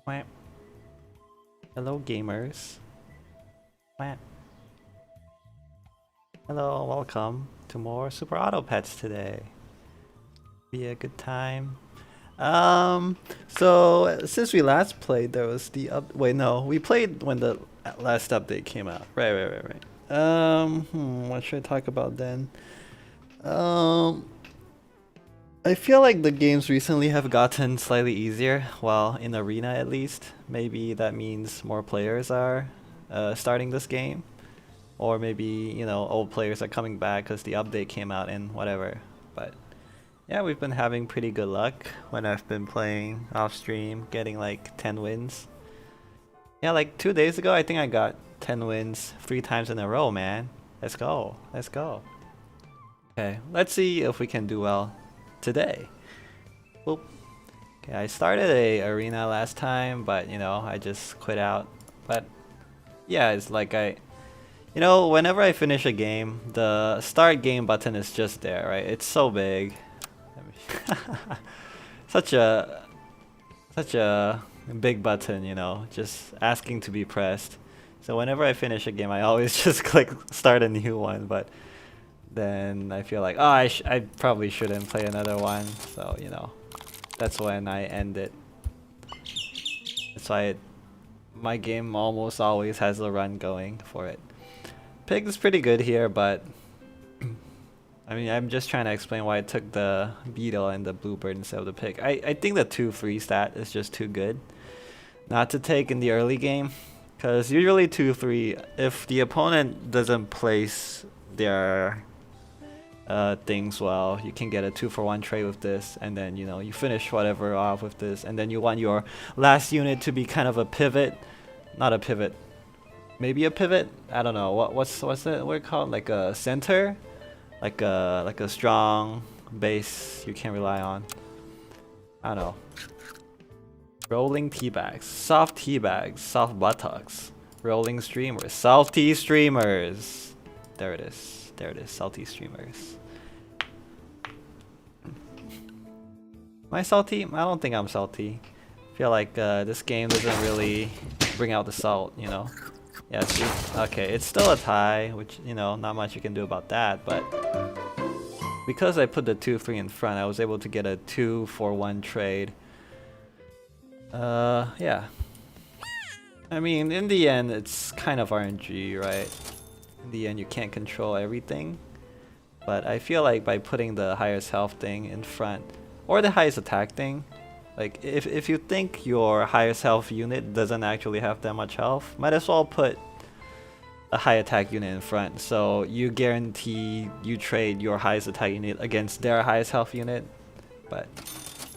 Wah. Hello, gamers. Wah. Hello, welcome to more Super Auto Pets today. Be a good time. So since we last played, there was the wait, no, we played when the last update came out. Right. What should I talk about then? I feel like the games recently have gotten slightly easier. Well, in Arena at least. Maybe that means more players are starting this game. Or maybe, you know, old players are coming back because the update came out and whatever. But yeah, we've been having pretty good luck when I've been playing off stream, getting like 10 wins. Yeah, like 2 days ago, I think I got 10 wins 3 times in a row, man. Let's go. Let's go. Okay, let's see if we can do well today. Boop. Okay, I started a arena last time, but you know, I just quit out. But yeah, it's like you know, whenever I finish a game, the start game button is just there, right? It's so big. such a big button, you know, just asking to be pressed. So whenever I finish a game, I always just click start a new one, but then I feel like, oh, I probably shouldn't play another one. So, you know, that's when I end it. That's why my game almost always has a run going for it. Pig is pretty good here, but I mean, I'm just trying to explain why I took the beetle and the bluebird instead of the pig. I think the 2-3 stat is just too good not to take in the early game, because usually 2-3, if the opponent doesn't place their things well, you can get a 2-for-1 trade with this, and then, you know, you finish whatever off with this, and then you want your last unit to be kind of a pivot. Not a pivot, maybe a pivot. I don't know what's it we're called, like a center, like a strong base you can rely on. I don't know. Rolling teabags, soft buttocks, rolling streamers, salty streamers. There it is, salty streamers. Am I salty? I don't think I'm salty. I feel like this game doesn't really bring out the salt, you know. Yeah, see? Okay, it's still a tie, which, you know, not much you can do about that, but because I put the 2-3 in front, I was able to get a 2-for-1 trade. Yeah. I mean, in the end, it's kind of RNG, right? In the end, you can't control everything. But I feel like by putting the highest health thing in front, or the highest attack thing, like if you think your highest health unit doesn't actually have that much health, might as well put a high attack unit in front, so you guarantee you trade your highest attack unit against their highest health unit. But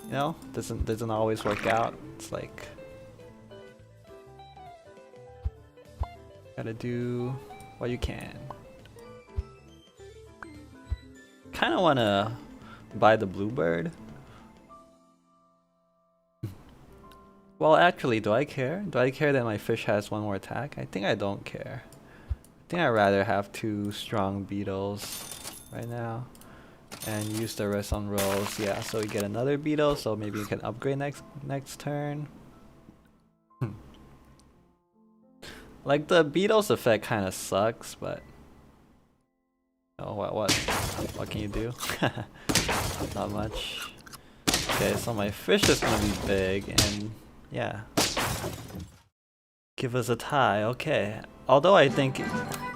you know, doesn't always work out. It's like gotta do what you can. Kinda wanna buy the bluebird. Well, actually, do I care? Do I care that my fish has 1 more attack? I think I don't care. I think I'd rather have 2 strong beetles right now and use the rest on rolls. Yeah, so we get another beetle, so maybe we can upgrade next turn. Like, the beetles effect kind of sucks, but oh, what can you do? Not much. Okay, so my fish is gonna be big, and yeah, give us a tie. Okay, although I think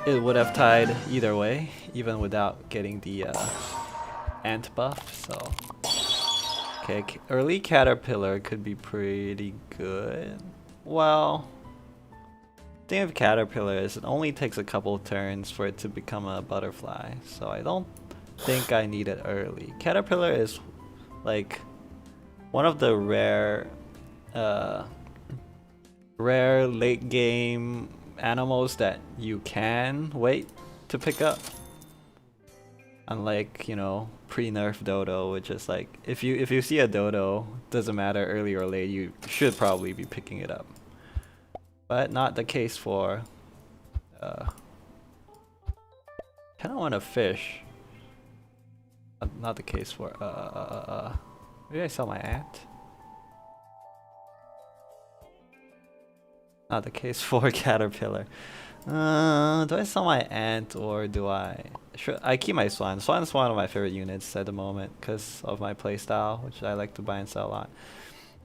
it would have tied either way, even without getting the ant buff. So okay, early caterpillar could be pretty good. Well, the thing with caterpillar is it only takes a couple turns for it to become a butterfly, so I don't think I need it early. Caterpillar is like one of the rare late game animals that you can wait to pick up. Unlike, you know, pre-nerf dodo, which is like if you see a dodo, doesn't matter early or late, you should probably be picking it up. But not the case for kinda want a fish. Not the case for maybe I sell my ant. Not the case for caterpillar. Do I sell my ant or do I? Sure, I keep my swan. Swan's one of my favorite units at the moment because of my playstyle, which I like to buy and sell a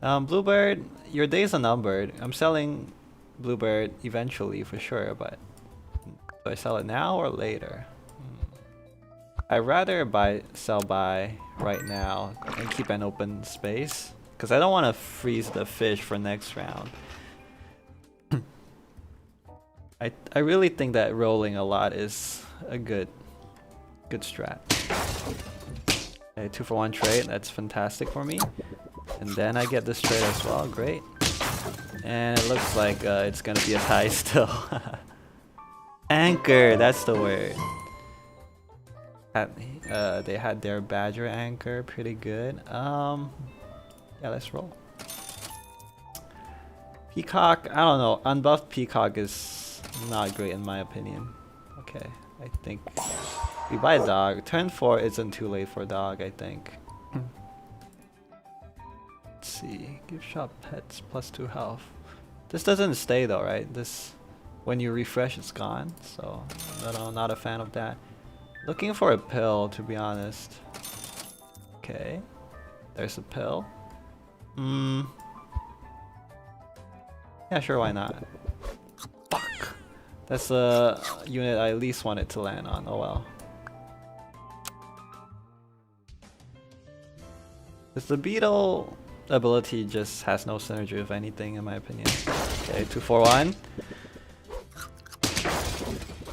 lot. Bluebird, your days are numbered. I'm selling Bluebird eventually for sure, but do I sell it now or later? I'd rather sell by right now and keep an open space because I don't want to freeze the fish for next round. I really think that rolling a lot is a good strat. Okay, 2-for-1 trade, that's fantastic for me. And then I get this trade as well, great. And it looks like it's gonna be a tie still. Anchor, that's the word. They had their badger anchor, pretty good. Yeah, let's roll. Peacock, I don't know, unbuffed Peacock is not great in my opinion. Okay, I think we buy a dog. Turn 4 isn't too late for a dog, I think. Let's see, give shop pets +2 health. This doesn't stay though, right? This, when you refresh, it's gone. So, no, not a fan of that. Looking for a pill, to be honest. Okay, there's a pill. Yeah, sure, why not? Fuck. That's a unit I least wanted to land on. Oh well. Because the beetle ability just has no synergy with anything, in my opinion. Okay, 2-4-1.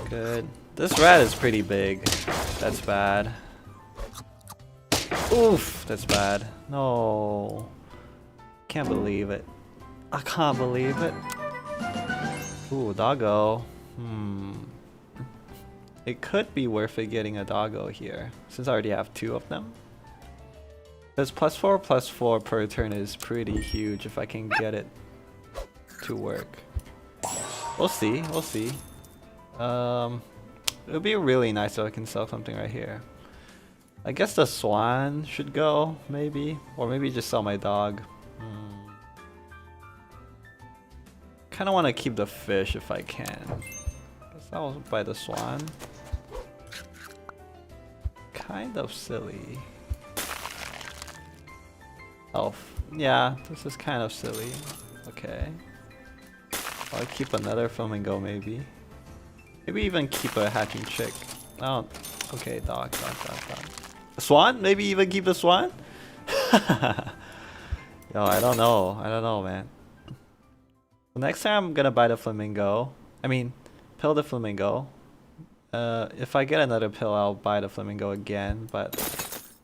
Good. This rat is pretty big. That's bad. Oof, that's bad. No. Can't believe it. I can't believe it. Ooh, doggo. It could be worth it getting a doggo here, since I already have 2 of them. This +4/+4 per turn is pretty huge if I can get it to work. We'll see, we'll see. It would be really nice if I can sell something right here. I guess the swan should go, maybe. Or maybe just sell my dog. Kinda wanna keep the fish if I can. Guess I'll buy the swan. Kind of silly. Elf. Yeah, this is kind of silly. Okay. I'll keep another flamingo maybe. Maybe even keep a hatching chick. Oh, okay, dog. A swan? Maybe even keep the swan? Yo, I don't know, man. Next time I'm gonna buy the flamingo. I mean, pill the flamingo. If I get another pill, I'll buy the flamingo again. But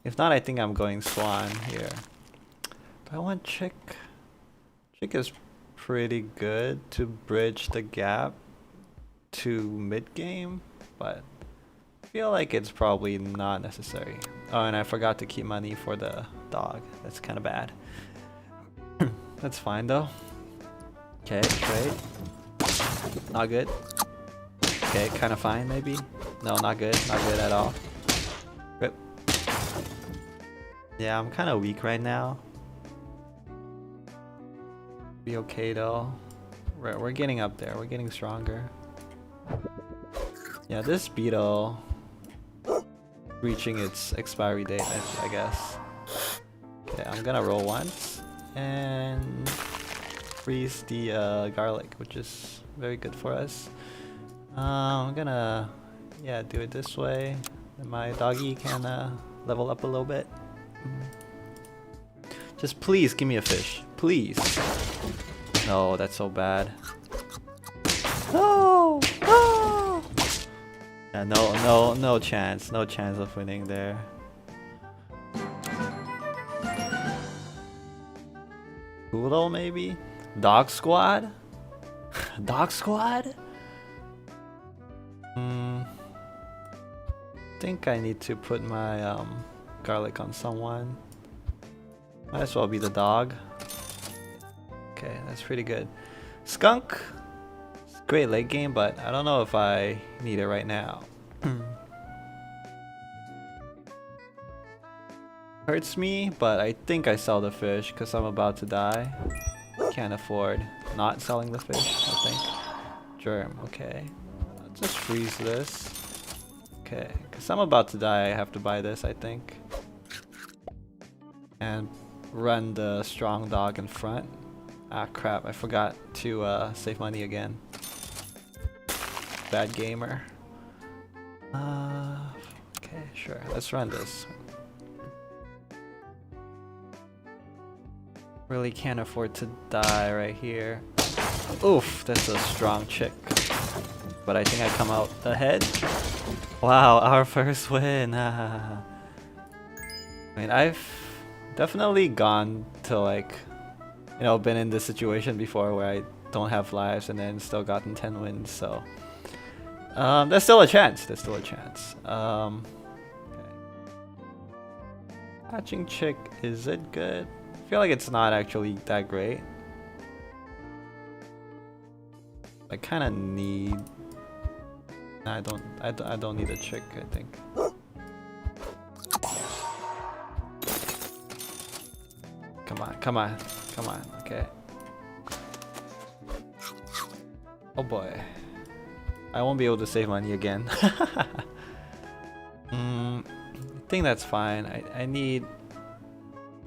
if not, I think I'm going swan here. Do I want chick? Chick is pretty good to bridge the gap to mid game, but I feel like it's probably not necessary. Oh, and I forgot to keep money for the dog. That's kind of bad. That's fine though. Okay, trade. Not good. Okay, kind of fine maybe. No, not good. Not good at all. Rip. Yeah, I'm kind of weak right now. Be okay though. We're getting up there. We're getting stronger. Yeah, this beetle reaching its expiry date, I guess. Okay, I'm gonna roll once and freeze the garlic, which is very good for us. I'm gonna, yeah, do it this way. And my doggy can level up a little bit. Just please give me a fish, please. No, that's so bad. No, no. Yeah, no chance of winning there. Poodle maybe? Dog squad? Dog squad? Think I need to put my garlic on someone. Might as well be the dog. Okay, that's pretty good. Skunk? It's a great late game, but I don't know if I need it right now. Hurts me, but I think I sell the fish because I'm about to die. can't afford not selling the fish, I think. Germ, okay. I'll just freeze this. Okay, because I'm about to die, I have to buy this, I think. And run the strong dog in front. Ah crap, I forgot to save money again. Bad gamer. Okay, sure, let's run this. Really can't afford to die right here. Oof, that's a strong chick. But I think I come out ahead. Wow, our first win. I mean, I've definitely gone to like, you know, been in this situation before where I don't have lives and then still gotten 10 wins, so there's still a chance. There's still a chance. Okay. Hatching chick, is it good? I feel like it's not actually that great. I kind of need. I don't need a chick, I think. Come on, come on, come on. Okay. Oh boy. I won't be able to save money again. I think that's fine. I need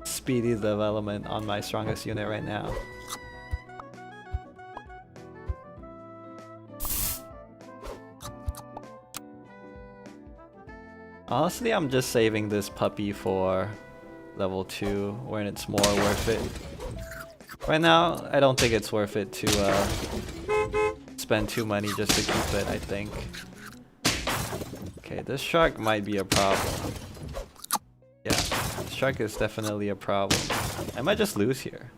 speedy development on my strongest unit right now. Honestly, I'm just saving this puppy for level 2 when it's more worth it. Right now, I don't think it's worth it to spend 2 money just to keep it, I think. Okay, this shark might be a problem. Yeah, this shark is definitely a problem. I might just lose here.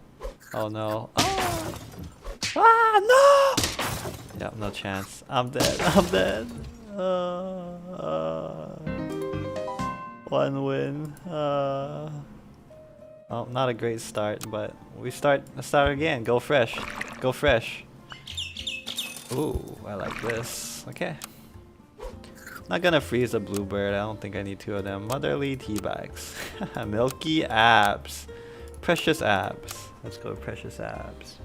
Oh no. Oh! Ah, no! Yeah, no chance. I'm dead. I'm dead. 1 win. Well, not a great start, but we start again. Go fresh. Go fresh. Ooh, I like this. Okay. Not gonna freeze a bluebird. I don't think I need 2 of them. Motherly tea bags. Milky abs. Precious abs. Let's go precious abs.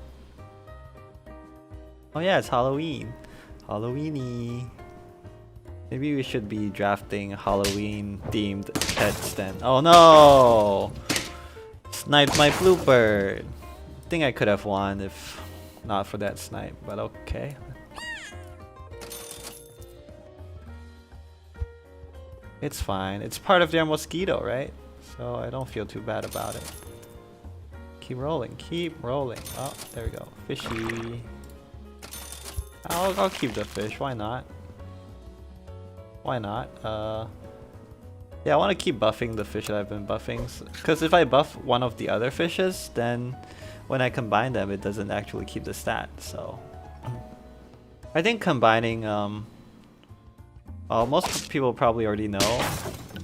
Oh yeah, it's Halloween. Halloweeny. Maybe we should be drafting Halloween themed pets then. Oh no! Sniped my bluebird. I think I could have won if not for that snipe, but okay. It's fine. It's part of their mosquito, right? So I don't feel too bad about it. Keep rolling. Keep rolling. Oh, there we go. Fishy. I'll keep the fish. Why not? Why not? Yeah, I want to keep buffing the fish that I've been buffing. Because if I buff one of the other fishes, then when I combine them, it doesn't actually keep the stat. So I think combining, well, most people probably already know,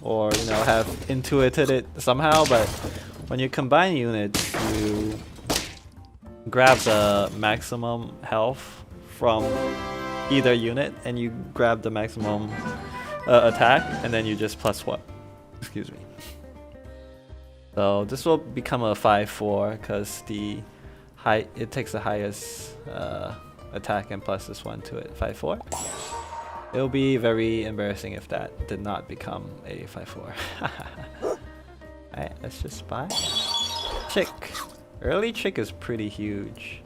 or you know, have intuited it somehow. But when you combine units, you grab the maximum health from either unit, and you grab the maximum attack, and then you just +1. Excuse me. So this will become a 5/4 because it takes the highest attack and plus this one to it. 5/4. It will be very embarrassing if that did not become a 5/4. Alright, let's just buy. Chick. Early chick is pretty huge.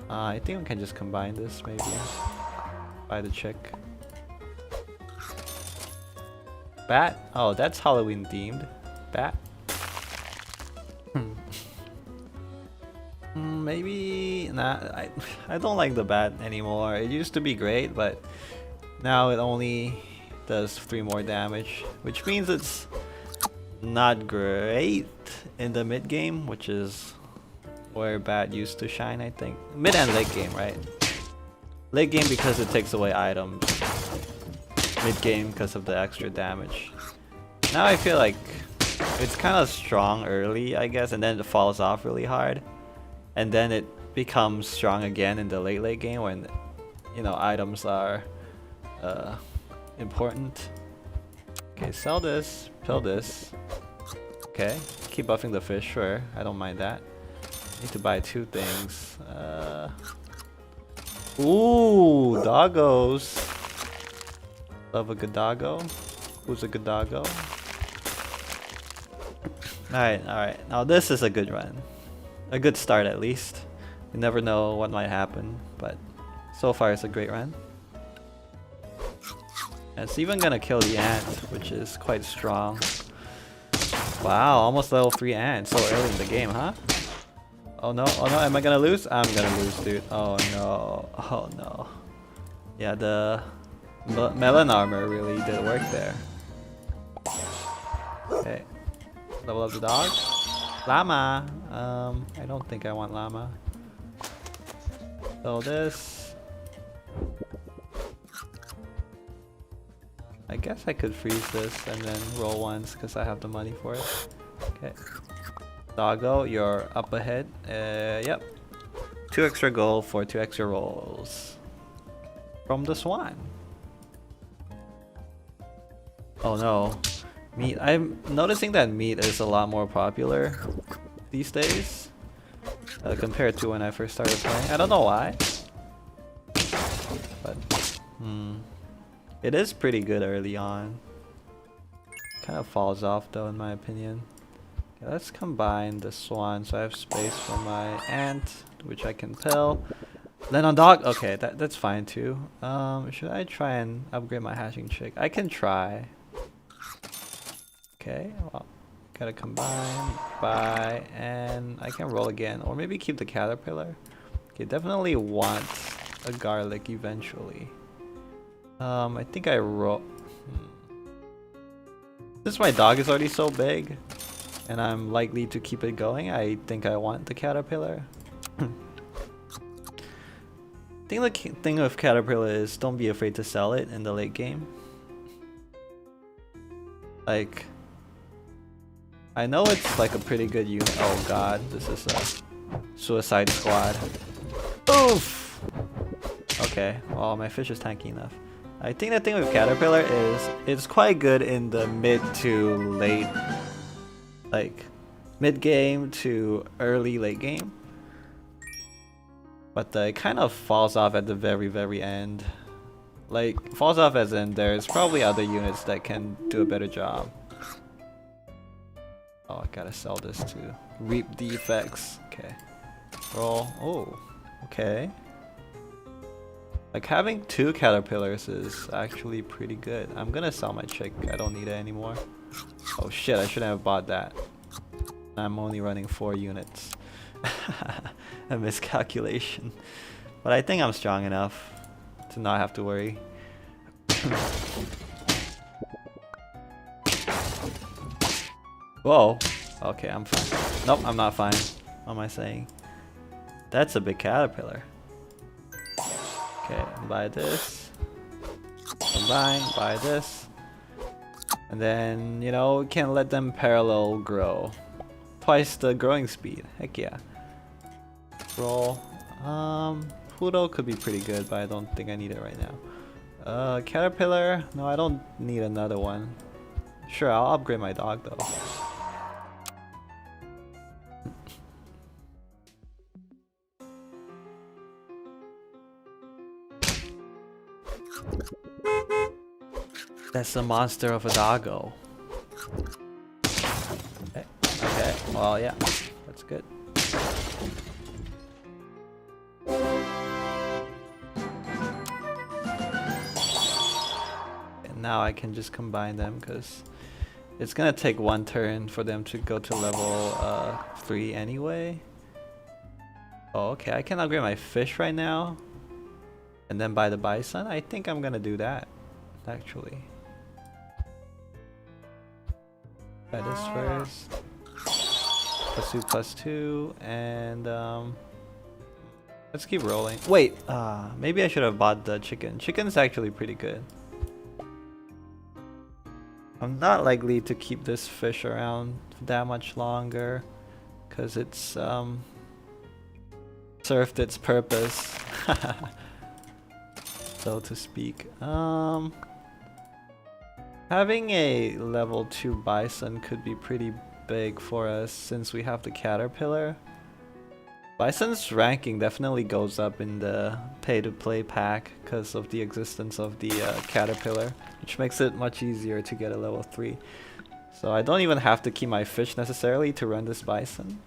I think we can just combine this maybe. Buy the chick. Bat? Oh, that's Halloween themed. Bat? Maybe... Nah, I don't like the bat anymore. It used to be great, but now it only does 3 more damage, which means it's not great in the mid game, which is where bat used to shine, I think. Mid and late game, right? Late game because it takes away items. Mid game because of the extra damage. Now I feel like it's kind of strong early, I guess, and then it falls off really hard. And then it becomes strong again in the late game when, you know, items are important. Okay, sell this, pill this. Okay, keep buffing the fish, sure. I don't mind that. Need to buy 2 things. Ooh, doggos. Love a good doggo. Who's a good doggo? Alright. Now this is a good run. A good start at least. You never know what might happen, but so far it's a great run. And it's even gonna kill the ant, which is quite strong. Wow, almost level 3 ant so early in the game, huh? Oh no, am I gonna lose? I'm gonna lose, dude. Oh no. Yeah, the melon armor really did work there. Okay, level up the dog. Llama! I don't think I want llama. So this... I guess I could freeze this and then roll once because I have the money for it. Okay. Doggo, you're up ahead. Yep. 2 extra gold for 2 extra rolls. From the swan. Oh no. Meat. I'm noticing that meat is a lot more popular these days. Compared to when I first started playing. I don't know why. But, it is pretty good early on. Kind of falls off though in my opinion. Okay, let's combine the swan so I have space for my ant, which I can pill. Then on dog, okay, that's fine too. Should I try and upgrade my hatching chick? I can try. Okay, well, gotta combine, buy, and I can roll again, or maybe keep the caterpillar. Okay, definitely want a garlic eventually. I think I roll. Since my dog is already so big, and I'm likely to keep it going, I think I want the caterpillar. I think the thing with caterpillar is don't be afraid to sell it in the late game. Like, I know it's like a pretty good unit. Oh god, this is a suicide squad. Oof! Okay, well my fish is tanky enough. I think the thing with caterpillar is it's quite good in the mid to late, like mid game to early late game. But it kind of falls off at the very end. Like, falls off as in there's probably other units that can do a better job. Oh, I gotta sell this to reap the effects. Okay. Roll. Oh, okay. Like, having 2 caterpillars is actually pretty good. I'm gonna sell my chick. I don't need it anymore. Oh shit, I shouldn't have bought that. I'm only running 4 units. A miscalculation. But I think I'm strong enough to not have to worry. Whoa. Okay, I'm fine. Nope, I'm not fine. What am I saying? That's a big caterpillar. Okay, buy this. Combine, buy this. And then, you know, can't let them parallel grow. Twice the growing speed. Heck yeah. Roll. Pluto could be pretty good, but I don't think I need it right now. Caterpillar. No, I don't need another one. Sure, I'll upgrade my dog though. That's the monster of a doggo. Okay, well yeah, that's good. And now I can just combine them because it's gonna take 1 turn for them to go to level 3 anyway. Oh, okay, I can upgrade my fish right now and then buy the bison. I think I'm gonna do that actually. Buy this first. +2/+2 and let's keep rolling. Wait, maybe I should have bought the chicken. Chicken's actually pretty good. I'm not likely to keep this fish around that much longer because it's served its purpose, so to speak. Having a level 2 bison could be pretty big for us since we have the caterpillar. Bison's ranking definitely goes up in the pay-to-play pack because of the existence of the caterpillar, which makes it much easier to get a level 3. So I don't even have to keep my fish necessarily to run this bison.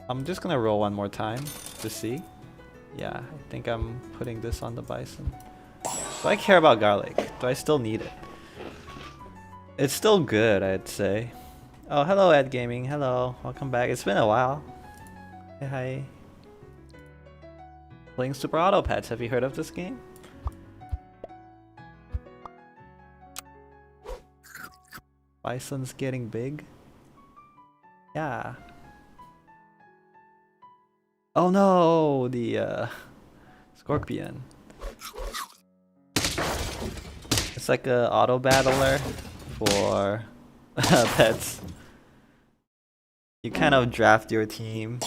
I'm just gonna roll one more time to see. Yeah, I think I'm putting this on the bison. Do I care about garlic? Do I still need it? It's still good, I'd say. Oh, hello Ed Gaming. Hello, welcome back. It's been a while. Hey, hi. Playing Super Auto Pets. Have you heard of this game? Bison's getting big. Yeah. Oh no, the scorpion. It's like a auto battler for pets. You kind of draft your team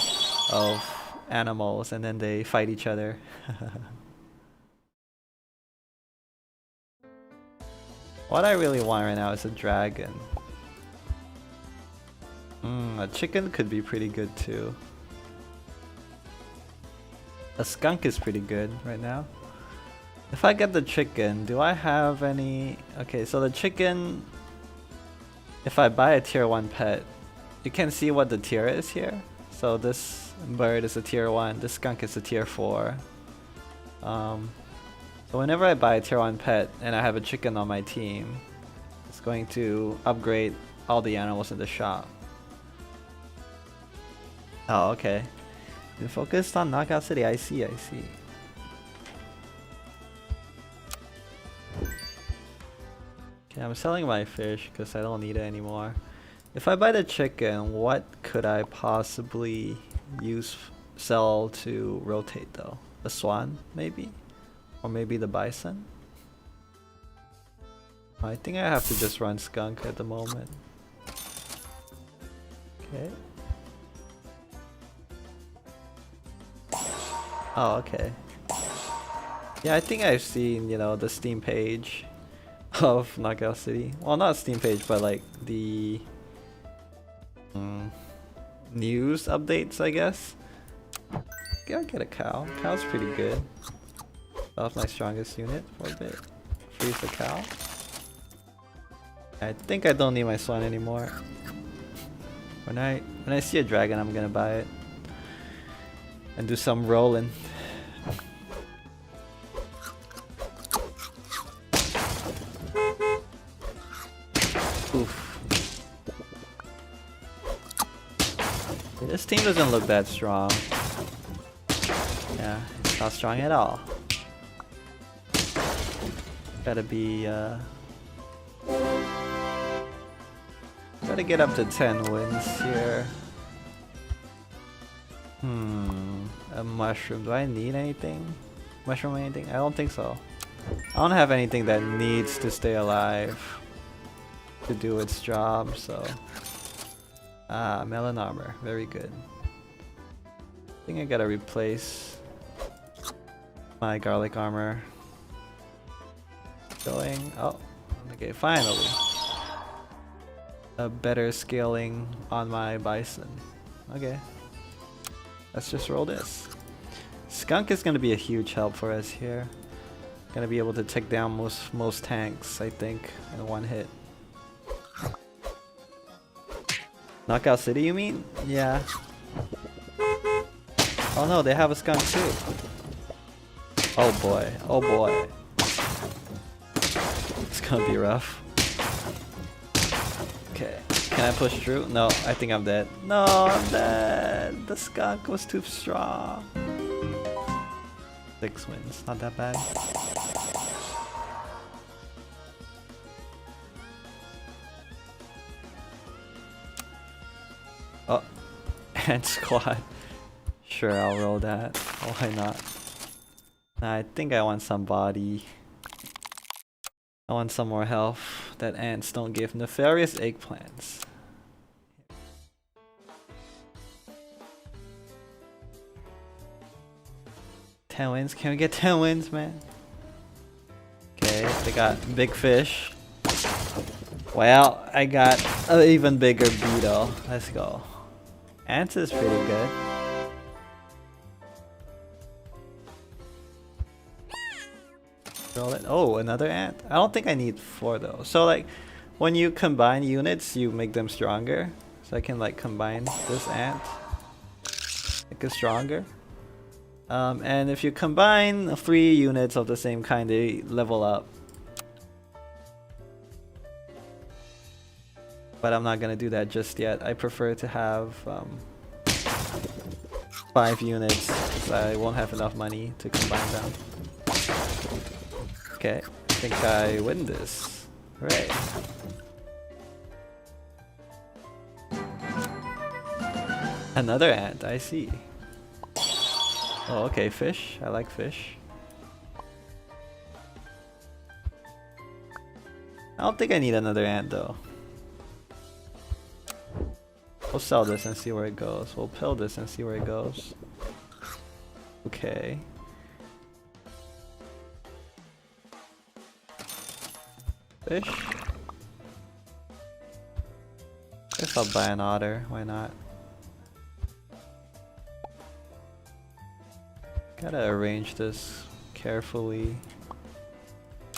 of animals and then they fight each other. What I really want right now is a dragon. A chicken could be pretty good too. A skunk is pretty good right now. If I get the chicken, do I have any... Okay, so the chicken... If I buy a tier 1 pet, you can see what the tier is here. So this bird is a tier 1, this skunk is a tier 4. So whenever I buy a tier 1 pet and I have a chicken on my team, it's going to upgrade all the animals in the shop. Oh, okay. You're focused on Knockout City, I see, I see. Okay, I'm selling my fish because I don't need it anymore. If I buy the chicken, what could I possibly sell to rotate though? The swan, maybe? Or maybe the bison? I think I have to just run skunk at the moment. Okay. Oh, okay. Yeah, I think I've seen, you know, the Steam page of Knockout City. Well, not Steam page, but like the news updates, I guess. Okay, I'll get a cow. Cow's pretty good. That was my strongest unit for a bit. Freeze the cow. I think I don't need my swan anymore. When I see a dragon, I'm gonna buy it and do some rolling. Oof. This team doesn't look that strong. Yeah, it's not strong at all. Gotta be gotta get up to 10 wins here. A mushroom. Do I need anything? Mushroom anything? I don't think so. I don't have anything that needs to stay alive to do its job, so... Ah, melon armor. Very good. I think I gotta replace my garlic armor. Going... Oh, okay, finally. A better scaling on my bison. Okay. Let's just roll this. Skunk is gonna be a huge help for us here. Gonna be able to take down most tanks, I think, in one hit. Knockout City, you mean? Yeah. Oh no, they have a skunk too. Oh boy, oh boy. It's gonna be rough. Okay, can I push through? No, I think I'm dead. No, I'm dead. The skunk was too strong. 6 wins, not that bad. Oh, and squad. Sure, I'll roll that. Why not? I think I want some body. I want some more health that ants don't give. Nefarious eggplants. 10 wins? Can we get 10 wins, man? Okay, they got big fish. Well, I got an even bigger beetle. Let's go. Ants is pretty good. Roll it. Oh, another ant. I don't think I need 4 though. So like, when you combine units, you make them stronger. So I can like combine this ant, make it stronger. And if you combine 3 units of the same kind, they level up. But I'm not gonna do that just yet. I prefer to have 5 units, because I won't have enough money to combine them. Okay, I think I win this. Hooray. Another ant, I see. Oh, okay, fish. I like fish. I don't think I need another ant though. We'll sell this and see where it goes. We'll pill this and see where it goes. Okay. Fish. Guess I'll buy an otter. Why not? Gotta arrange this carefully.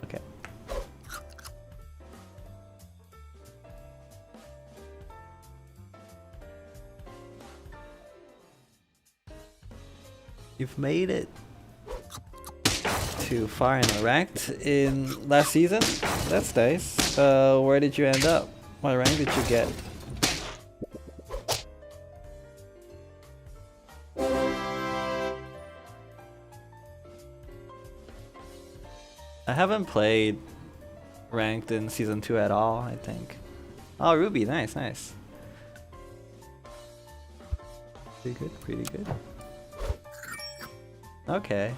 Okay. You've made it too far in the ranked in last season. That's nice. Where did you end up? What rank did you get? I haven't played ranked in season 2 at all, I think. Oh, Ruby, nice, nice. Pretty good, pretty good. Okay.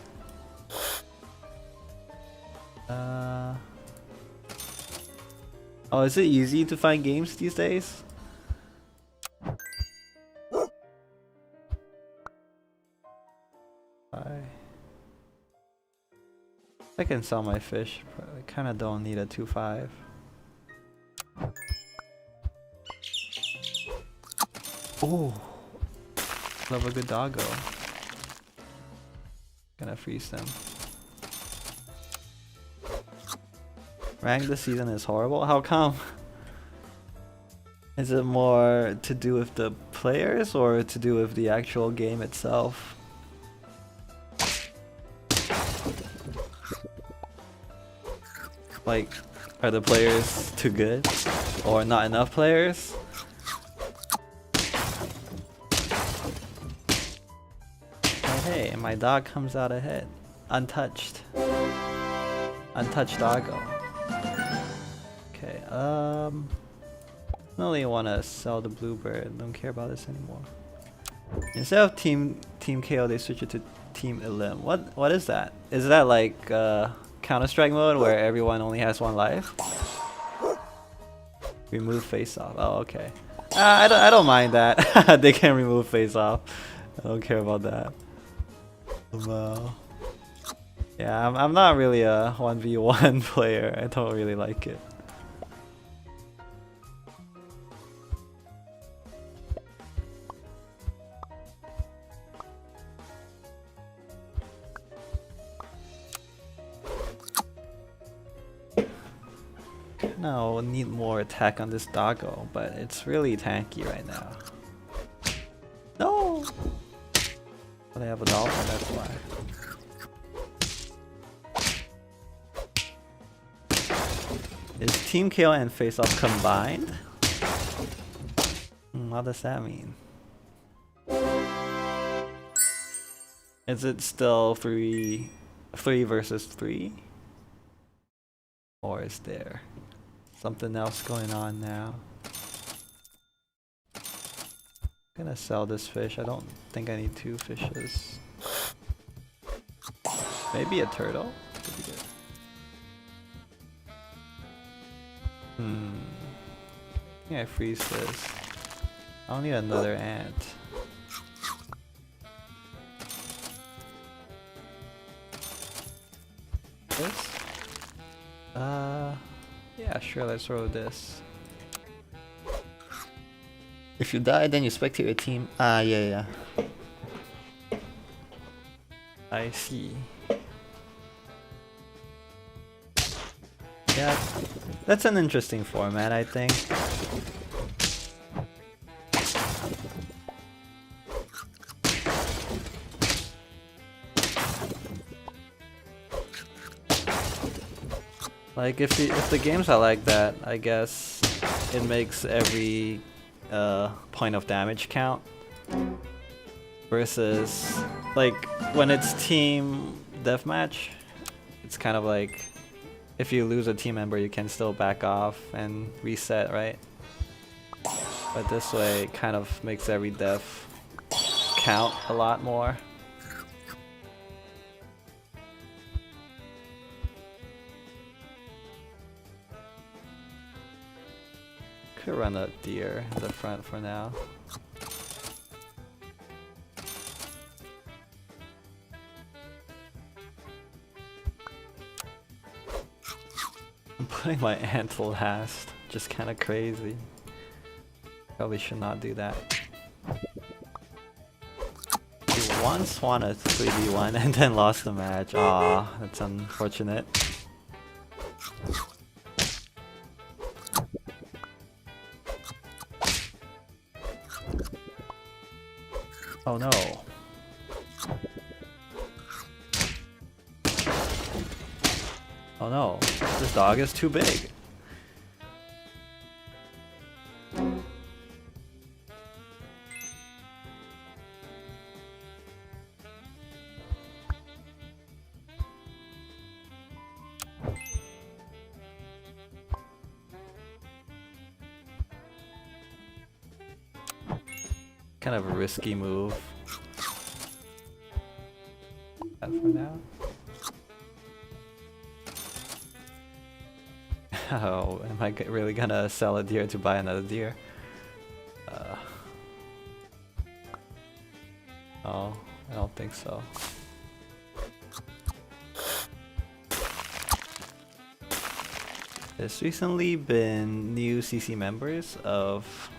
Oh, is it easy to find games these days? I can sell my fish, but I kinda don't need a 2-5. Oh, love a good doggo. Gonna freeze them. Rank this season is horrible? How come? Is it more to do with the players or to do with the actual game itself? Like, are the players too good? Or not enough players? Hey, my dog comes out ahead. Untouched. Untouched doggo. Okay, really wanna sell the bluebird. Don't care about this anymore. Instead of team KO, they switch it to team elim. What is that? Is that like Counter-Strike mode where everyone only has 1 life? Remove face off. Oh, okay. I don't mind that. They can remove face off. I don't care about that. Well, yeah, I'm not really a 1v1 player. I don't really like it. No, we'll need more attack on this doggo, but it's really tanky right now. No! They have a dolphin, that's why. Is Team KO and Face Off combined? What does that mean? Is it still 3 versus 3? Or is there something else going on now? I'm gonna sell this fish. I don't think I need 2 fishes. Maybe a turtle? Could be good. I think I freeze this. I don't need another ant. This? Yeah, sure, let's roll this. If you die, then you spectate your team. Ah, yeah. I see. Yeah, that's an interesting format, I think. Like if the games are like that, I guess it makes every point of damage count. Versus like when it's team deathmatch, it's kind of like if you lose a team member, you can still back off and reset, right? But this way, it kind of makes every death count a lot more. Could run a deer in the front for now. I'm putting my ant last, just kind of crazy. Probably should not do that. He once won a 3v1 and then lost the match. Aw, that's unfortunate. Oh no. Oh no, this dog is too big. Kind of a risky move. That for now. Oh, am I really gonna sell a deer to buy another deer? Oh, I don't think so. There's recently been new CC members of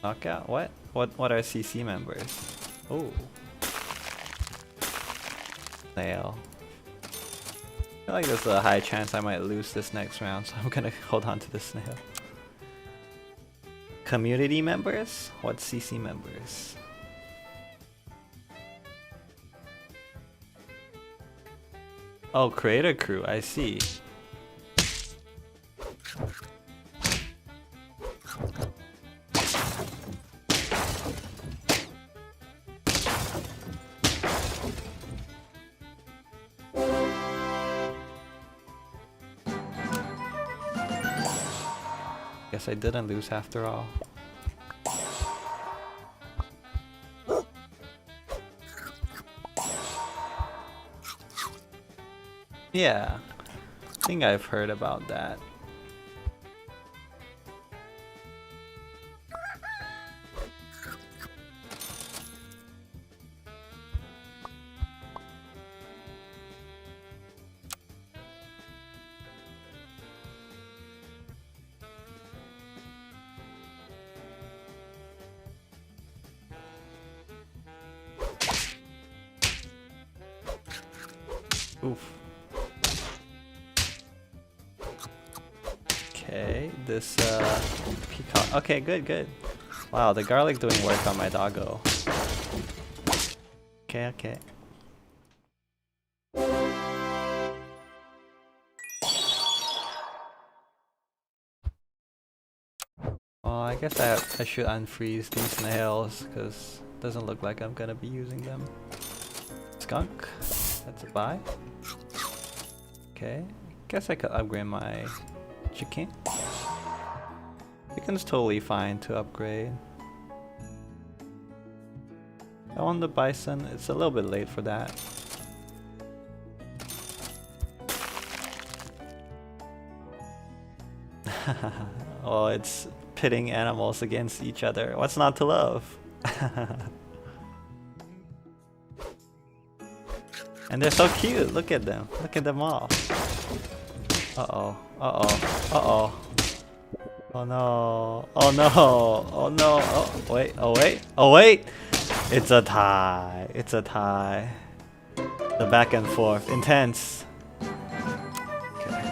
Knockout. What are CC members? Oh, snail. I feel like there's a high chance I might lose this next round, so I'm gonna hold on to the snail. Community members? What's CC members? Oh, creator crew, I see. Guess I didn't lose after all. Yeah, I think I've heard about that. Oof. Okay, this peacock. Okay, good. Wow, the garlic doing work on my doggo. Okay. Well, I guess I should unfreeze these snails because it doesn't look like I'm gonna be using them. Skunk, that's a buy. Okay, guess I could upgrade my chicken. Chicken's totally fine to upgrade. I want the bison, it's a little bit late for that. Oh, it's pitting animals against each other. What's not to love? And they're so cute. Look at them. Look at them all. Uh-oh. Oh no. Oh no. Oh no. Oh wait. Oh wait. Oh wait. It's a tie. It's a tie. The back and forth. Intense. Okay.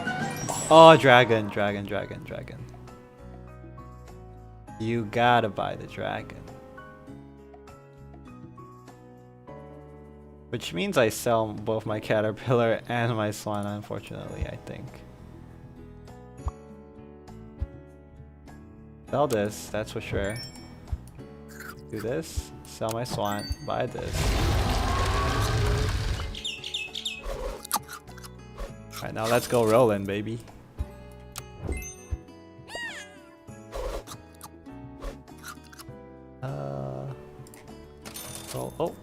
Oh, dragon. Dragon. Dragon. Dragon. You gotta buy the dragon. Which means I sell both my caterpillar and my swan, unfortunately, I think. Sell this, that's for sure. Do this, sell my swan, buy this. Alright, now let's go rolling, baby. Oh,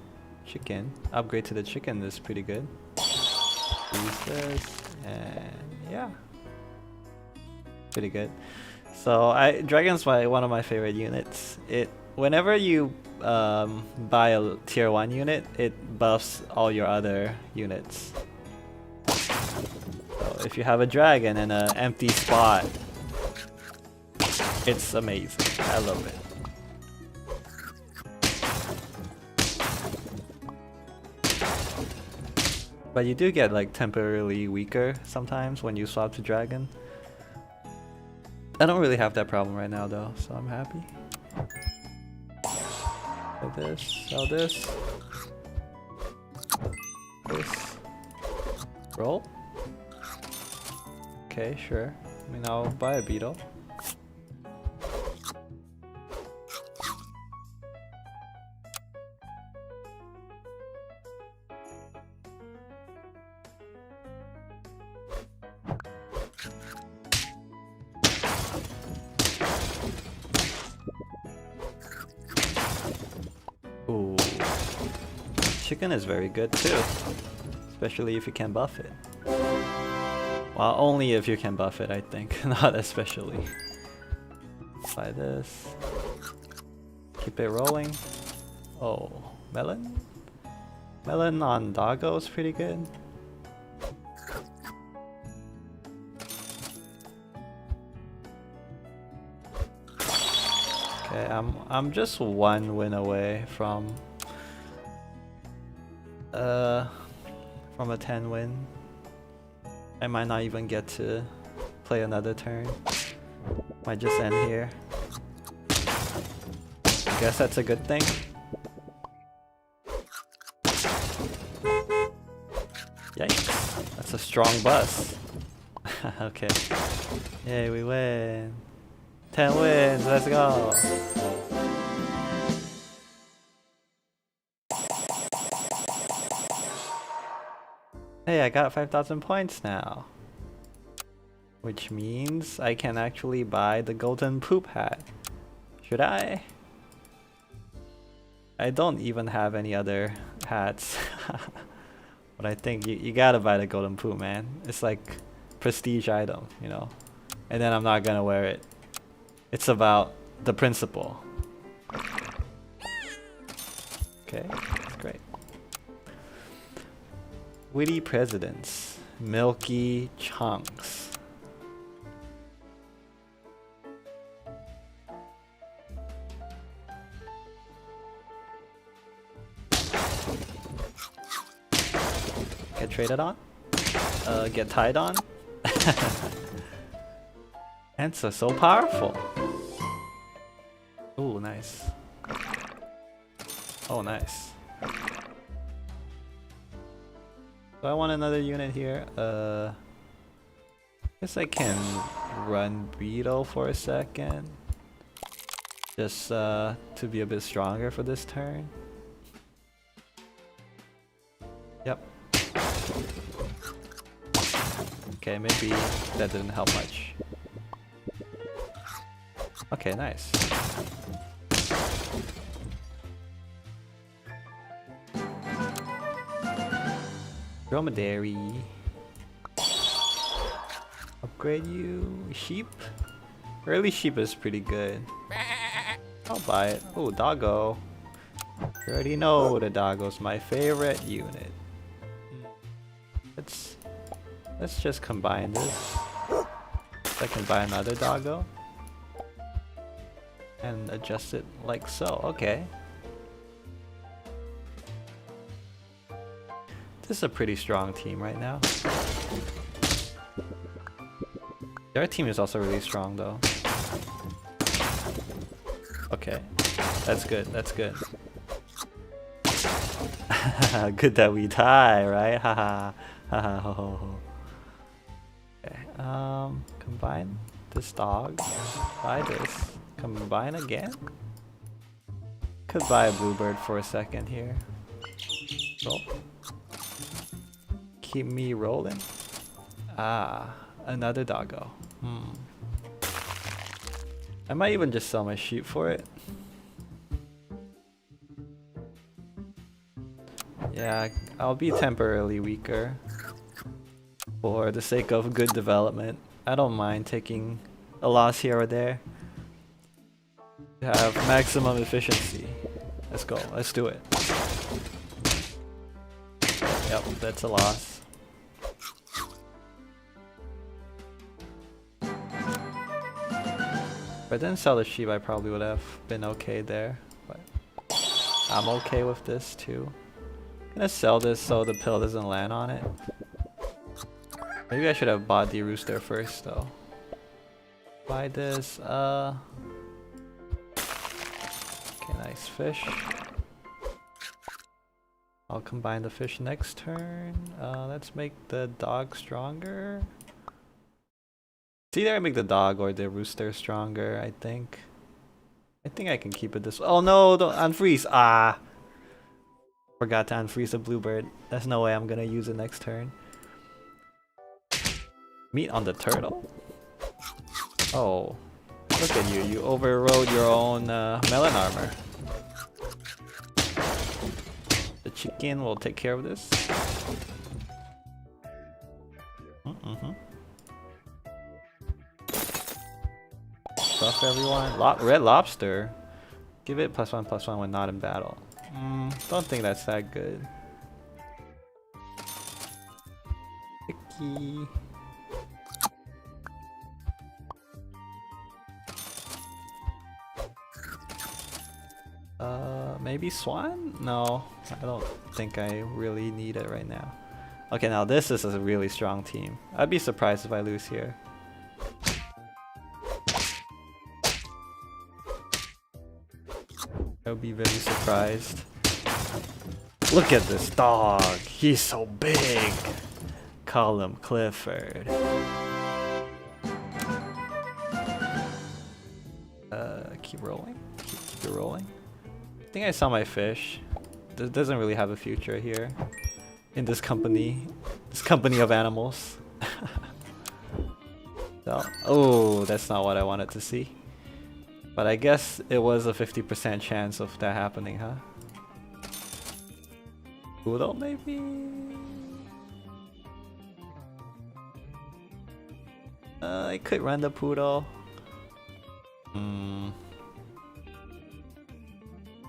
chicken. Upgrade to the chicken is pretty good. Use this, and yeah. Pretty good. So Dragon's one of my favorite units. Whenever you buy a tier 1 unit, it buffs all your other units. So if you have a dragon in an empty spot, it's amazing. I love it. But you do get like temporarily weaker sometimes when you swap to dragon. I don't really have that problem right now though, so I'm happy. Like this, sell this. This. Roll. Okay, sure. I mean, I'll buy a beetle. Ooh. Chicken is very good too. Especially if you can buff it. Well, only if you can buff it, I think. Not especially. Buy this. Keep it rolling. Oh, melon? Melon on doggo is pretty good. Okay, I'm just one win away from a 10 win. I might not even get to play another turn. Might just end here. Guess that's a good thing. Yikes, that's a strong bus. Okay. Yay, we win. 10 wins, let's go. Hey, I got 5,000 points now. Which means I can actually buy the golden poop hat. Should I? I don't even have any other hats. But I think you gotta buy the golden poop, man. It's like prestige item, you know? And then I'm not gonna wear it. It's about the principle. Okay, that's great. Witty presidents. Milky chunks. Get traded on? Get tied on? Ants are so powerful. Ooh, nice. Oh, nice. So I want another unit here. Guess I can run Beetle for a second. Just to be a bit stronger for this turn. Yep. Okay, maybe that didn't help much. Okay, nice. Dromedary. Upgrade you. Sheep? Early sheep is pretty good. I'll buy it. Oh, doggo. You already know the doggo's my favorite unit. Let's just combine this. I can buy another doggo. and adjust it like so. Okay. This is a pretty strong team right now. Their team is also really strong though. Okay, that's good, that's good. Good that we tie, right? Haha. Haha ho ho ho. Okay, combine this dog. Buy this. Combine again? Could buy a bluebird for a second here. Roll. Keep me rolling. Ah, another doggo. I might even just sell my sheep for it. Yeah, I'll be temporarily weaker for the sake of good development. I don't mind taking a loss here or there to have maximum efficiency. Let's go, let's do it. Yep, that's a loss. If I didn't sell the sheep, I probably would have been okay there, but I'm okay with this too. I'm gonna sell this so the pill doesn't land on it. Maybe I should have bought the rooster first though. Buy this, okay, nice fish. I'll combine the fish next turn. Let's make the dog stronger. It's either I make the dog or the rooster stronger, I think. I think I can keep it this way. Oh no, don't unfreeze! Ah! Forgot to unfreeze the bluebird. There's no way I'm gonna use it next turn. Meat on the turtle? Oh. Look at you, you overrode your own melon armor. The chicken will take care of this. Buff everyone. Red lobster. Give it +1/+1 when not in battle. Don't think that's that good. Picky. Maybe swan? No, I don't think I really need it right now. Okay, now this is a really strong team. I'd be surprised if I lose here. I would be very surprised. Look at this dog. He's so big. Call him Clifford. Keep rolling. Keep it rolling. I think I saw my fish. This doesn't really have a future here. In this company. This company of animals. So, oh, that's not what I wanted to see. But I guess it was a 50% chance of that happening, huh? Poodle, maybe? I could run the poodle.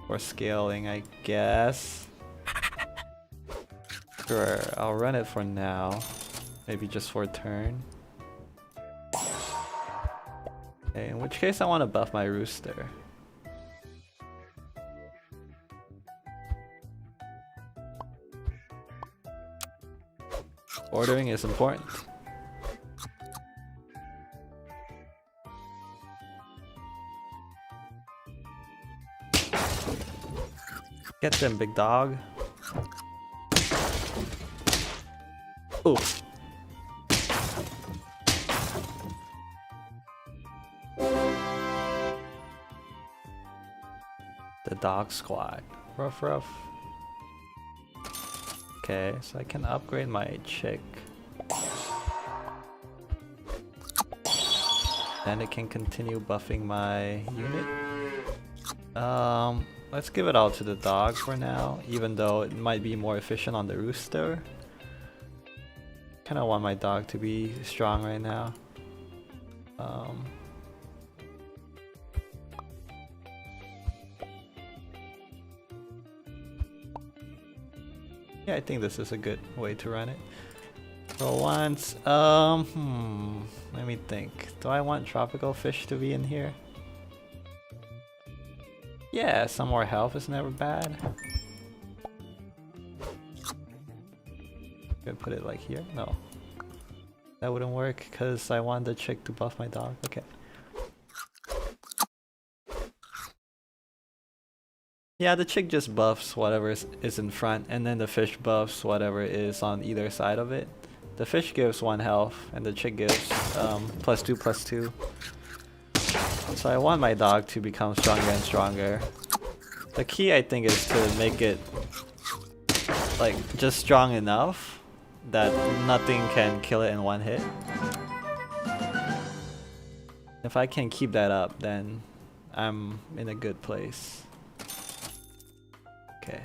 For scaling, I guess. Sure, I'll run it for now. Maybe just for a turn. Okay, in which case I want to buff my rooster. Ordering is important. Get them, big dog. Ooh. The dog squad. Ruff ruff. Okay, so I can upgrade my chick. Then it can continue buffing my unit. Let's give it all to the dog for now, even though it might be more efficient on the rooster. Kinda want my dog to be strong right now. Yeah, I think this is a good way to run it. For once, let me think. Do I want tropical fish to be in here? Yeah, some more health is never bad. Gonna put it like here? No. That wouldn't work because I want the chick to buff my dog. Okay. Yeah, the chick just buffs whatever is in front, and then the fish buffs whatever is on either side of it. The fish gives 1 health, and the chick gives +2/+2. So I want my dog to become stronger and stronger. The key, I think, is to make it like just strong enough that nothing can kill it in 1 hit. If I can keep that up, then I'm in a good place. Okay,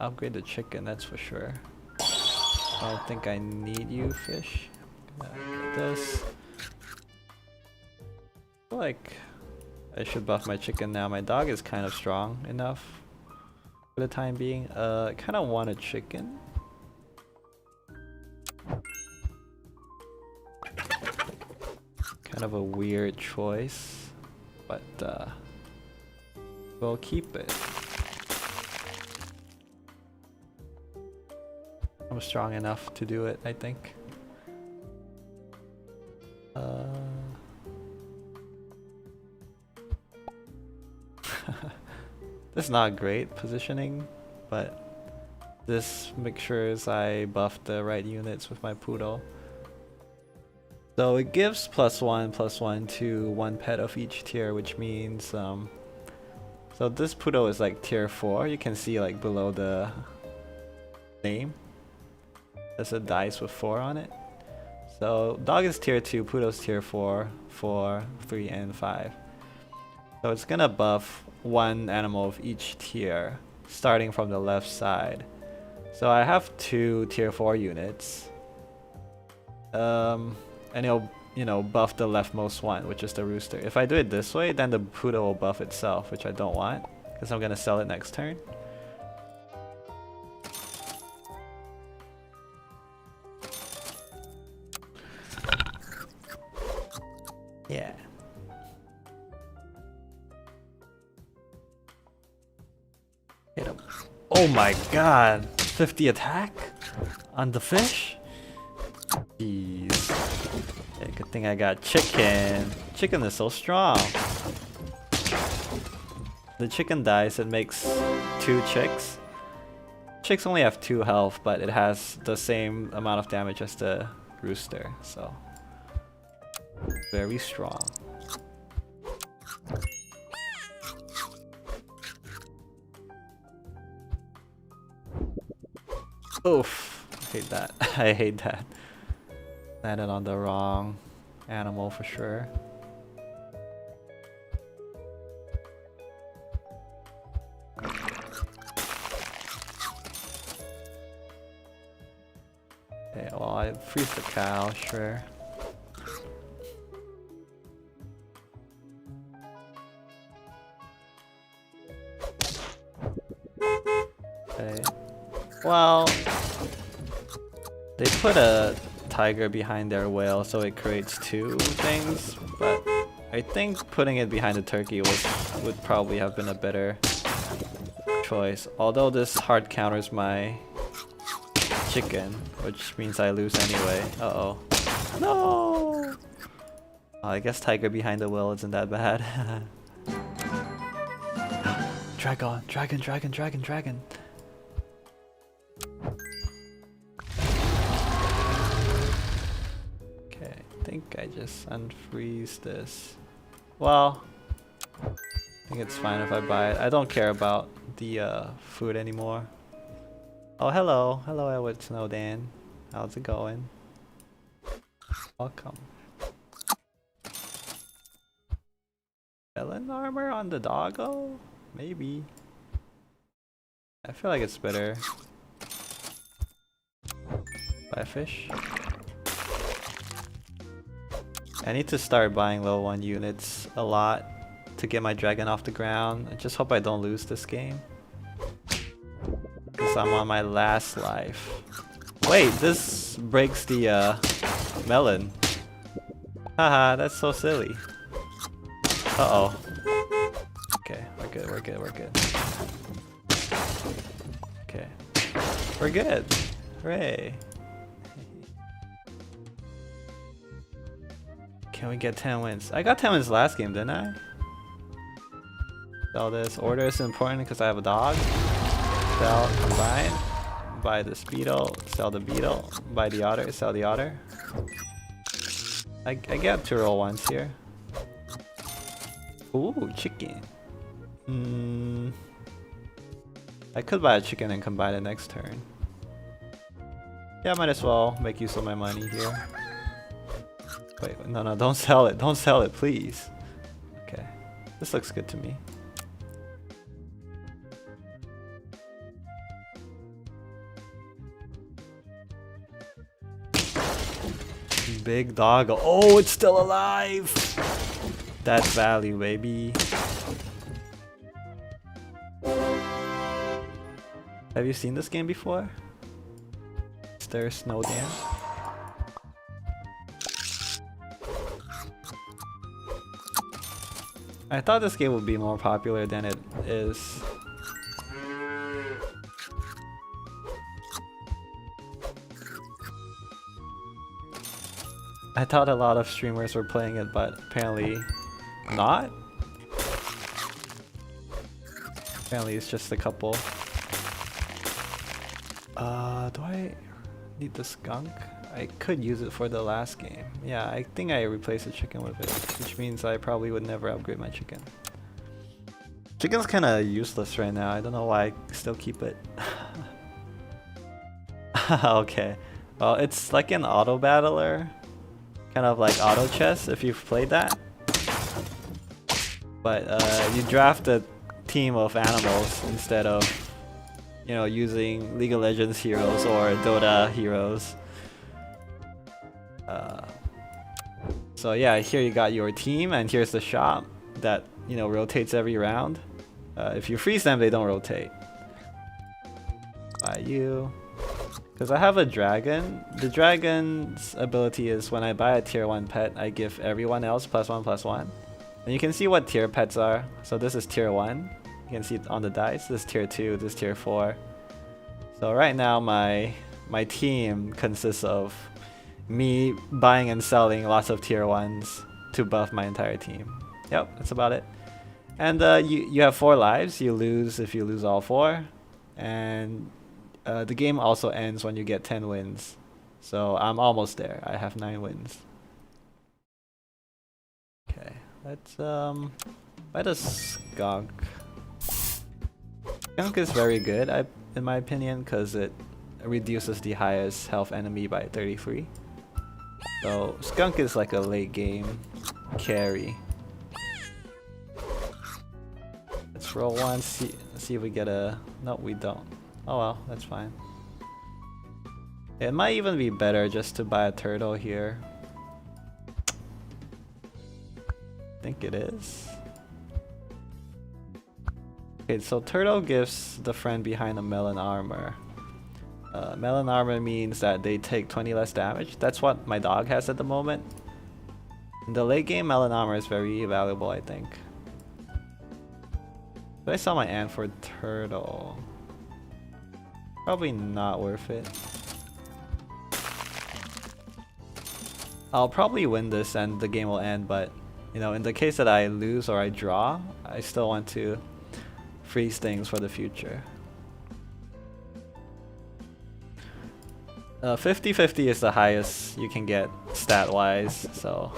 upgrade the chicken, that's for sure. I don't think I need you, fish. This. I feel like I should buff my chicken now. My dog is kind of strong enough for the time being. I kind of want a chicken. Kind of a weird choice, but we'll keep it. I'm strong enough to do it, I think. This is not great positioning, but this makes sure I buff the right units with my poodle. So it gives +1/+1 to 1 pet of each tier, which means so this poodle is like tier 4. You can see like below the name there's a dice with 4 on it. So dog is tier 2, poodle's tier 4, 4, 3, and 5. So it's gonna buff 1 animal of each tier, starting from the left side. So I have 2 tier 4 units. And it'll, you know, buff the leftmost one, which is the rooster. If I do it this way, then the poodle will buff itself, which I don't want, because I'm gonna sell it next turn. Yeah. Hit him. Oh my god! 50 attack? On the fish? Jeez. Okay, good thing I got chicken. Chicken is so strong. The chicken dies, it makes 2 chicks. Chicks only have 2 health, but it has the same amount of damage as the rooster, so very strong. Oof, I hate that. I hate that. Landed on the wrong animal for sure. Okay, well, I freeze the cow, sure. Okay. Well, they put a tiger behind their whale, so it creates 2 things, but I think putting it behind the turkey would probably have been a better choice. Although this hard counters my chicken, which means I lose anyway. Uh-oh. No! Oh, I guess tiger behind the whale isn't that bad. Dragon, dragon, dragon, dragon, dragon. Okay, I think I just unfreeze this. Well, I think it's fine if I buy it. I don't care about the food anymore. Oh, hello. Hello, Edward Snowdan. How's it going? Welcome. Felon armor on the doggo? Maybe. I feel like it's better. Buy fish. I need to start buying level 1 units a lot to get my dragon off the ground. I just hope I don't lose this game, because I'm on my last life. Wait, this breaks the melon. Haha, that's so silly. Uh-oh. Okay, we're good, we're good, we're good. Okay. We're good. Hooray. Can we get 10 wins? I got 10 wins last game, didn't I? Sell this. Order is important because I have a dog. Sell, combine. Buy this beetle. Sell the beetle. Buy the otter. Sell the otter. I get 2 roll ones here. Ooh, chicken. I could buy a chicken and combine it next turn. Yeah, I might as well make use of my money here. Wait, no, don't sell it. Don't sell it, please. Okay, this looks good to me. Big dog. Oh, it's still alive. That's value, baby. Have you seen this game before? Is there snow dance? I thought this game would be more popular than it is. I thought a lot of streamers were playing it, but apparently not. Apparently it's just a couple. Do I need the skunk? I could use it for the last game. Yeah, I think I replaced the chicken with it, which means I probably would never upgrade my chicken. Chicken's kinda useless right now. I don't know why I still keep it. Okay. Well, it's like an auto battler. Kind of like auto chess if you've played that. But you draft a team of animals instead of, you know, using League of Legends heroes or Dota heroes. So yeah, here you got your team, and here's the shop that, you know, rotates every round. If you freeze them, they don't rotate. Buy you. Because I have a dragon. The dragon's ability is when I buy a tier 1 pet, I give everyone else +1/+1. And you can see what tier pets are. So this is tier 1. You can see it on the dice. This is tier 2, this is tier 4. So right now my team consists of me buying and selling lots of tier 1s to buff my entire team. Yep, that's about it. And you have 4 lives. You lose if you lose all 4. And the game also ends when you get 10 wins. So I'm almost there. I have 9 wins. Okay, let's buy the skunk. Skunk is very good, in my opinion, because it reduces the highest health enemy by 33. So skunk is like a late game carry. Let's roll one, see if we get a... No, we don't. Oh well, that's fine. It might even be better just to buy a turtle here. I think it is. Okay, so turtle gives the friend behind a melon armor. Melon armor means that they take 20 less damage. That's what my dog has at the moment. In the late game, melon armor is very valuable, I think. But I sell my ant for turtle. Probably not worth it. I'll probably win this and the game will end, but you know, in the case that I lose or I draw, I still want to freeze things for the future. 50-50 is the highest you can get stat-wise, so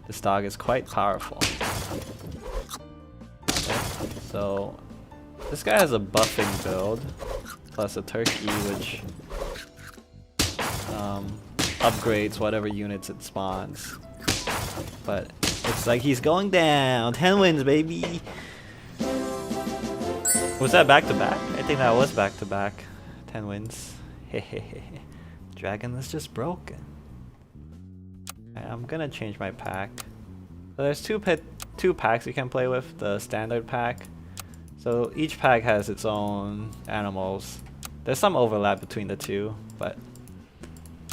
this dog is quite powerful. Okay, so this guy has a buffing build, plus a turkey which upgrades whatever units it spawns. But it's like he's going down. 10 wins, baby! Was that back-to-back? I think that was back-to-back. 10 wins. Hehehe. Dragon is just broken. I'm gonna change my pack. So there's two packs you can play with. The standard pack. So each pack has its own animals. There's some overlap between the two, but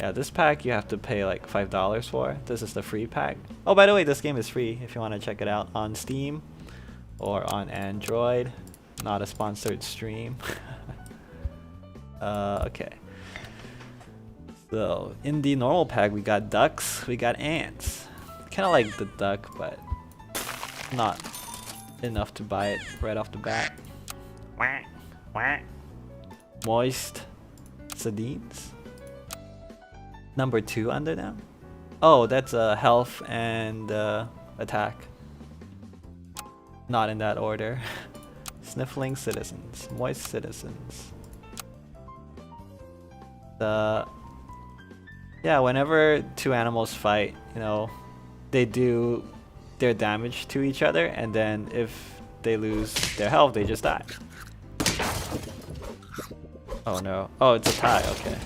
yeah, this pack you have to pay like $5 for. This is the free pack. Oh, by the way, this game is free if you want to check it out on Steam. or on Android. Not a sponsored stream. Okay. So in the normal pack we got ducks, we got ants. Kind of like the duck, but not enough to buy it right off the bat. Moist sardines. Number 2 under them. Oh, that's health and attack. Not in that order. Sniffling citizens, moist citizens. Yeah, whenever two animals fight, you know, they do their damage to each other, and then if they lose their health, they just die. Oh no. Oh, it's a tie, okay.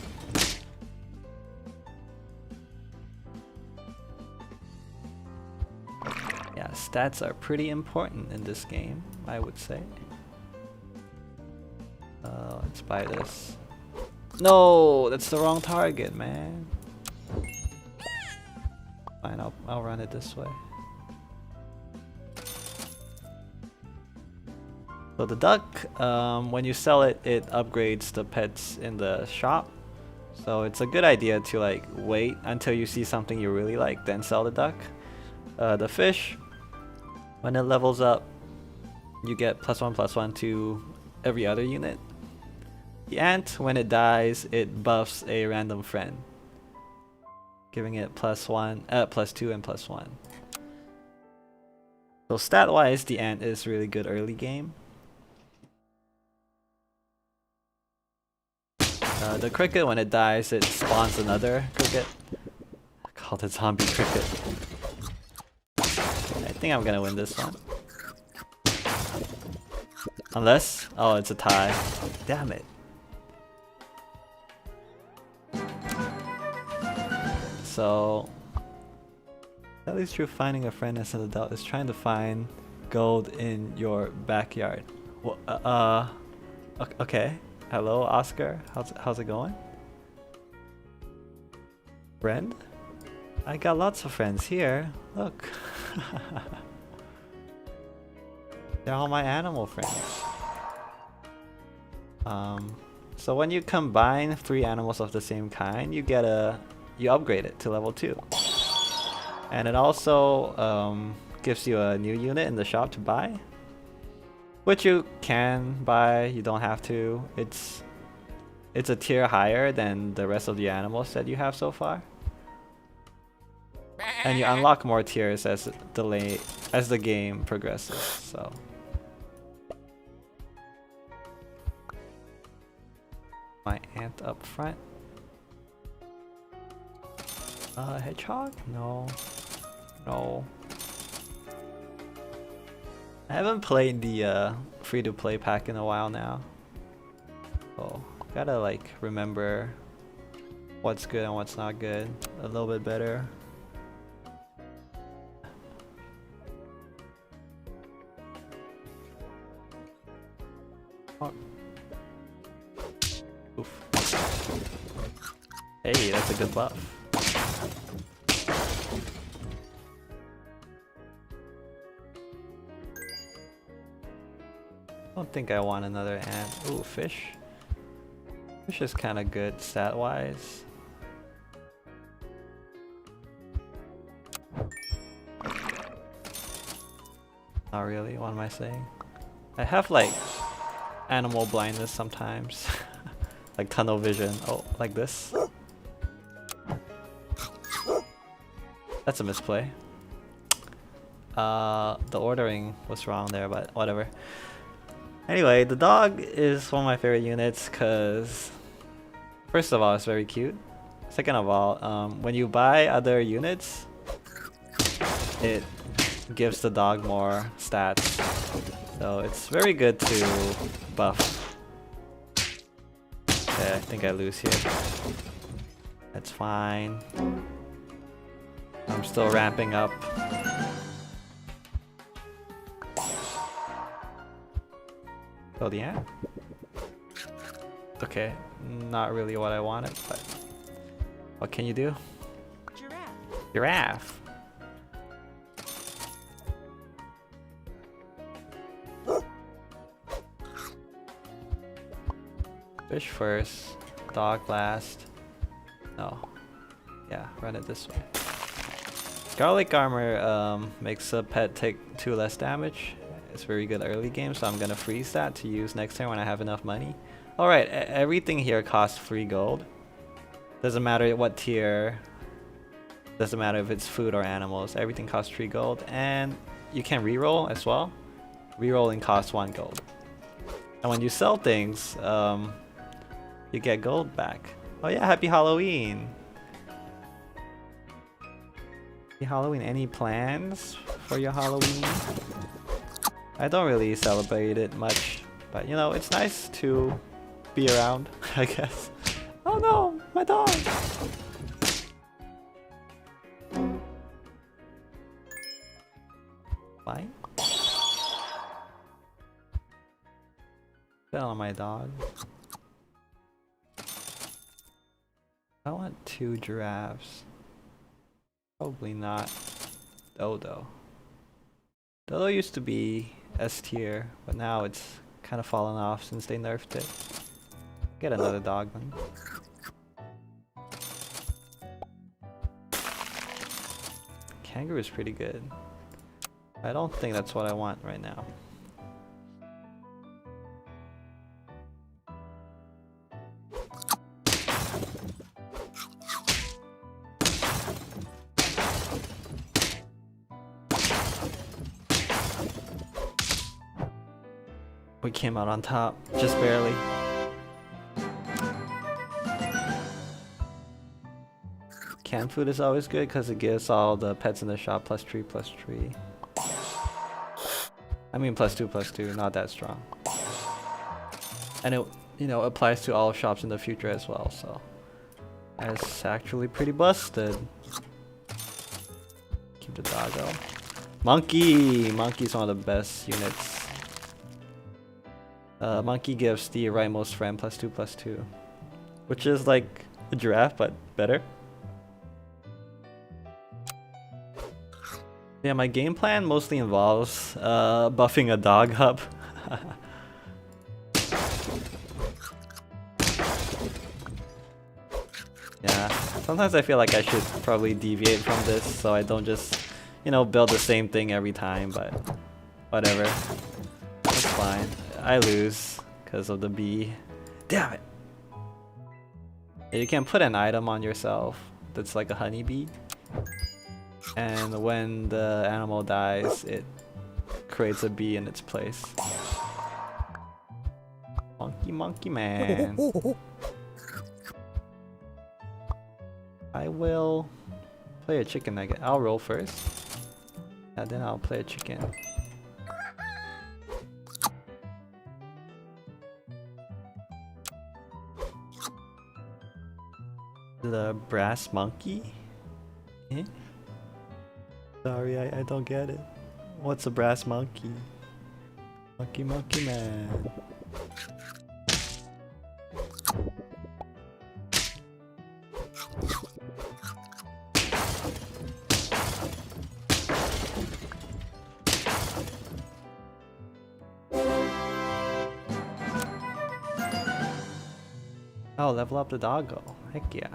Yeah, stats are pretty important in this game, I would say. Let's buy this. No, that's the wrong target, man. Fine, I'll run it this way. So the duck, when you sell it, it upgrades the pets in the shop. So it's a good idea to like wait until you see something you really like, then sell the duck. The fish, when it levels up, you get +1/+1 to every other unit. The ant, when it dies, it buffs a random friend, giving it +2 and +1. So stat-wise, the ant is really good early game. The cricket, when it dies, it spawns another cricket. I called it zombie cricket. I think I'm gonna win this one. Unless, oh, it's a tie. Damn it. So, at least you're finding a friend as an adult is trying to find gold in your backyard. Well, okay. Hello, Oscar. How's it going? Friend? I got lots of friends here. Look. They're all my animal friends. So when you combine 3 animals of the same kind, you upgrade it to level 2. And it also gives you a new unit in the shop to buy. Which you can buy, you don't have to. It's a tier higher than the rest of the animals that you have so far. And you unlock more tiers as the game progresses, so. My ant up front. Hedgehog? No. No. I haven't played the free-to-play pack in a while now. So, gotta like remember what's good and what's not good a little bit better. Oh. Oof. Hey, that's a good buff. I don't think I want another ant. Ooh, fish. Fish is kind of good stat-wise. Not really, what am I saying? I have like animal blindness sometimes. Like tunnel vision. Oh, like this. That's a misplay. The ordering was wrong there, but whatever. Anyway, the dog is one of my favorite units because first of all, it's very cute. Second of all, when you buy other units, it gives the dog more stats. So it's very good to buff. Okay, I think I lose here. That's fine. I'm still ramping up. Oh, the ant? Okay, not really what I wanted, but what can you do? Giraffe. Giraffe. Fish first, dog last. No. Yeah, run it this way. Garlic armor makes a pet take 2 less damage. It's very good early game, so I'm gonna freeze that to use next turn when I have enough money. Alright, everything here costs 3 gold. Doesn't matter what tier. Doesn't matter if it's food or animals. Everything costs 3 gold. And you can reroll as well. Rerolling costs 1 gold. And when you sell things, you get gold back. Oh yeah, happy Halloween! Happy Halloween. Any plans for your Halloween? I don't really celebrate it much, but you know, it's nice to be around, I guess. Oh no, my dog! Fine. Fell on my dog. I want 2 giraffes. Probably not Dodo. Dodo used to be S tier, but now it's kind of fallen off since they nerfed it. Get another dog then. Kangaroo is pretty good. I don't think that's what I want right now. We came out on top, just barely. Canned food is always good because it gives all the pets in the shop +3/+3. I mean +2/+2, not that strong. And it, you know, applies to all shops in the future as well, so it's actually pretty busted. Keep the doggo. Monkey! Monkey's one of the best units. Monkey gives the rightmost friend +2/+2, which is like a giraffe but better. Yeah, my game plan mostly involves buffing a dog hub. Yeah, sometimes I feel like I should probably deviate from this so I don't just, you know, build the same thing every time, but whatever. That's fine. I lose because of the bee. Damn it! You can put an item on yourself that's like a honeybee. And when the animal dies, it creates a bee in its place. Monkey man. I will play a chicken nugget. I'll roll first. And then I'll play a chicken. The brass monkey? Eh? Sorry, I don't get it. What's a brass monkey? Monkey man. Oh, level up the doggo. Heck yeah.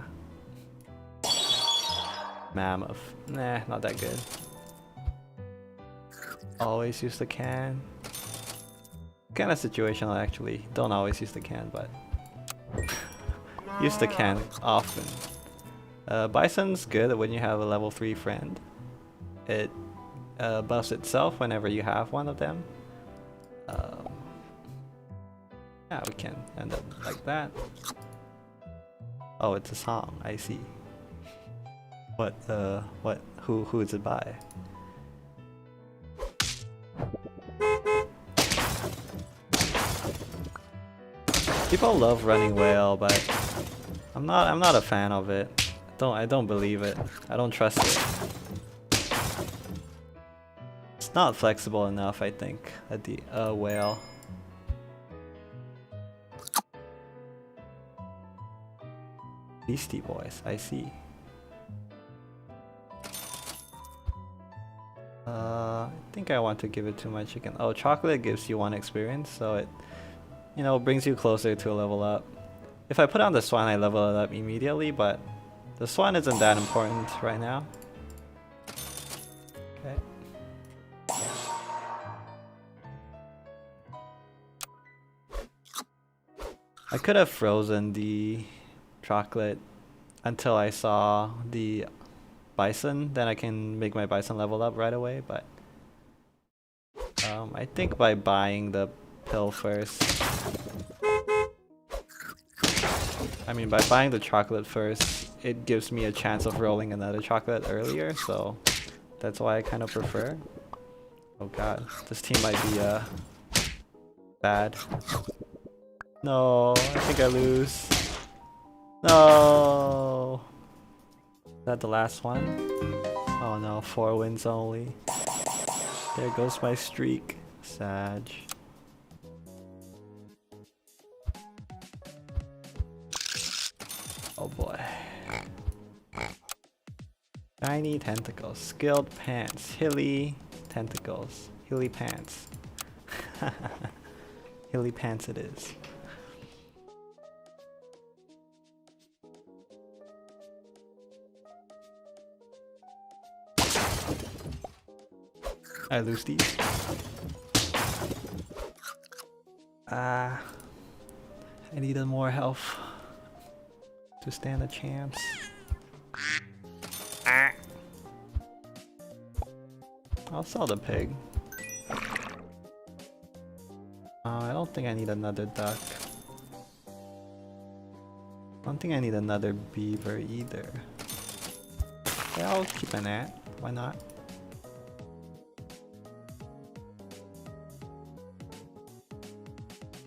Mammoth. Nah, not that good. Always use the can. Kind of situational actually. Don't always use the can, but use the can often. Bison's good when you have a level 3 friend. It buffs itself whenever you have one of them. Yeah, we can end up like that. Oh, it's a song. I see. What? Who is it by? People love running whale, but I'm not a fan of it. I don't believe it. I don't trust it. It's not flexible enough, I think, at the whale. Beastie Boys, I see. I think I want to give it to my chicken. Oh, chocolate gives you 1 experience, so it, you know, brings you closer to a level up. If I put on the swan, I level it up immediately, but the swan isn't that important right now. Okay. I could have frozen the chocolate until I saw the bison, then I can make my bison level up right away, but I think by buying the pill first, I mean by buying the chocolate first, it gives me a chance of rolling another chocolate earlier, so that's why I kind of prefer. Oh god, this team might be bad. No, I think I lose. No! Is that the last one? Oh no, 4 wins only. There goes my streak. Sag. Oh boy. Shiny tentacles. Skilled pants. Hilly tentacles. Hilly pants. Hilly pants it is. I lose these. I needed more health to stand a chance. I'll sell the pig. I don't think I need another duck. I don't think I need another beaver either. Yeah, I'll keep an ant. Why not?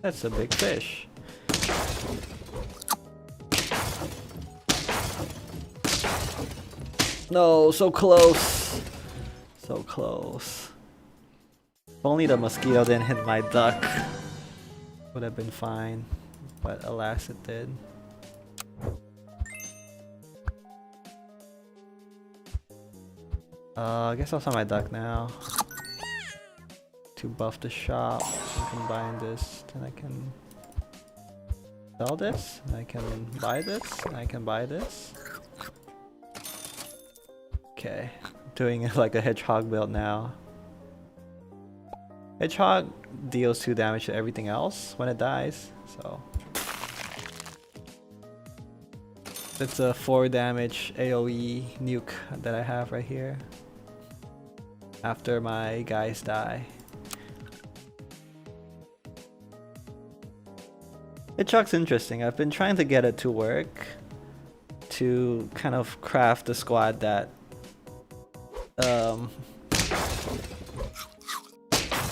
That's a big fish. No, so close. So close. If only the mosquito didn't hit my duck, would have been fine. But alas, it did. I guess I'll sell my duck now. To buff the shop, and combine this, then I can sell this, and I can buy this, and I can buy this. Okay, doing it like a hedgehog build now. Hedgehog deals 2 damage to everything else when it dies, so it's a 4 damage AoE nuke that I have right here after my guys die. Hedgehog's interesting. I've been trying to get it to work to kind of craft a squad that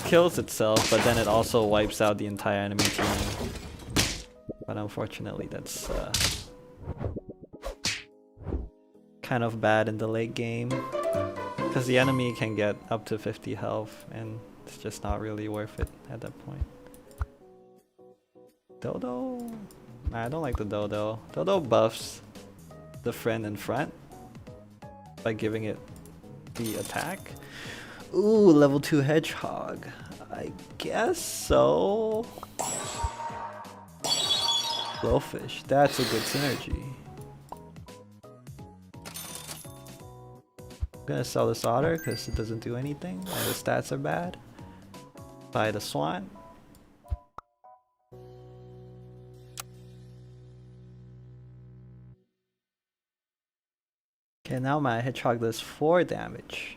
kills itself, but then it also wipes out the entire enemy team. But unfortunately, that's kind of bad in the late game because the enemy can get up to 50 health, and it's just not really worth it at that point. Dodo? Nah, I don't like the Dodo. Dodo buffs the friend in front by giving it the attack. Ooh, level 2 hedgehog. I guess so. Blowfish, that's a good synergy. I'm gonna sell this otter because it doesn't do anything and the stats are bad. Buy the swan. Okay, now my hedgehog does 4 damage.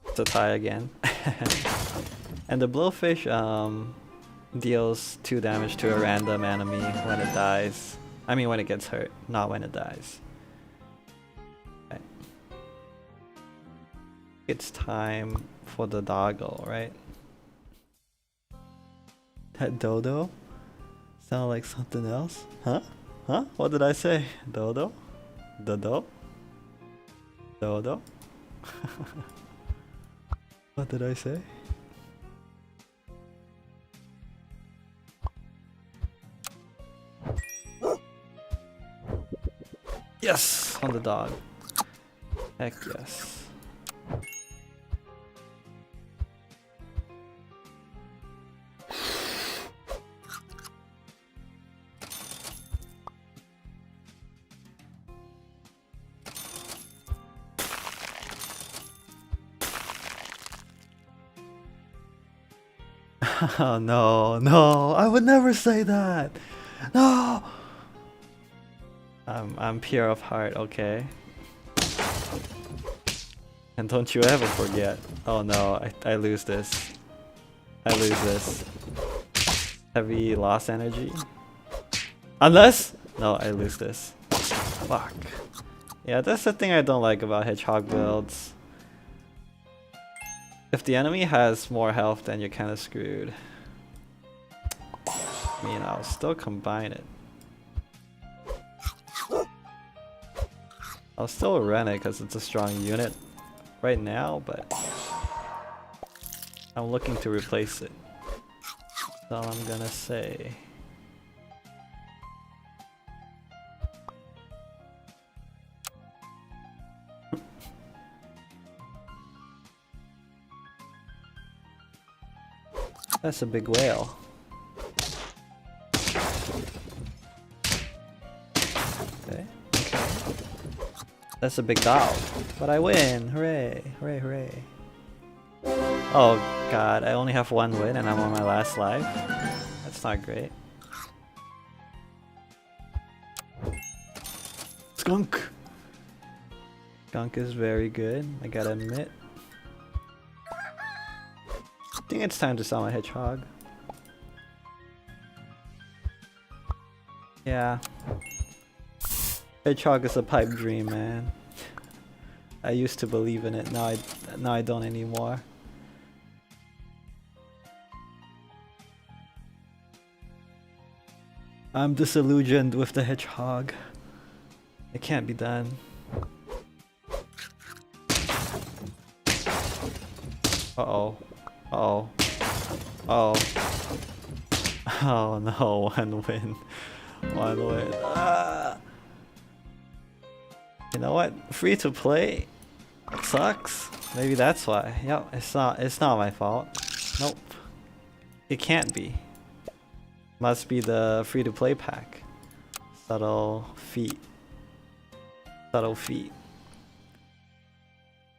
It's a tie again. And the blowfish deals 2 damage to a random enemy when it dies. I mean when it gets hurt, not when it dies. Okay. It's time for the doggo, right? That Dodo? Sound like something else? Huh? Huh? What did I say? Dodo? Dodo? Dodo? What did I say? Yes! On the dog. Heck yes. Oh no, no, I would never say that. No. I'm pure of heart, okay. And don't you ever forget. Oh no, I lose this. I lose this. Heavy loss energy. Unless no, I lose this. Fuck. Yeah, that's the thing I don't like about hedgehog builds. If the enemy has more health, then you're kind of screwed. I mean, I'll still combine it. I'll still run it because it's a strong unit right now, but I'm looking to replace it. That's all I'm gonna say. That's a big whale. Okay, okay. That's a big dog. But I win! Hooray! Hooray, hooray. Oh god, I only have one win and I'm on my last life. That's not great. Skunk! Skunk is very good, I gotta admit. I think it's time to sell my hedgehog. Yeah. Hedgehog is a pipe dream, man. I used to believe in it, now I don't anymore. I'm disillusioned with the hedgehog. It can't be done. Uh-oh. Uh-oh. Oh. Oh no, one win. One win. Ah. You know what? Free to play sucks. Maybe that's why. Yep, it's not my fault. Nope. It can't be. Must be the free to play pack. Subtle feet. Subtle feet.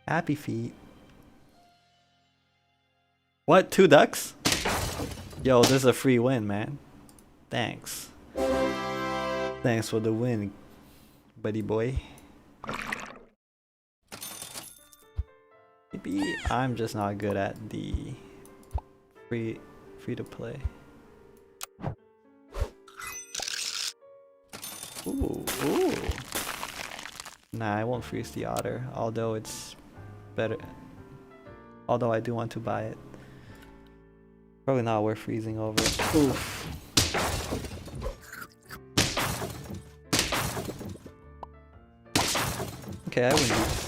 Happy feet. What? 2 ducks? Yo, this is a free win, man. Thanks. Thanks for the win, buddy boy. Maybe I'm just not good at the free to play. Ooh, ooh. Nah, I won't freeze the otter, although it's better. Although I do want to buy it. Probably not worth freezing over. Oof. Okay, I win these.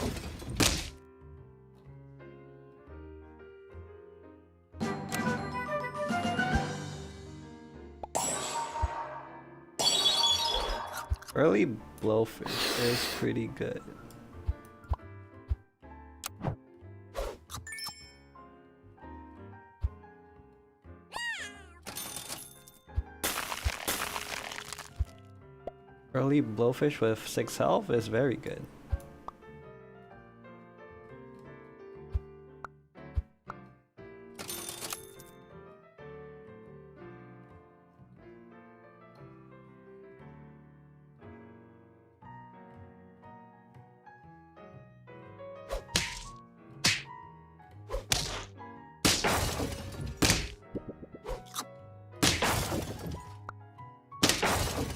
Early blowfish is pretty good. Early blowfish with 6 health is very good.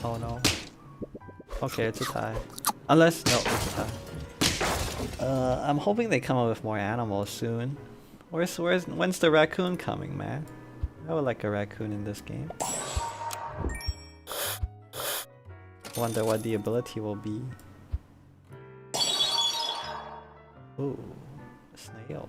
Oh no. Okay, it's a tie. Unless, no, it's a tie. I'm hoping they come up with more animals soon. When's the raccoon coming, man? I would like a raccoon in this game. Wonder what the ability will be. Ooh, a snail.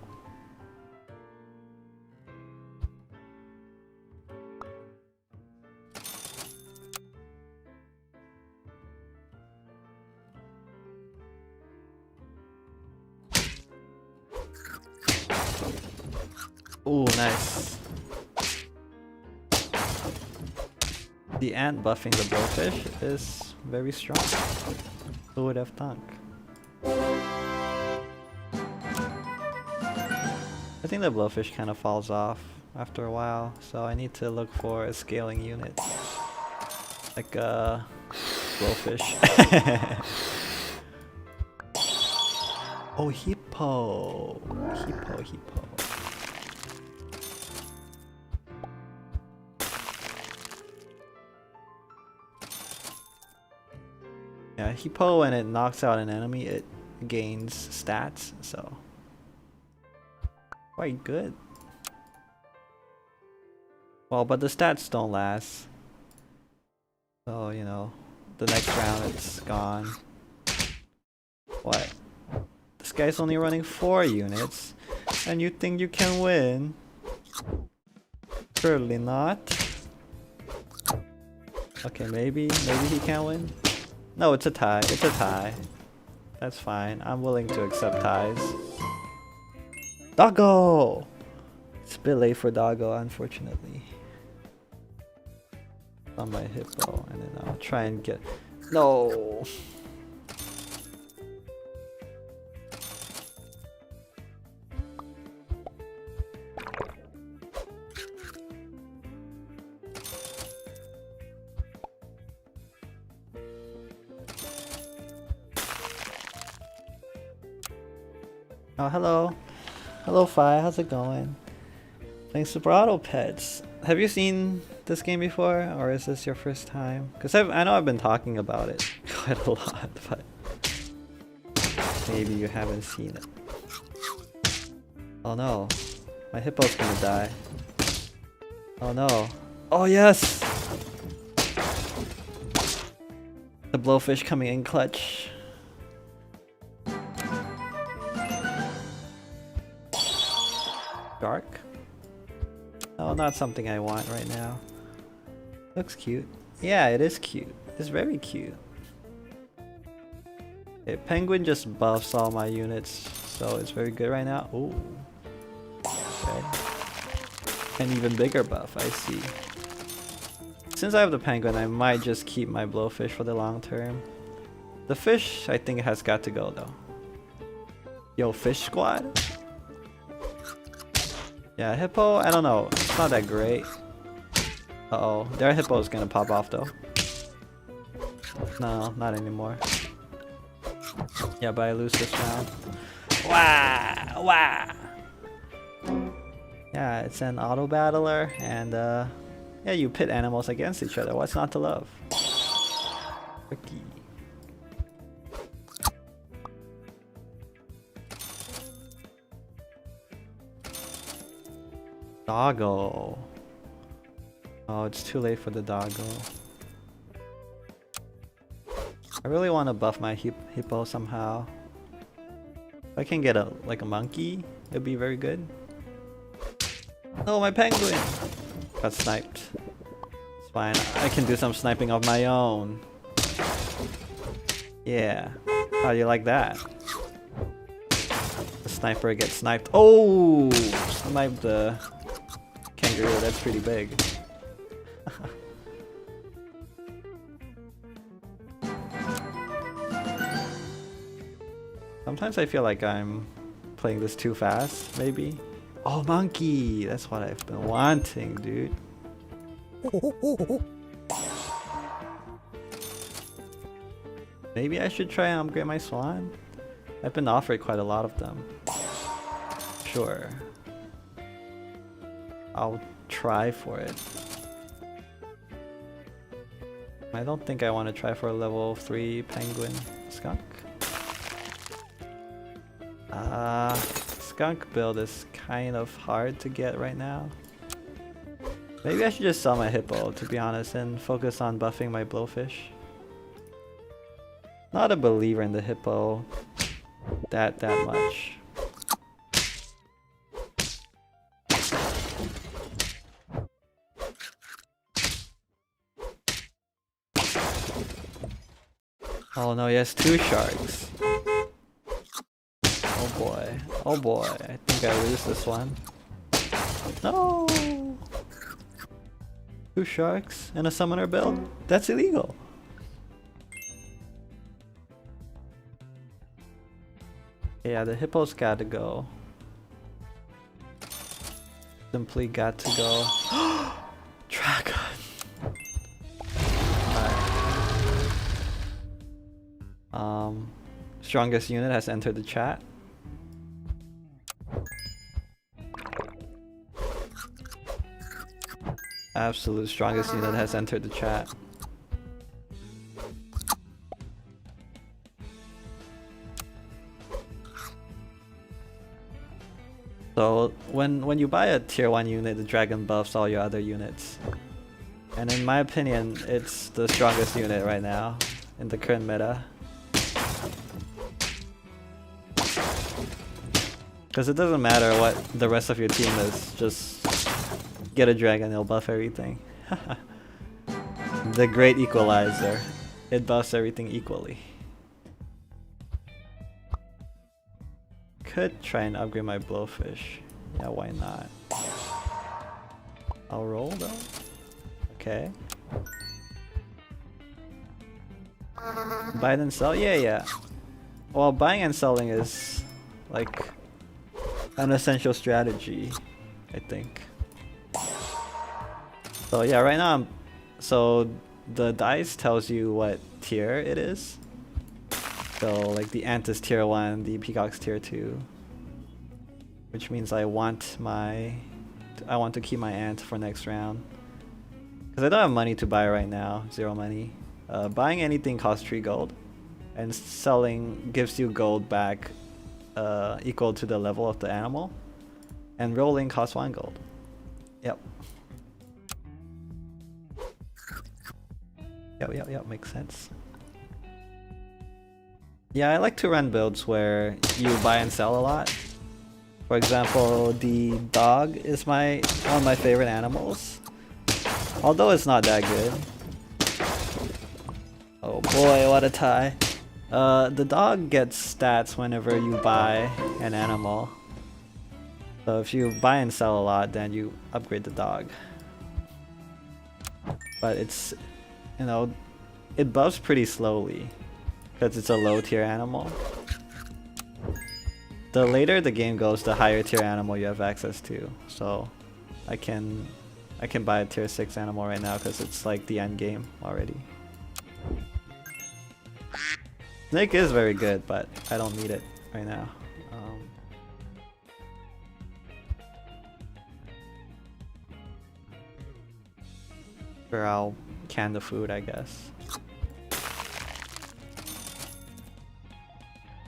Ooh, nice. The ant buffing the blowfish is very strong. Who would have thunk? I think the blowfish kind of falls off after a while, so I need to look for a scaling unit. Like a blowfish. Oh, hippo! Hippo. Yeah, hippo, when it knocks out an enemy, it gains stats, so quite good. Well, but the stats don't last. So, you know, the next round it's gone. What? This guy's only running 4 units, and you think you can win? Surely not. Okay, maybe he can win. No, it's a tie. It's a tie. That's fine. I'm willing to accept ties. Doggo! It's a bit late for Doggo, unfortunately. On my hippo, and then I'll try and get. No! Oh, hello. Hello, Fi. How's it going? Playing Serato Pets. Have you seen this game before, or is this your first time? Because I know I've been talking about it quite a lot, but maybe you haven't seen it. Oh no. My hippo's gonna die. Oh no. Oh yes! The blowfish coming in clutch. Shark? Oh, not something I want right now. Looks cute. Yeah, it is cute. It's very cute. Okay, penguin just buffs all my units, so it's very good right now. Ooh. Okay. An even bigger buff, I see. Since I have the penguin, I might just keep my blowfish for the long term. The fish, I think, has got to go though. Yo, fish squad? Yeah, hippo, I don't know. It's not that great. Uh-oh. Their hippo is gonna pop off though. No, not anymore. Yeah, but I lose this round. Wah! Wah! Yeah, it's an auto battler, and yeah, you pit animals against each other. What's not to love? Tricky. Doggo. Oh, it's too late for the doggo. I really want to buff my hippo somehow. If I can get a like a monkey, it'd be very good. Oh, my penguin! Got sniped. It's fine. I can do some sniping of my own. Yeah. How do you like that? The sniper gets sniped. Oh! Sniped the kangaroo. That's pretty big. Sometimes I feel like I'm playing this too fast, maybe. Oh, monkey! That's what I've been wanting, dude. Maybe I should try and upgrade my swan? I've been offered quite a lot of them. Sure. I'll try for it. I don't think I want to try for a level 3 penguin skunk. Skunk build is kind of hard to get right now. Maybe I should just sell my hippo, to be honest, and focus on buffing my blowfish. Not a believer in the hippo that much. Oh no, he has 2 sharks. Oh boy. Oh boy. I think I lose this one. No! 2 sharks and a summoner build? That's illegal. Yeah, the hippo's gotta go. Simply got to go. Dragon. Alright. Strongest unit has entered the chat. Absolute strongest unit has entered the chat. So when you buy a tier 1 unit, the dragon buffs all your other units. And in my opinion, it's the strongest unit right now in the current meta. Because it doesn't matter what the rest of your team is, just get a dragon, it'll buff everything. The great equalizer. It buffs everything equally. Could try and upgrade my blowfish. Yeah, why not? I'll roll though. Okay. Buy and sell? Yeah. Well, buying and selling is like an essential strategy, I think. So yeah, right now so the dice tells you what tier it is. So like the ant is tier 1, the peacock's tier 2. Which means I want to keep my ant for next round. Because I don't have money to buy right now, 0 money. Buying anything costs 3 gold. And selling gives you gold back equal to the level of the animal. And rolling costs 1 gold. Yep. Yep, makes sense. Yeah, I like to run builds where you buy and sell a lot. For example, the dog is one of my favorite animals. Although it's not that good. Oh boy, what a tie. The dog gets stats whenever you buy an animal. So if you buy and sell a lot, then you upgrade the dog. But it's, you know, it buffs pretty slowly because it's a low tier animal. The later the game goes, the higher tier animal you have access to. So I can buy a tier 6 animal right now because it's like the end game already. Snake is very good, but I don't need it right now. Sure, I'll can the food, I guess.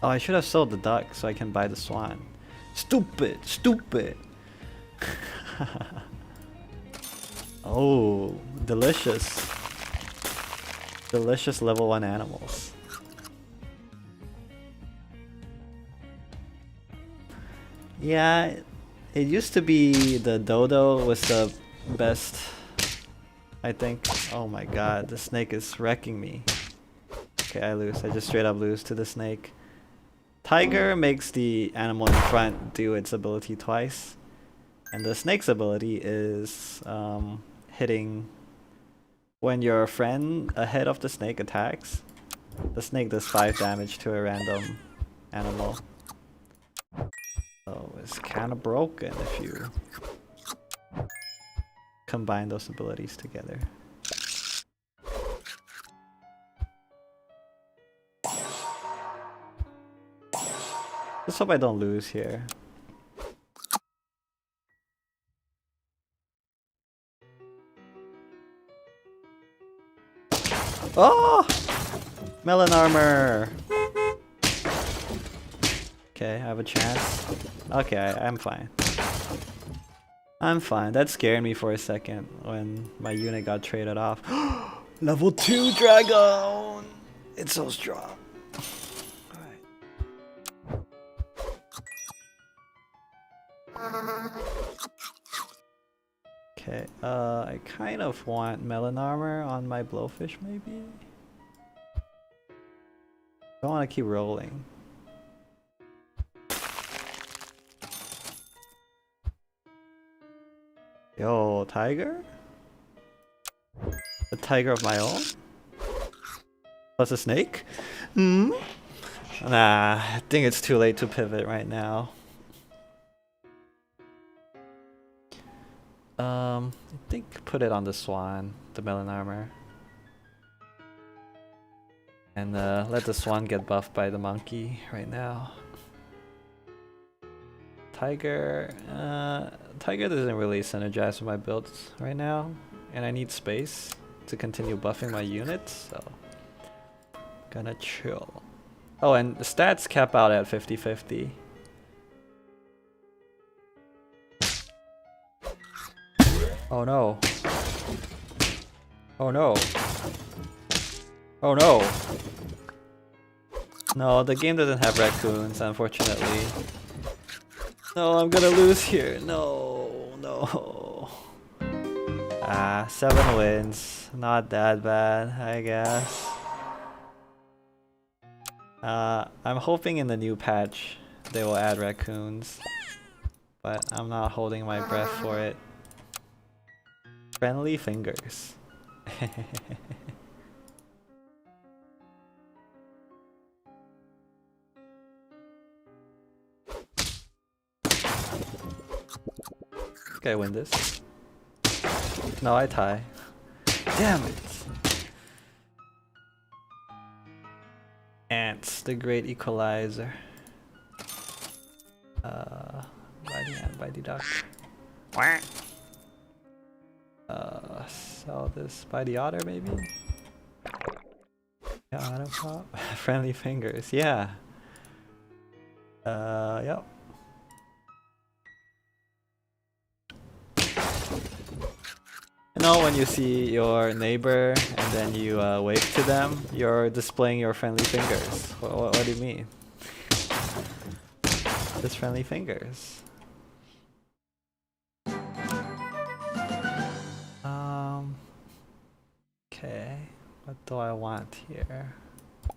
Oh, I should have sold the duck so I can buy the swan. Stupid! Oh, delicious. Delicious level 1 animals. Yeah, it used to be the dodo was the best, I think. Oh my god, the snake is wrecking me. Okay, I lose. I just straight up lose to the snake. Tiger makes the animal in front do its ability twice. And the snake's ability is hitting when your friend ahead of the snake attacks. The snake does 5 damage to a random animal. So it's kind of broken if you combine those abilities together. Just hope I don't lose here. Oh! Melon armor! Okay, I have a chance. Okay, I'm fine. I'm fine. That scared me for a second when my unit got traded off. Level 2 dragon! It's so strong. Okay, I kind of want melon armor on my blowfish maybe? I want to keep rolling. Yo, tiger? A tiger of my own? Plus a snake? Hmm? Nah, I think it's too late to pivot right now. I think put it on the swan, the melon armor. And let the swan get buffed by the monkey right now. Tiger, Tiger doesn't really synergize with my builds right now, and I need space to continue buffing my units, so gonna chill. Oh, and the stats cap out at 50-50. Oh no. Oh no. Oh no. No, the game doesn't have raccoons, unfortunately. No, I'm gonna lose here. No, no. Ah, 7 wins. Not that bad, I guess. I'm hoping in the new patch they will add raccoons, but I'm not holding my breath for it. Friendly fingers. Okay, I win this. No, I tie. Damn it! Ants, the great equalizer. By the ant, by the duck. Sell this by the otter, maybe? Yeah, otter pop. Friendly fingers, yeah. Yep. You know, when you see your neighbor and then you wave to them, you're displaying your friendly fingers. What do you mean? Just friendly fingers. Okay, what do I want here? I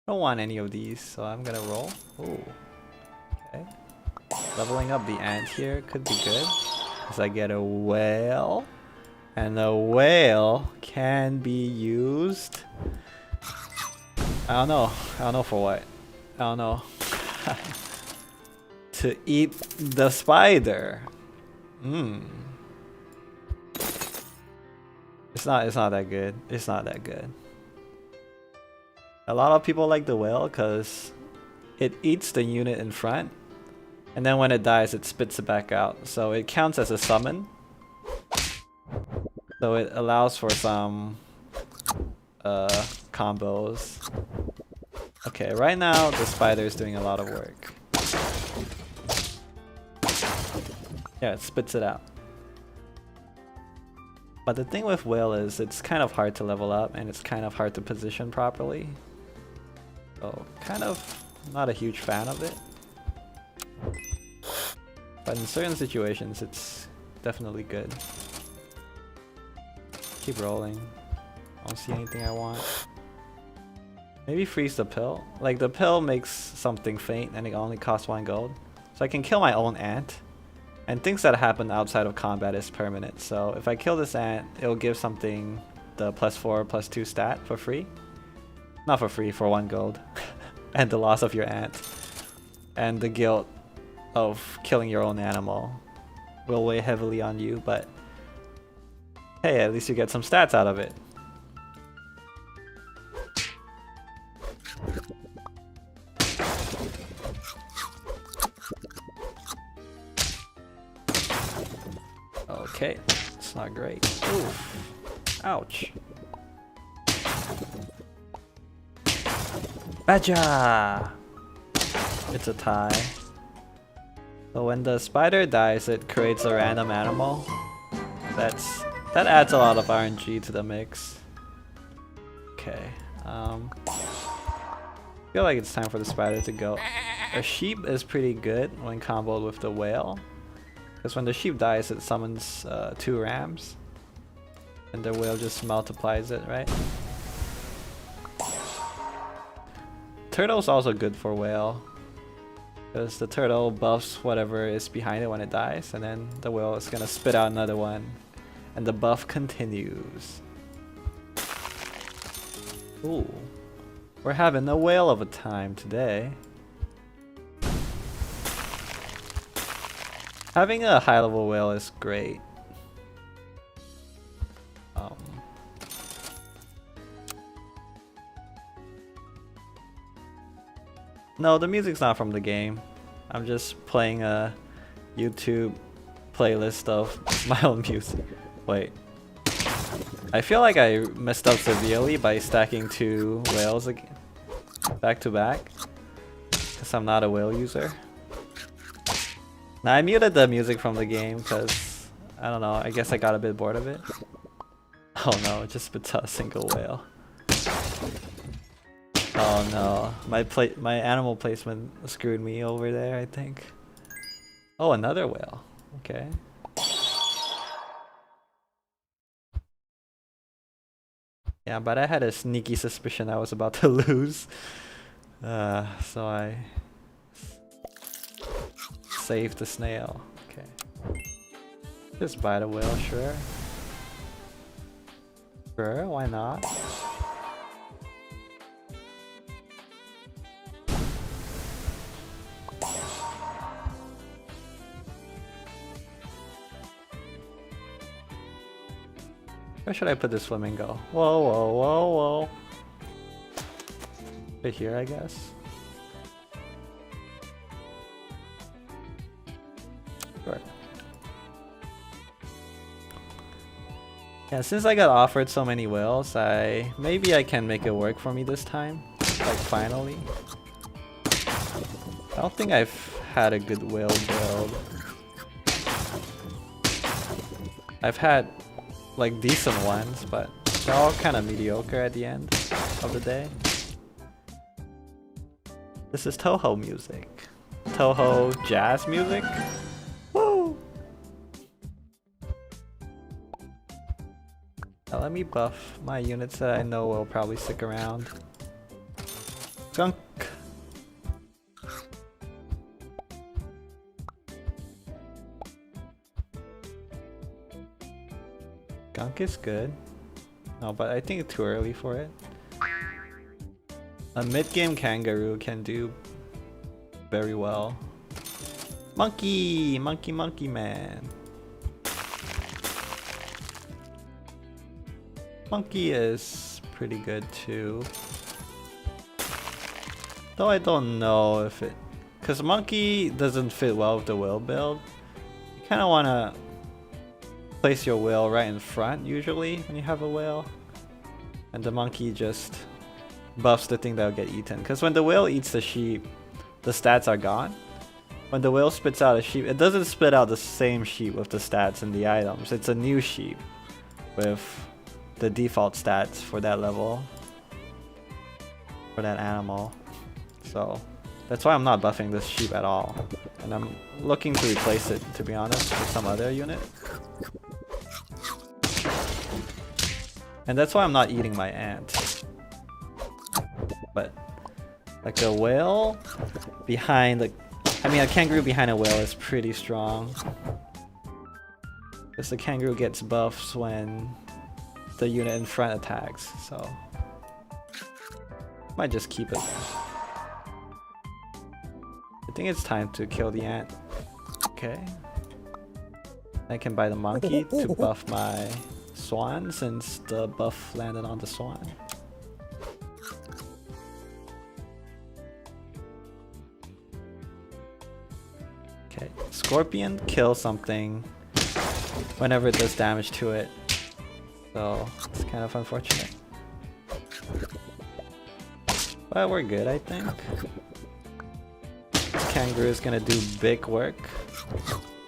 don't want any of these, so I'm gonna roll. Ooh. Okay. Leveling up the ant here could be good, because I get a whale. And the whale can be used. I don't know for what. I don't know. To eat the spider. It's not that good. It's not that good. A lot of people like the whale because it eats the unit in front, and then when it dies it spits it back out. So it counts as a summon. So it allows for some combos. Okay, right now the spider is doing a lot of work. Yeah, it spits it out. But the thing with whale is it's kind of hard to level up and it's kind of hard to position properly. So kind of not a huge fan of it. But in certain situations it's definitely good. Keep rolling. I don't see anything I want. Maybe freeze the pill. Like the pill makes something faint and it only costs 1 gold. So I can kill my own ant. And things that happen outside of combat is permanent. So if I kill this ant, it'll give something the +4/+2 stat for free. Not for free, for 1 gold. And the loss of your ant. And the guilt of killing your own animal will weigh heavily on you, but hey, at least you get some stats out of it. Okay, it's not great. Ooh, ouch. Baja! It's a tie. So when the spider dies, it creates a random animal. That adds a lot of RNG to the mix. Okay. I feel like it's time for the spider to go. A sheep is pretty good when comboed with the whale. Because when the sheep dies, it summons 2 rams. And the whale just multiplies it, right? Turtle's also good for whale. Because the turtle buffs whatever is behind it when it dies. And then the whale is gonna spit out another one. And the buff continues. Ooh. We're having a whale of a time today. Having a high level whale is great. No, the music's not from the game. I'm just playing a YouTube playlist of my own music. Wait. I feel like I messed up severely by stacking 2 whales again, back to back. Because I'm not a whale user. Now I muted the music from the game because, I don't know, I guess I got a bit bored of it. Oh no, it just spits out a single whale. Oh no, my animal placement screwed me over there, I think. Oh, another whale. Okay. Yeah, but I had a sneaky suspicion I was about to lose. So I saved the snail. Okay. Just buy the whale, sure. Sure, why not? Where should I put this flamingo? Whoa, whoa, whoa, whoa. Right here, I guess. Sure. Yeah, since I got offered so many whales, maybe I can make it work for me this time. Like, finally. I don't think I've had a good whale build. I've had like decent ones, but they're all kind of mediocre at the end of the day. This is Toho music. Toho jazz music. Woo! Now let me buff my units that I know will probably stick around. Gunk. Gunk is good. No, but I think it's too early for it. A mid-game kangaroo can do very well. Monkey! Monkey, monkey man. Monkey is pretty good too. Though I don't know if it... Because monkey doesn't fit well with the whale build. You kind of want to place your whale right in front usually when you have a whale, and the monkey just buffs the thing that'll get eaten. Because when the whale eats the sheep, the stats are gone. When the whale spits out a sheep, it doesn't spit out the same sheep with the stats and the items. It's a new sheep with the default stats for that level, for that animal. So that's why I'm not buffing this sheep at all, and I'm looking to replace it, to be honest, with some other unit. And that's why I'm not eating my ant. But like a whale behind a kangaroo behind a whale is pretty strong. Because the kangaroo gets buffs when the unit in front attacks, so might just keep it. I think it's time to kill the ant. Okay. I can buy the monkey to buff my swan since the buff landed on the swan. Okay, scorpion kills something whenever it does damage to it, so it's kind of unfortunate. But we're good, I think. Kangaroo is gonna do big work.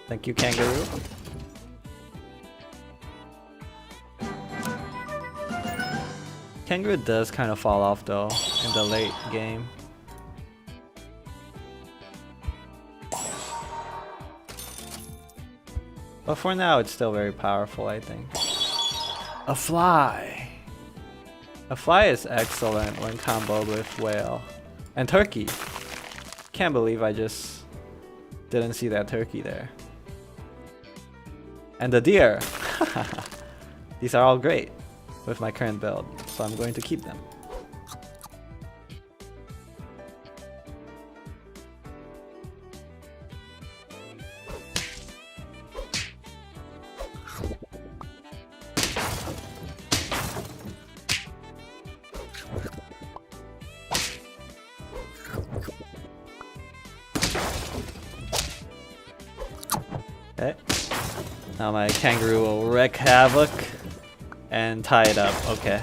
Thank you, kangaroo. Kangaroo does kind of fall off though in the late game. But for now, it's still very powerful, I think. A fly! A fly is excellent when comboed with whale. And turkey! Can't believe I just didn't see that turkey there. And the deer! These are all great with my current build, so I'm going to keep them. Okay. Now my kangaroo will wreak havoc and tie it up. Okay.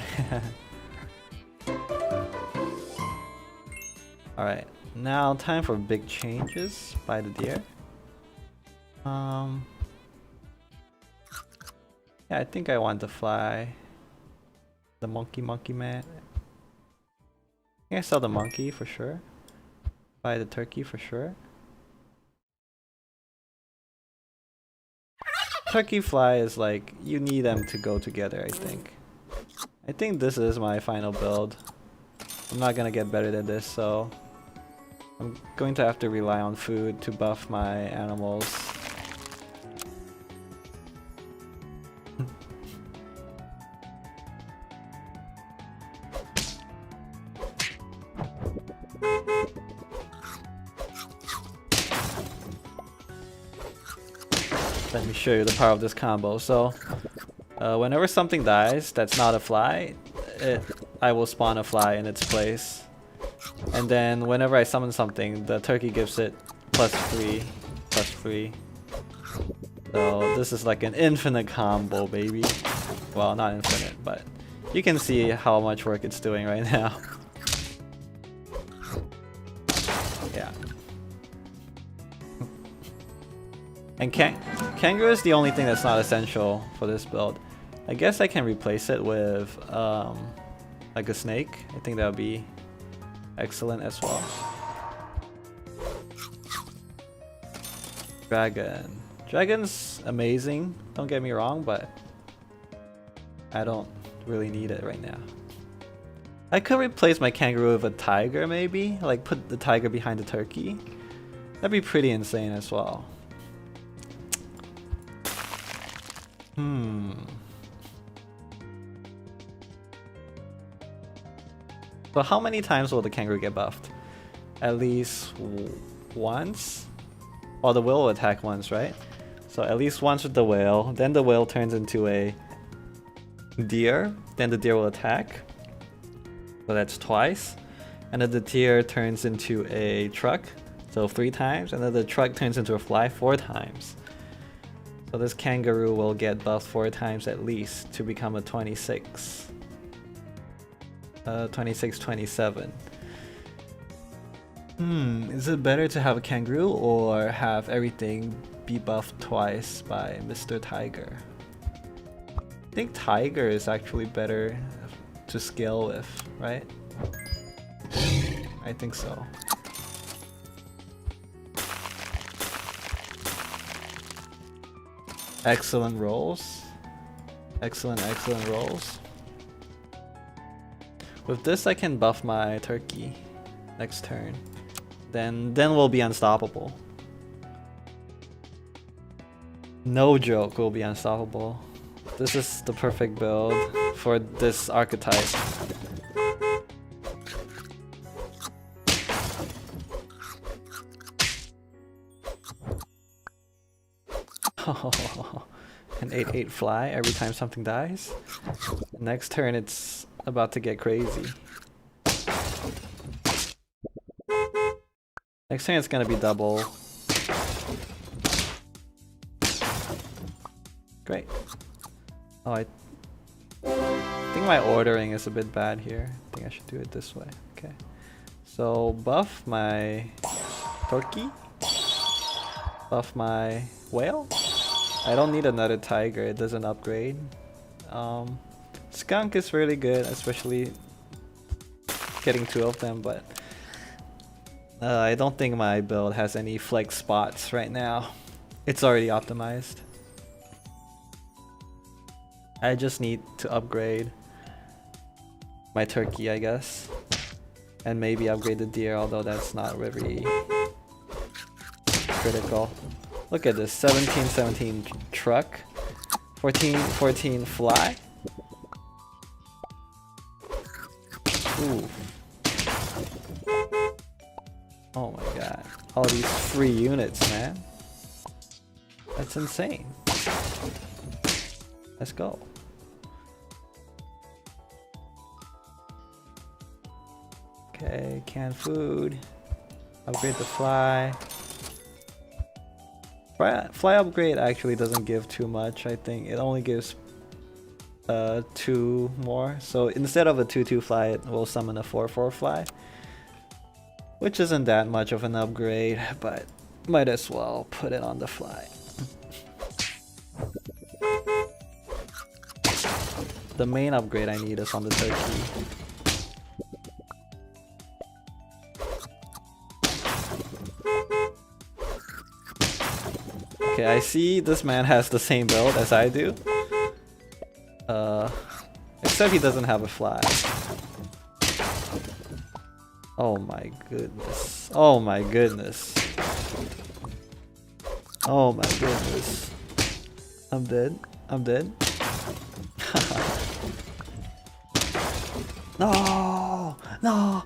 Alright. Now time for big changes by the deer. Yeah, I think I want to fly the monkey man. I think I sell the monkey for sure. Buy the turkey for sure. Turkey fly is like, you need them to go together, I think. I think this is my final build. I'm not gonna get better than this, so I'm going to have to rely on food to buff my animals. Let me show you the power of this combo. So, whenever something dies that's not a fly, I will spawn a fly in its place. And then whenever I summon something, the turkey gives it +3, +3. So this is like an infinite combo, baby. Well, not infinite, but you can see how much work it's doing right now. Yeah. And kangaroo is the only thing that's not essential for this build. I guess I can replace it with like a snake. I think that would be excellent as well. Dragon. Dragon's amazing, don't get me wrong, but I don't really need it right now. I could replace my kangaroo with a tiger maybe, like put the tiger behind the turkey. That'd be pretty insane as well. So how many times will the kangaroo get buffed? At least once? Well, the whale will attack once, right? So at least once with the whale, then the whale turns into a deer, then the deer will attack. So that's twice. And then the deer turns into a truck, so 3 times, and then the truck turns into a fly 4 times. So this kangaroo will get buffed 4 times at least to become a 26. 26, 27. Is it better to have a kangaroo or have everything be buffed twice by Mr. Tiger? I think tiger is actually better to scale with, right? I think so. Excellent rolls. Excellent rolls. With this I can buff my turkey next turn. Then we'll be unstoppable. No joke, we'll be unstoppable. This is the perfect build for this archetype. An 8/8 fly every time something dies. Next turn it's about to get crazy. Next turn it's gonna be double. Great. Oh, I think my ordering is a bit bad here. I think I should do it this way. Okay. So buff my turkey. Buff my whale. I don't need another tiger, it doesn't upgrade. Skunk is really good, especially getting 2 of them, but I don't think my build has any flex spots right now. It's already optimized. I just need to upgrade my turkey, I guess. And maybe upgrade the deer, although that's not very critical. Look at this, 17/17 truck, 14/14 fly. Ooh. Oh my god, all these free units, man. That's insane. Let's go. Okay, canned food. Upgrade the fly. Fly upgrade actually doesn't give too much, I think. It only gives 2 more. So instead of a 2/2 fly, it will summon a 4/4 fly. Which isn't that much of an upgrade, but might as well put it on the fly. The main upgrade I need is on the turkey. Okay, I see this man has the same build as I do. Except he doesn't have a fly. Oh my goodness. Oh my goodness. Oh my goodness. I'm dead. I'm dead. No! No!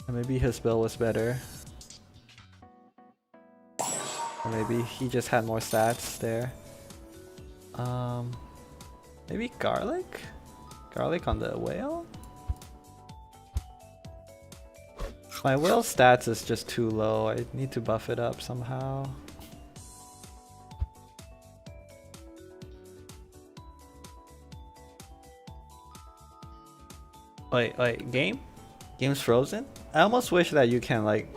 Maybe his build was better. Or maybe he just had more stats there. Maybe garlic? Garlic on the whale? My whale stats is just too low. I need to buff it up somehow. Wait, game? Game's frozen? I almost wish that you can like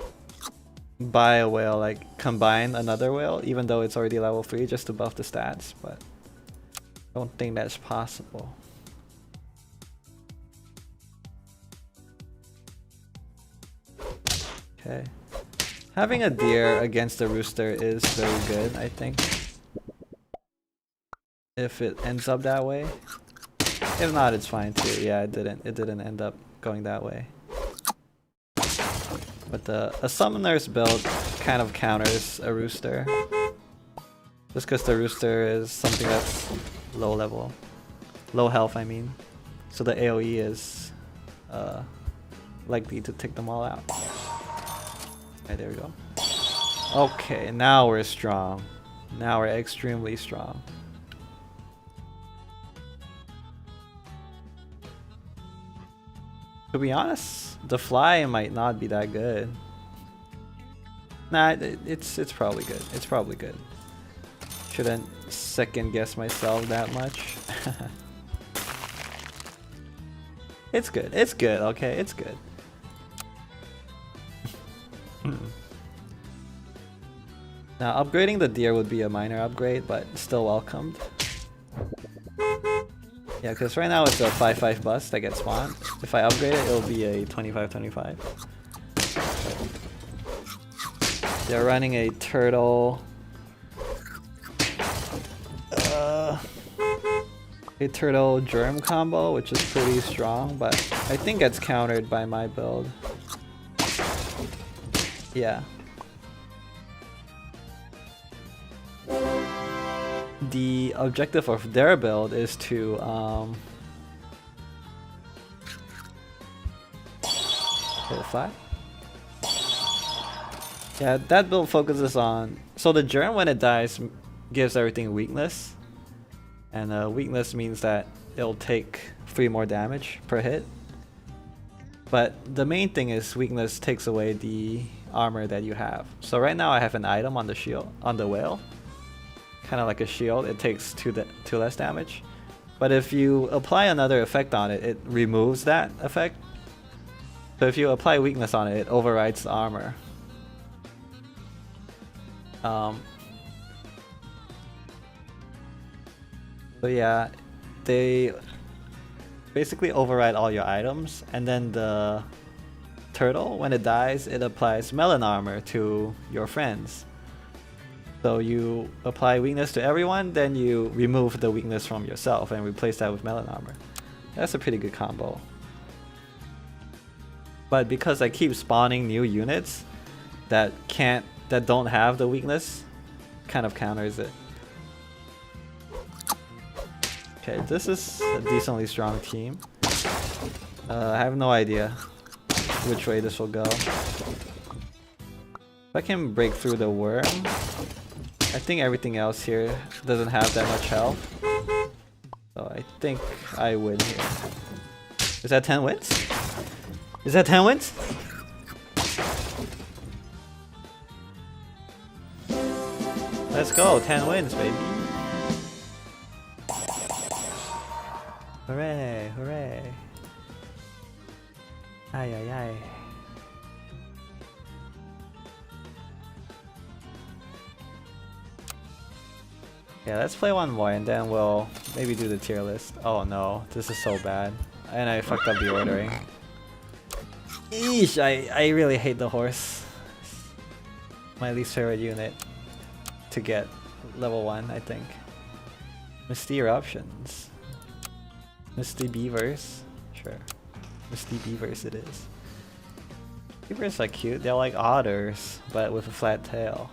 buy a whale, like combine another whale, even though it's already level 3 just to buff the stats, but I don't think that's possible. Okay. Having a deer against a rooster is very good, I think. If it ends up that way. If not, it's fine too. Yeah, it didn't end up going that way. But a summoner's build kind of counters a rooster. Just because the rooster is something that's low level. Low health, I mean. So the AoE is likely to take them all out. Okay, there we go. Okay, now we're strong. Now we're extremely strong. To be honest, the fly might not be that good. Nah, it's probably good. It's probably good. Shouldn't second guess myself that much. It's good. It's good. Okay, it's good. Now, upgrading the deer would be a minor upgrade, but still welcomed. Yeah, because right now it's a 5/5 bust that gets spawned. If I upgrade it, it'll be a 25/25. They're running a turtle. A turtle germ combo, which is pretty strong, but I think it's countered by my build. Yeah. The objective of their build is to hit a fly. Yeah, that build focuses on, so the germ when it dies gives everything weakness, and weakness means that it'll take 3 more damage per hit. But the main thing is weakness takes away the armor that you have. So right now I have an item on the shield, on the whale. Kind of like a shield, it takes 2 less damage. But if you apply another effect on it, it removes that effect. So if you apply weakness on it, it overrides the armor. So yeah, they basically override all your items, and then the turtle, when it dies, it applies melon armor to your friends. So you apply weakness to everyone, then you remove the weakness from yourself and replace that with melon armor. That's a pretty good combo. But because I keep spawning new units that don't have the weakness, kind of counters it. Okay, this is a decently strong team. I have no idea which way this will go. If I can break through the worm, I think everything else here doesn't have that much health. So I think I win here. Is that 10 wins? Is that 10 wins? Let's go, 10 wins, baby. Hooray, hooray. Ay, ay, ay. Yeah, let's play one more and then we'll maybe do the tier list. Oh no, this is so bad. And I fucked up the ordering. Eesh, I really hate the horse. My least favorite unit to get level 1, I think. Misty Eruptions. Misty Beavers. Sure. Misty Beavers it is. Beavers are cute. They're like otters, but with a flat tail.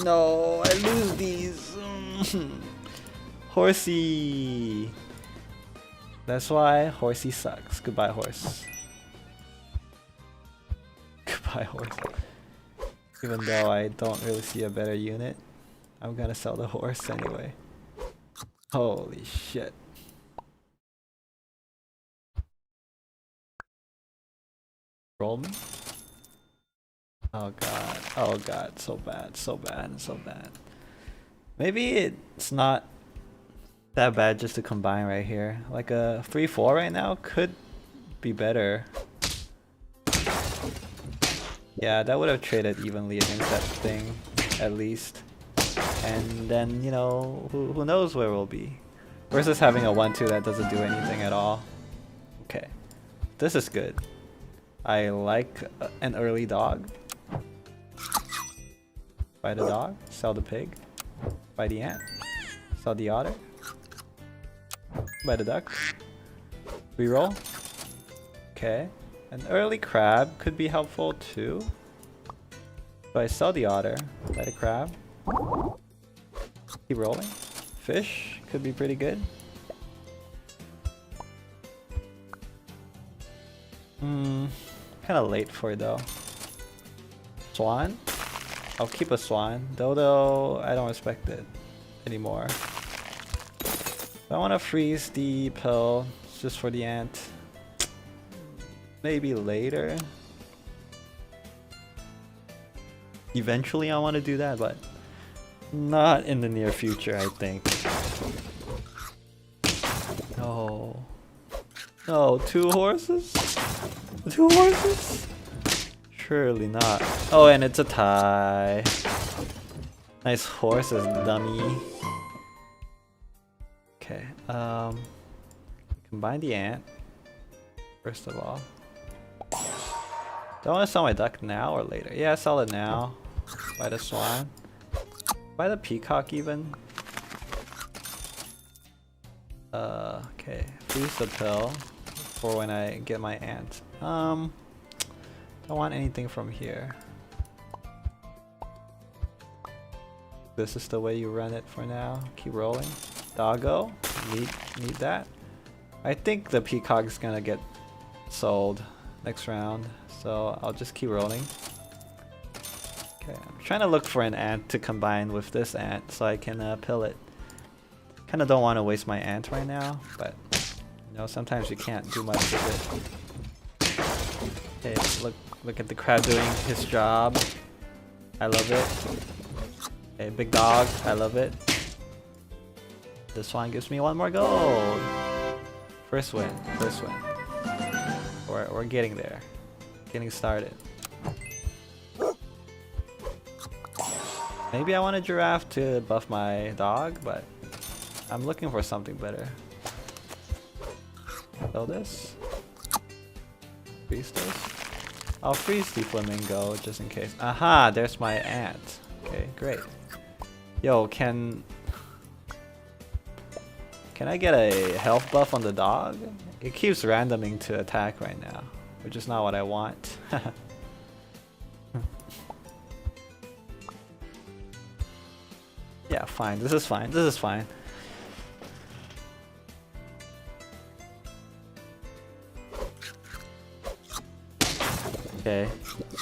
No, I lose these. Horsey. That's why Horsey sucks. Goodbye, horse. Goodbye, horse. Even though I don't really see a better unit, I'm gonna sell the horse anyway. Holy shit. Roll me? Oh god, so bad, so bad, so bad. Maybe it's not that bad just to combine right here. Like a 3-4 right now could be better. Yeah, that would have traded evenly against that thing, at least. And then, you know, who knows where we'll be. Versus having a 1-2 that doesn't do anything at all. Okay, this is good. I like an early dog. Buy the dog, sell the pig. Buy the ant, sell the otter. Buy the duck. Reroll. Okay. An early crab could be helpful too. But I sell the otter, buy the crab. Keep rolling. Fish could be pretty good. Kinda late for it though. Swan? I'll keep a swan. Dodo, I don't respect it anymore. I want to freeze the pill just for the ant. Maybe later. Eventually I want to do that, but not in the near future, I think. No. No, 2 horses? 2 horses? Surely not. Oh, and it's a tie. Nice horses, dummy. Okay, combine the ant, first of all. Do I want to sell my duck now or later? Yeah, sell it now. Buy the swan. Buy the peacock even. Okay, freeze the pill for when I get my ant. Don't want anything from here. This is the way you run it for now. Keep rolling. Doggo, need that. I think the peacock is gonna get sold next round, so I'll just keep rolling. Okay, I'm trying to look for an ant to combine with this ant so I can pill it. Kinda don't want to waste my ant right now, but you know, sometimes you can't do much with it. Okay, look at the crab doing his job. I love it. Okay, big dog, I love it. This one gives me 1 more gold. First win, first win. We're getting there. Getting started. Maybe I want a giraffe to buff my dog, but I'm looking for something better. Sell this. Freeze this. I'll freeze the flamingo just in case. Aha, there's my ant. Okay, great. Yo, can I get a health buff on the dog? It keeps randoming to attack right now, which is not what I want. Yeah, fine. This is fine. This is fine. Okay.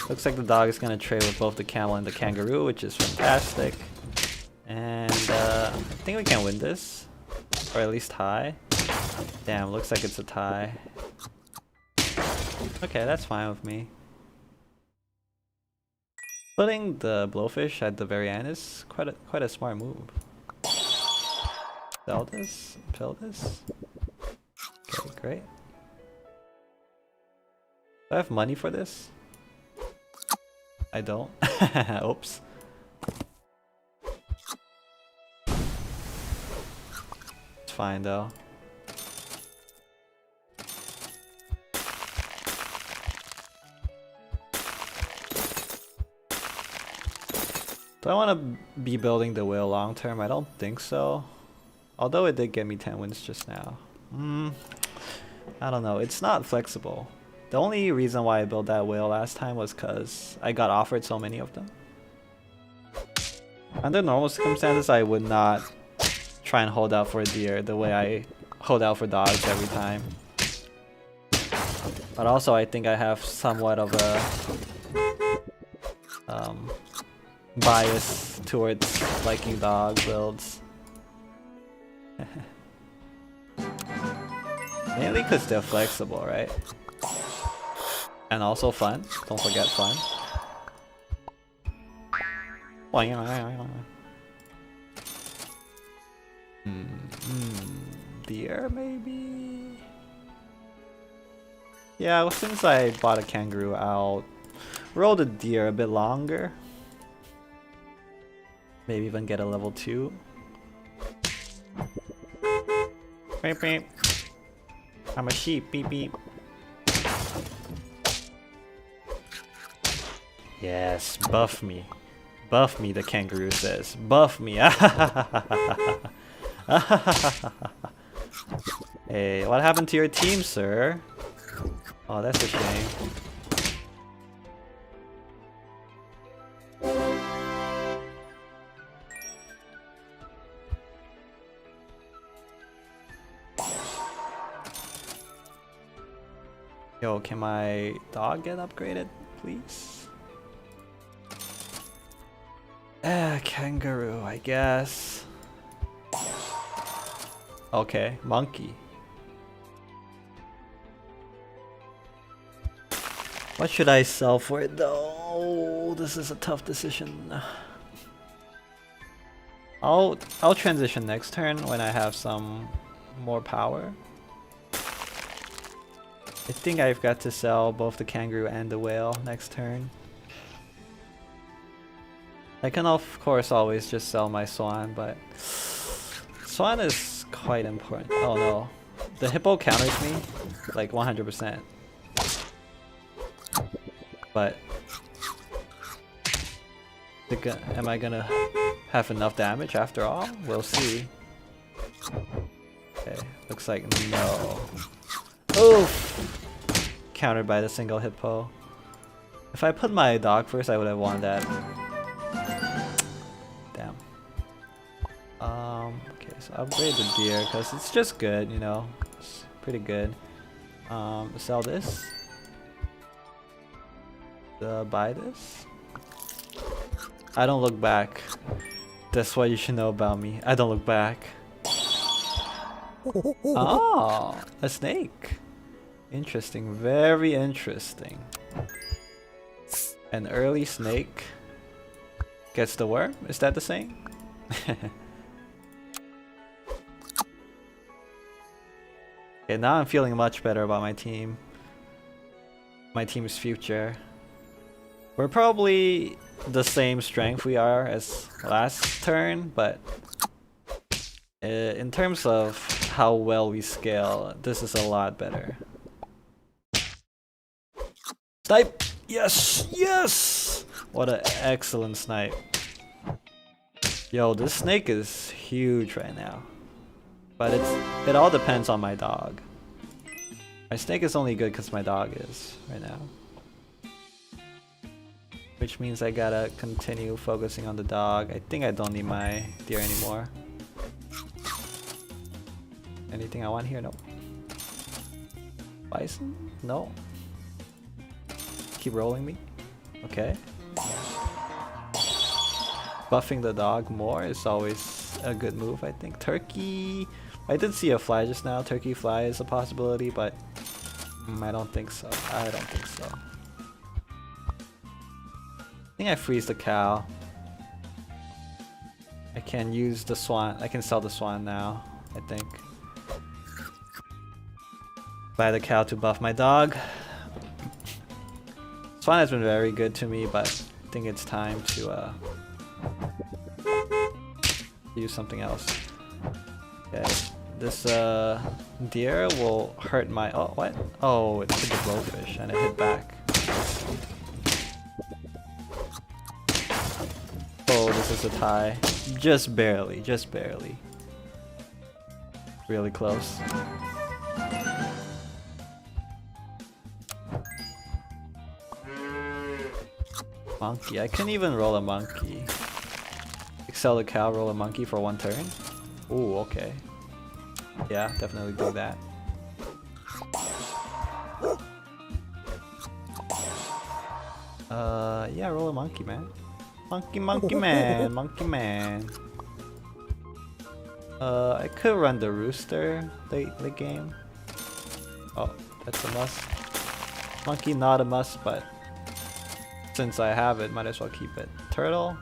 Looks like the dog is gonna trade with both the camel and the kangaroo, which is fantastic. And I think we can win this. Or at least tie. Damn, looks like it's a tie. Okay, that's fine with me. Putting the blowfish at the very end is quite a smart move. Sell this, pill this. Okay, great. Do I have money for this? I don't. Oops. It's fine though. Do I want to be building the whale long term? I don't think so. Although it did get me 10 wins just now. I don't know. It's not flexible. The only reason why I built that whale last time was because I got offered so many of them. Under normal circumstances, I would not try and hold out for a deer the way I hold out for dogs every time. But also, I think I have somewhat of a bias towards liking dog builds. Mainly because they're flexible, right? And also fun. Don't forget fun. Deer, maybe? Yeah, well, since I bought a kangaroo, I'll roll the deer a bit longer. Maybe even get a level 2. Beep beep. I'm a sheep, beep beep. Yes, buff me. Buff me, the kangaroo says. Buff me. Hey, what happened to your team, sir? Oh, that's a shame. Yo, can my dog get upgraded, please? Kangaroo, I guess. Okay, monkey. What should I sell for it though? Oh, this is a tough decision. I'll transition next turn when I have some more power. I think I've got to sell both the kangaroo and the whale next turn. I can of course always just sell my swan, but swan is quite important. Oh no, the hippo counters me like 100%. But am I gonna have enough damage after all? We'll see. Okay, looks like no. Oof! Countered by the single hippo. If I put my dog first, I would have won that. Damn. Okay, so upgrade the deer because it's just good, you know. It's pretty good. Sell this. Buy this. I don't look back. That's what you should know about me. I don't look back. Oh, a snake. Interesting, very interesting. An early snake gets the worm? Is that the same? Okay, now I'm feeling much better about my team. My team's future. We're probably the same strength we are as last turn, but in terms of how well we scale, this is a lot better. Snipe! Yes! Yes! What an excellent snipe. Yo, this snake is huge right now. But it all depends on my dog. My snake is only good because my dog is right now. Which means I gotta continue focusing on the dog. I think I don't need my deer anymore. Anything I want here? Nope. Bison? No. Keep rolling me. Okay. Buffing the dog more is always a good move, I think. Turkey. I did see a fly just now. Turkey fly is a possibility, but I don't think so. I don't think so. think I freeze the cow. I can use the swan. I can sell the swan now, I think. Buy the cow to buff my dog. Swan has been very good to me, but I think it's time to use something else. Okay, this deer will hurt my. Oh, what? Oh, it hit the blowfish and it hit back. Oh, this is a tie. Just barely, just barely. Really close. Monkey. I couldn't even roll a monkey. Sell the cow, roll a monkey for 1 turn. Ooh, okay. Yeah, definitely do that. Yeah, roll a monkey, man. Monkey man, monkey man. I could run the rooster late game. Oh, that's a must. Monkey, not a must, but since I have it, might as well keep it. Turtle?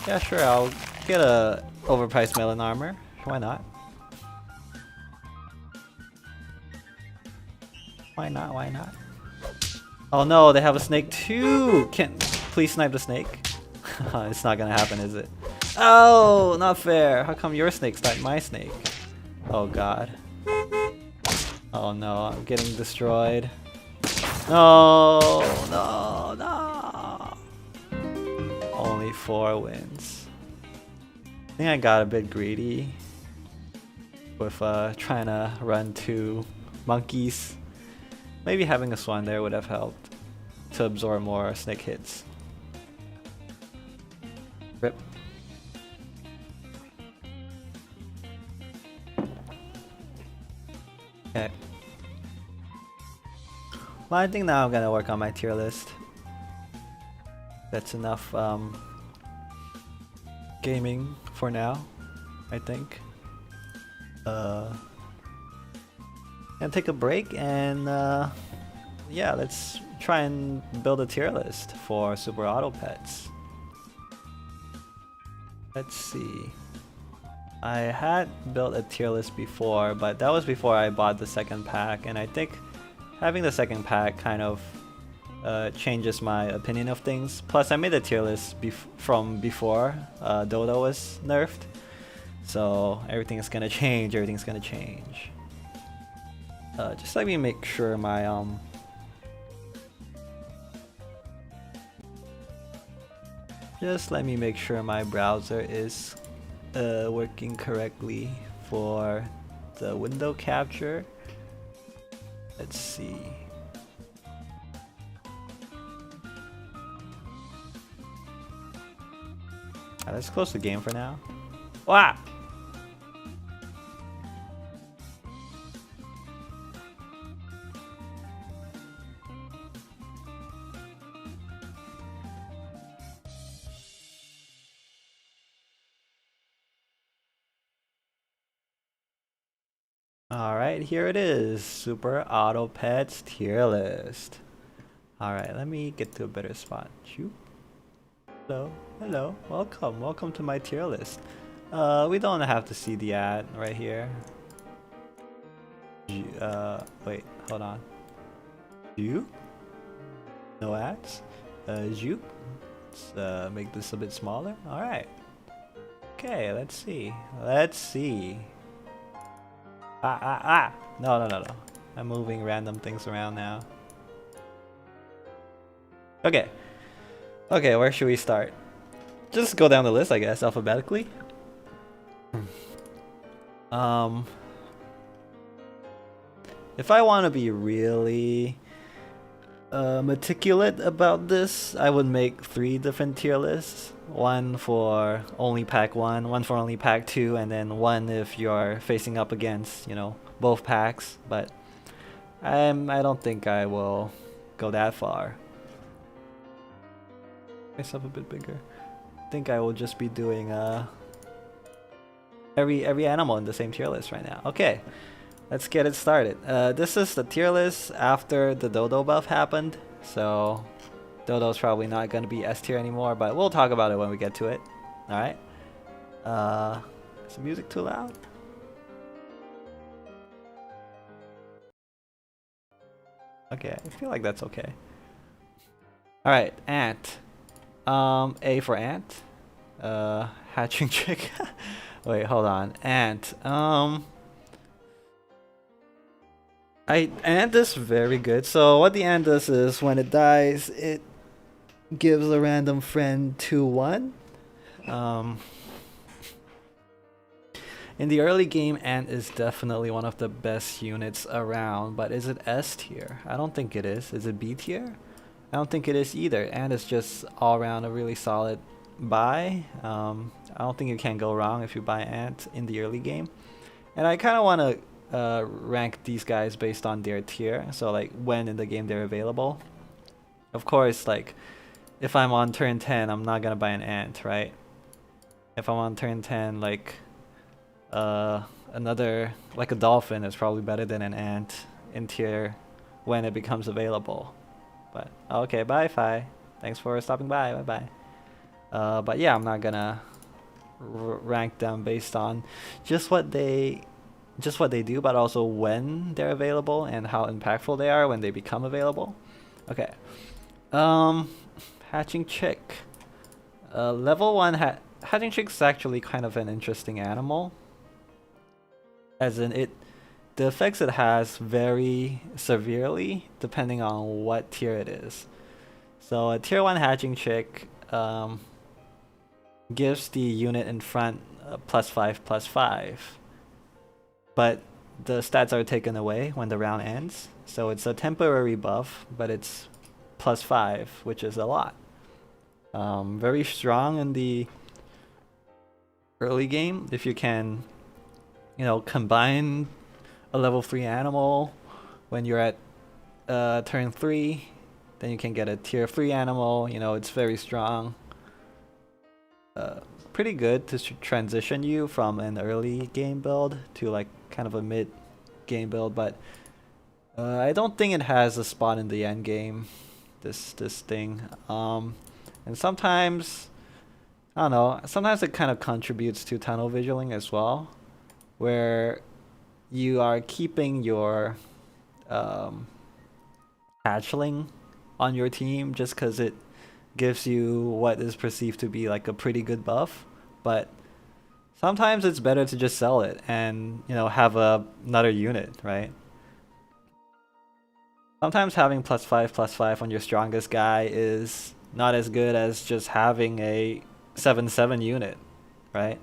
Yeah, sure, I'll get a overpriced melon armor. Why not? Why not? Why not? Oh no, they have a snake too! Can't please snipe the snake? It's not gonna happen, is it? Oh, not fair. How come your snake sniped my snake? Oh god. Oh no, I'm getting destroyed. No, no, no. Only 4 wins. I think I got a bit greedy with trying to run 2 monkeys. Maybe having a swan there would have helped to absorb more snake hits. Rip. Okay. Well, I think now I'm gonna work on my tier list. That's enough gaming for now, I think. And take a break and yeah, let's try and build a tier list for Super Auto Pets. Let's see. I had built a tier list before, but that was before I bought the second pack, and I think having the second pack kind of changes my opinion of things. Plus, I made a tier list from before Dodo was nerfed, so everything is gonna change. Everything's gonna change. Just let me make sure my browser is working correctly for the window capture. Let's see. Let's close the game for now. Wow! Alright, here it is. Super Auto Pets tier list. Alright, let me get to a better spot. Shoot. Hello, hello, welcome to my tier list. We don't have to see the ad right here. Wait, hold on. You? No ads? You? Let's make this a bit smaller. Alright. Okay, let's see. Let's see. No. I'm moving random things around now. Okay. Okay, where should we start? Just go down the list, I guess, alphabetically. If I want to be really meticulous about this, I would make 3 different tier lists. One for only pack 1, one for only pack 2, and then one if you're facing up against, you know, both packs. But I don't think I will go that far. Myself a bit bigger. I think I will just be doing every animal in the same tier list right now. Okay, let's get it started. This is the tier list after the Dodo buff happened, so Dodo's probably not going to be S tier anymore, but we'll talk about it when we get to it. Alright. Is the music too loud? Okay, I feel like that's okay. Alright, ant. A for ant. Hatching chick. Wait, hold on. Ant. Ant is very good. So what the ant does is when it dies, it gives a random friend 2-1. In the early game, ant is definitely one of the best units around, but is it S tier? I don't think it is. Is it B tier? I don't think it is either. Ant is just all around a really solid buy. I don't think you can go wrong if you buy ant in the early game. And I kind of want to rank these guys based on their tier, so like when in the game they're available. Of course, like if I'm on turn 10, I'm not gonna buy an ant, right? If I'm on turn 10, like another, like a dolphin is probably better than an ant in tier when it becomes available. But okay, bye Fi, thanks for stopping by, bye bye. But yeah, I'm not gonna rank them based on just what they do, but also when they're available and how impactful they are when they become available. Okay. Hatching chick. Level 1 hatching chick's actually kind of an interesting animal. As in the effects it has vary severely depending on what tier it is. So a tier 1 hatching chick gives the unit in front +5/+5. But the stats are taken away when the round ends. So it's a temporary buff, but it's +5, which is a lot. Very strong in the early game if you can, you know, combine a level 3 animal when you're at turn 3, then you can get a tier 3 animal. You know, it's very strong. Pretty good to transition you from an early game build to like kind of a mid game build, but I don't think it has a spot in the end game, this thing. And sometimes, I don't know, sometimes it kind of contributes to tunnel visioning as well, where you are keeping your hatchling on your team just because it gives you what is perceived to be like a pretty good buff, but sometimes it's better to just sell it and, you know, have another unit, right? Sometimes having +5/+5 on your strongest guy is not as good as just having a 7/7 unit, right?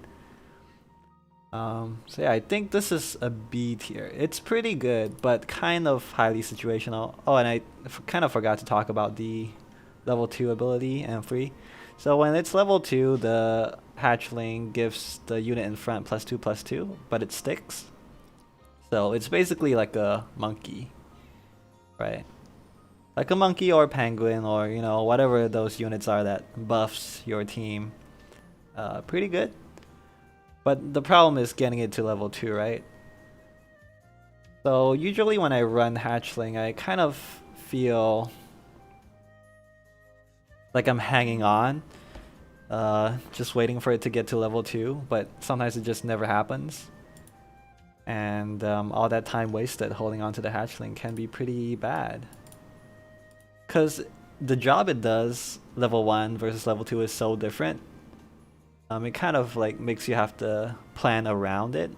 So yeah, I think this is a B tier. It's pretty good, but kind of highly situational. Oh, and I kind of forgot to talk about the level 2 ability and free. So when it's level 2, the hatchling gives the unit in front +2/+2, but it sticks. So it's basically like a monkey, right? Like a monkey or penguin or, you know, whatever those units are that buffs your team. Pretty good. But the problem is getting it to level 2, right? So usually when I run hatchling, I kind of feel like I'm hanging on, just waiting for it to get to level 2, but sometimes it just never happens. And all that time wasted holding on to the hatchling can be pretty bad. Because the job it does, level 1 versus level 2, is so different. It kind of like makes you have to plan around it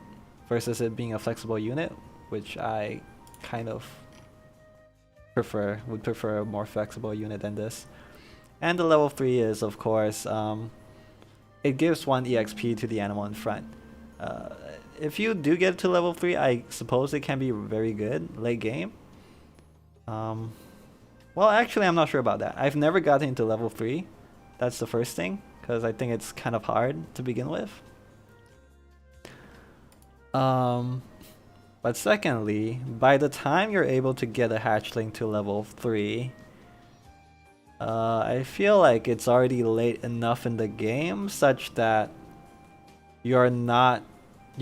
versus it being a flexible unit, which I kind of would prefer a more flexible unit than this. And the level 3 is, of course, it gives 1 EXP to the animal in front. If you do get to level 3, I suppose it can be very good late game. Well, actually, I'm not sure about that. I've never gotten into level 3. That's the first thing, because I think it's kind of hard to begin with. But secondly, by the time you're able to get a hatchling to level 3, I feel like it's already late enough in the game such that you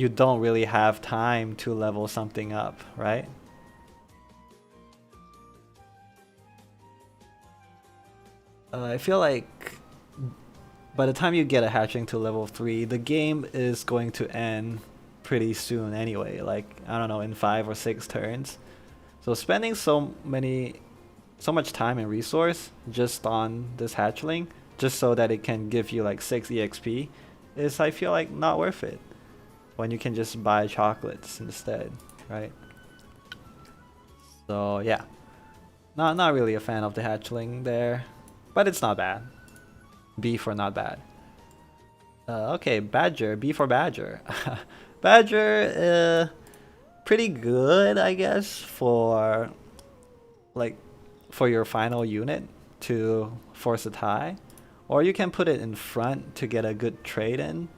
don't really have time to level something up, right? I feel like by the time you get a hatchling to level 3, the game is going to end pretty soon anyway, like, I don't know, in 5 or 6 turns. So spending so much time and resource just on this hatchling, just so that it can give you like 6 EXP, is, I feel like, not worth it. When you can just buy chocolates instead, right? So yeah, not really a fan of the hatchling there, but it's not bad. B for not bad. Okay, Badger, B for Badger. Badger, pretty good, I guess, for like for your final unit to force a tie, or you can put it in front to get a good trade in,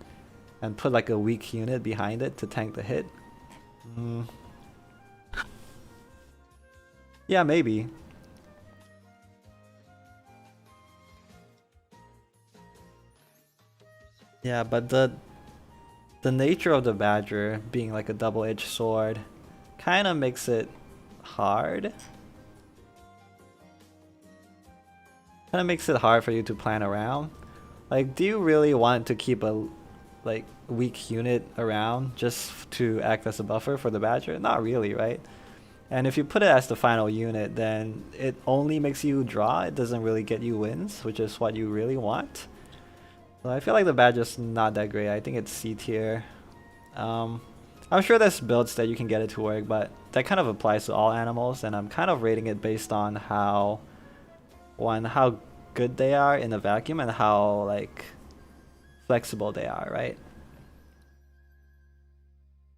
and put like a weak unit behind it to tank the hit. Yeah, maybe. Yeah, but the nature of the Badger being like a double-edged sword kind of makes it hard. Kind of makes it hard for you to plan around. Like, do you really want to keep a like weak unit around just to act as a buffer for the Badger? Not really, right? And if you put it as the final unit, then it only makes you draw. It doesn't really get you wins, which is what you really want. So I feel like the Badger's not that great. I think it's C tier. I'm sure there's builds that you can get it to work, but that kind of applies to all animals, and I'm kind of rating it based on how good they are in a vacuum and how like flexible they are, right?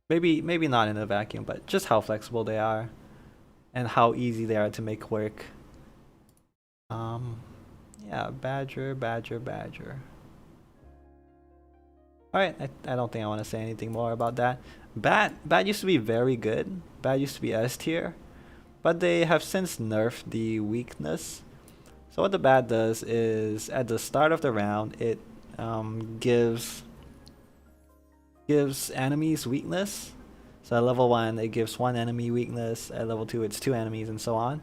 Maybe not in a vacuum, but just how flexible they are and how easy they are to make work. Yeah, Badger. Alright, I don't think I want to say anything more about that. Bat used to be very good. Bat used to be S tier, but they have since nerfed the weakness. So what the Bat does is, at the start of the round, it gives enemies weakness. So at level 1, it gives 1 enemy weakness. At level 2, it's 2 enemies, and so on.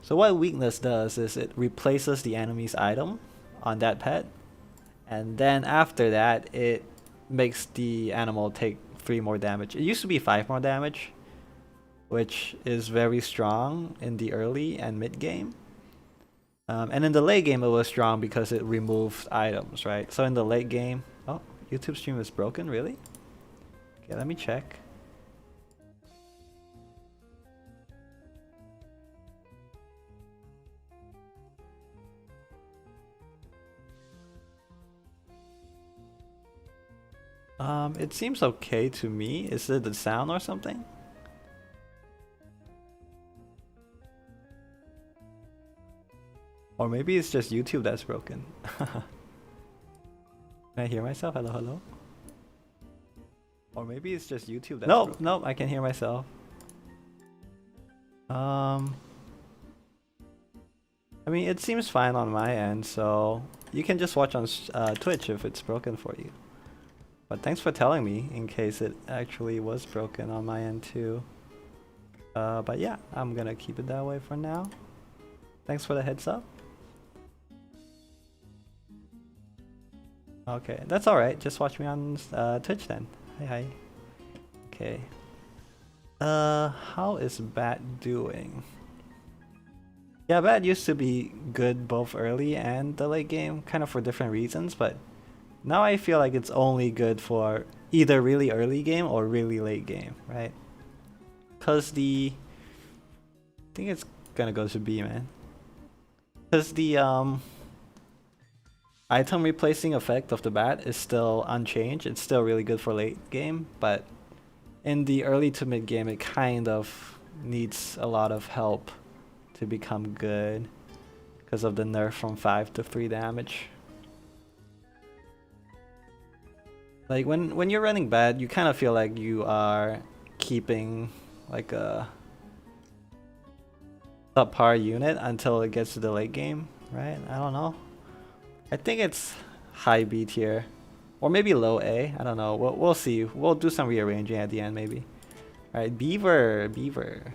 So what weakness does is it replaces the enemy's item on that pet, and then after that, it makes the animal take 3 more damage. It used to be 5 more damage, which is very strong in the early and mid game. And in the late game, it was strong because it removed items, right? So in the late game, oh, YouTube stream is broken, really? Okay, let me check. It seems okay to me. Is it the sound or something? Or maybe it's just YouTube that's broken. Can I hear myself? Hello, hello? Or maybe it's just YouTube that's broken. Nope, I can hear myself. I mean, it seems fine on my end, so you can just watch on Twitch if it's broken for you. But thanks for telling me, in case it actually was broken on my end too. But yeah, I'm gonna keep it that way for now. Thanks for the heads up. Okay, that's alright. Just watch me on Twitch then. Hi. Okay. How is Bat doing? Yeah, Bat used to be good both early and the late game, kind of for different reasons, but now I feel like it's only good for either really early game or really late game, right? Cause I think it's gonna go to B, man. Cause the item replacing effect of the Bat is still unchanged. It's still really good for late game, but in the early to mid game, it kind of needs a lot of help to become good because of the nerf from 5 to 3 damage. Like when you're running Bat, you kind of feel like you are keeping like a subpar unit until it gets to the late game, right? I don't know. I think it's high B tier, or maybe low A. I don't know. We'll see. We'll do some rearranging at the end, maybe. All right, Beaver. Beaver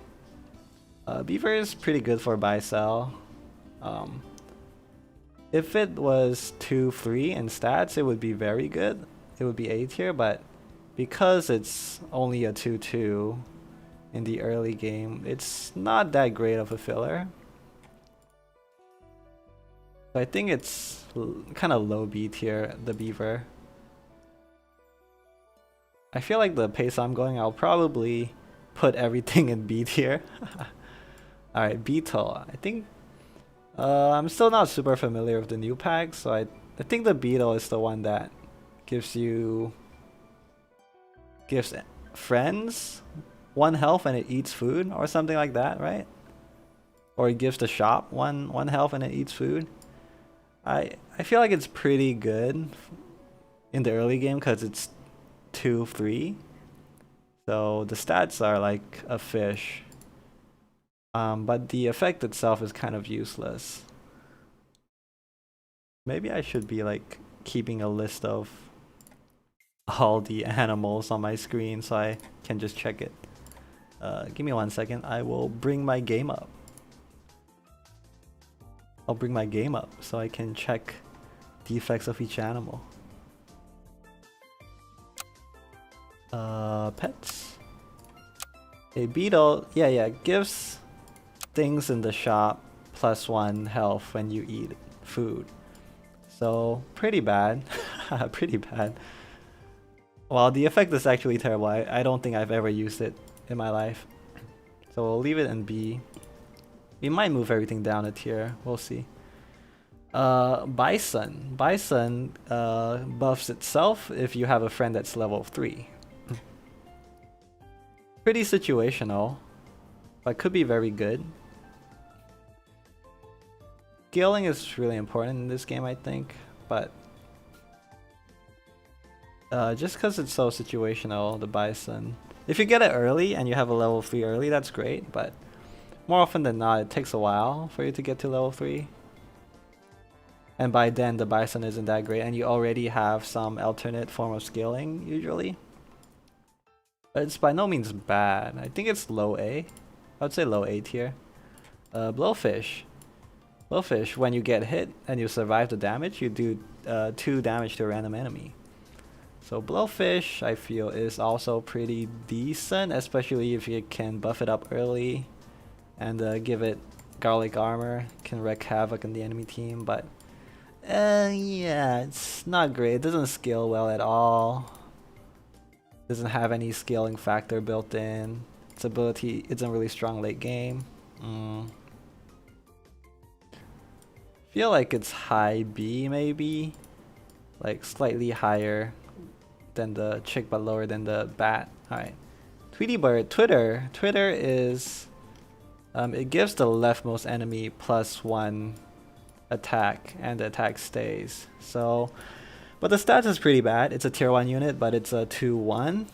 is pretty good for buy sell. If it was 2-3 in stats, it would be very good. It would be A tier, but because it's only a 2-2 in the early game, it's not that great of a filler. So I think it's kind of low B tier, the beaver. I feel like the pace I'm going, I'll probably put everything in B tier. Alright, beetle. I think I'm still not super familiar with the new pack, so I think the beetle is the one that gives friends 1 health and it eats food or something like that, right? Or it gives the shop one health and it eats food. I feel like it's pretty good in the early game because it's 2-3. So the stats are like a fish. But the effect itself is kind of useless. Maybe I should be like keeping a list of all the animals on my screen so I can just check it. Give me 1 second. I will bring my game up. I'll bring my game up so I can check the effects of each animal. Pets. A beetle, yeah, gives things in the shop +1 health when you eat food. So pretty bad. Pretty bad. Well, the effect is actually terrible. I don't think I've ever used it in my life. So we'll leave it in B. We might move everything down a tier. We'll see. Bison. Bison buffs itself if you have a friend that's level 3. Pretty situational, but could be very good. Scaling is really important in this game, I think, but just because it's so situational, the bison. If you get it early and you have a level 3 early, that's great, but more often than not, it takes a while for you to get to level 3. And by then, the bison isn't that great, and you already have some alternate form of scaling, usually. But it's by no means bad. I think it's low A. I would say low A tier. Blowfish. Blowfish, when you get hit and you survive the damage, you do 2 damage to a random enemy. So Blowfish, I feel, is also pretty decent, especially if you can buff it up early and give it garlic armor, can wreak havoc on the enemy team, but yeah, it's not great. It doesn't scale well at all. Doesn't have any scaling factor built in. Its ability isn't really strong late game. Feel like it's high B maybe, like slightly higher than the chick but lower than the bat. Alright, Tweety Bird. Twitter is it gives the leftmost enemy +1 attack and the attack stays. So but the stats is pretty bad. It's a tier 1 unit, but it's a 2-1.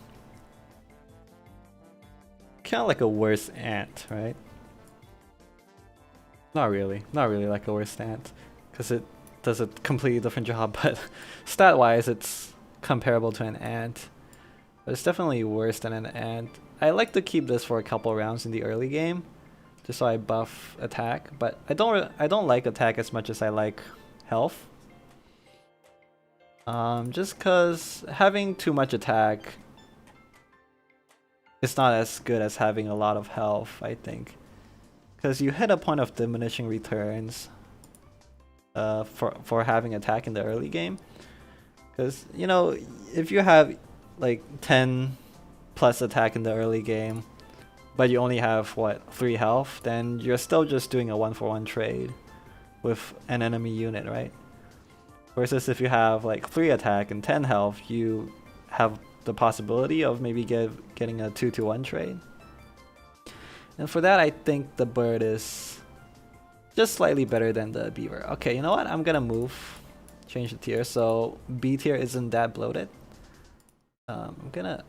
Kind of like a worse ant, right? Not really like a worse ant, because it does a completely different job, but stat-wise it's comparable to an ant. But it's definitely worse than an ant. I like to keep this for a couple rounds in the early game, just so I buff attack, but I don't like attack as much as I like health. Just cause having too much attack is not as good as having a lot of health, I think. Cause you hit a point of diminishing returns for having attack in the early game. Cause you know, if you have like 10 plus attack in the early game, but you only have what, 3 health, then you're still just doing a 1-for-1 trade with an enemy unit, right? Versus if you have like 3 attack and 10 health, you have the possibility of maybe getting a 2-to-1 trade. And for that, I think the bird is just slightly better than the beaver. Okay, you know what? I'm gonna change the tier, so B tier isn't that bloated. I'm gonna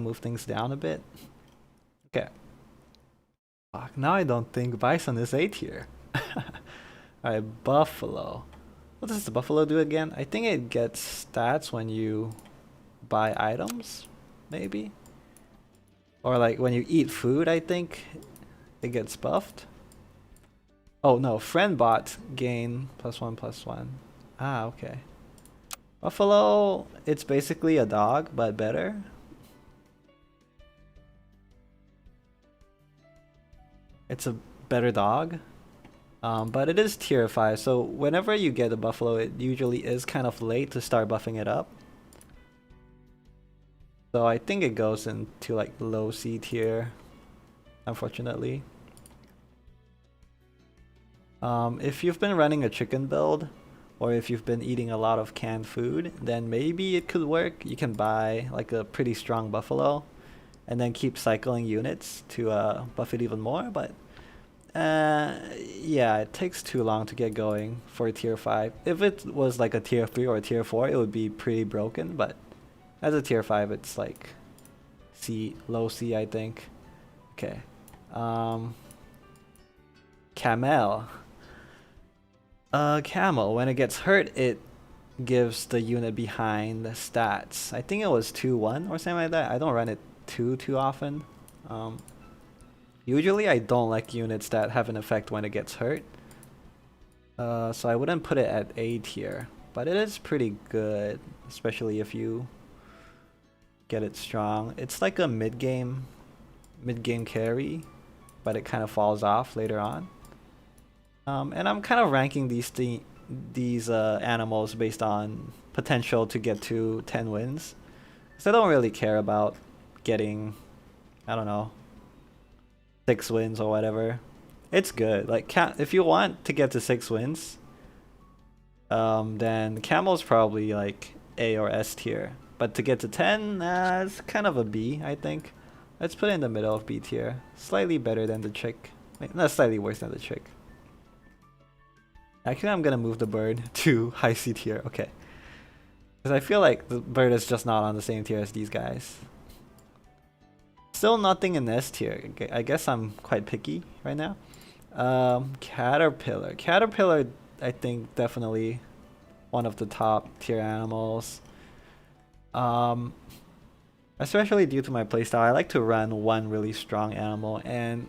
move things down a bit. Okay. Fuck, now I don't think bison is A tier. Alright, buffalo. What does the buffalo do again? I think it gets stats when you buy items, maybe? Or like when you eat food, I think it gets buffed. Oh no, friend bot gain +1/+1. Ah, okay. Buffalo, it's basically a dog, but better. It's a better dog. But it is tier 5, so whenever you get a buffalo, it usually is kind of late to start buffing it up. So I think it goes into like low C tier, unfortunately. If you've been running a chicken build, or if you've been eating a lot of canned food, then maybe it could work. You can buy like a pretty strong buffalo, and then keep cycling units to buff it even more, but yeah, it takes too long to get going for a tier 5. If it was like a tier 3 or a tier 4, it would be pretty broken, but as a tier 5, it's like C, low C, I think. Okay. Camel. Camel, when it gets hurt, it gives the unit behind the stats. I think it was 2-1 or something like that. I don't run it too often. Usually I don't like units that have an effect when it gets hurt. So I wouldn't put it at A tier, but it is pretty good, especially if you get it strong. It's like a mid-game carry, but it kind of falls off later on. And I'm kind of ranking these animals based on potential to get to 10 wins. Because I don't really care about getting, I don't know, 6 wins or whatever. It's good. Like, if you want to get to 6 wins, then Camel's probably like A or S tier. But to get to 10, it's kind of a B, I think. Let's put it in the middle of B tier. Slightly better than the chick. Not slightly worse than the chick. Actually, I'm gonna move the bird to high C tier. Okay. Because I feel like the bird is just not on the same tier as these guys. Still nothing in S tier. I guess I'm quite picky right now. Caterpillar. Caterpillar, I think, definitely one of the top tier animals. Especially due to my playstyle, I like to run one really strong animal, and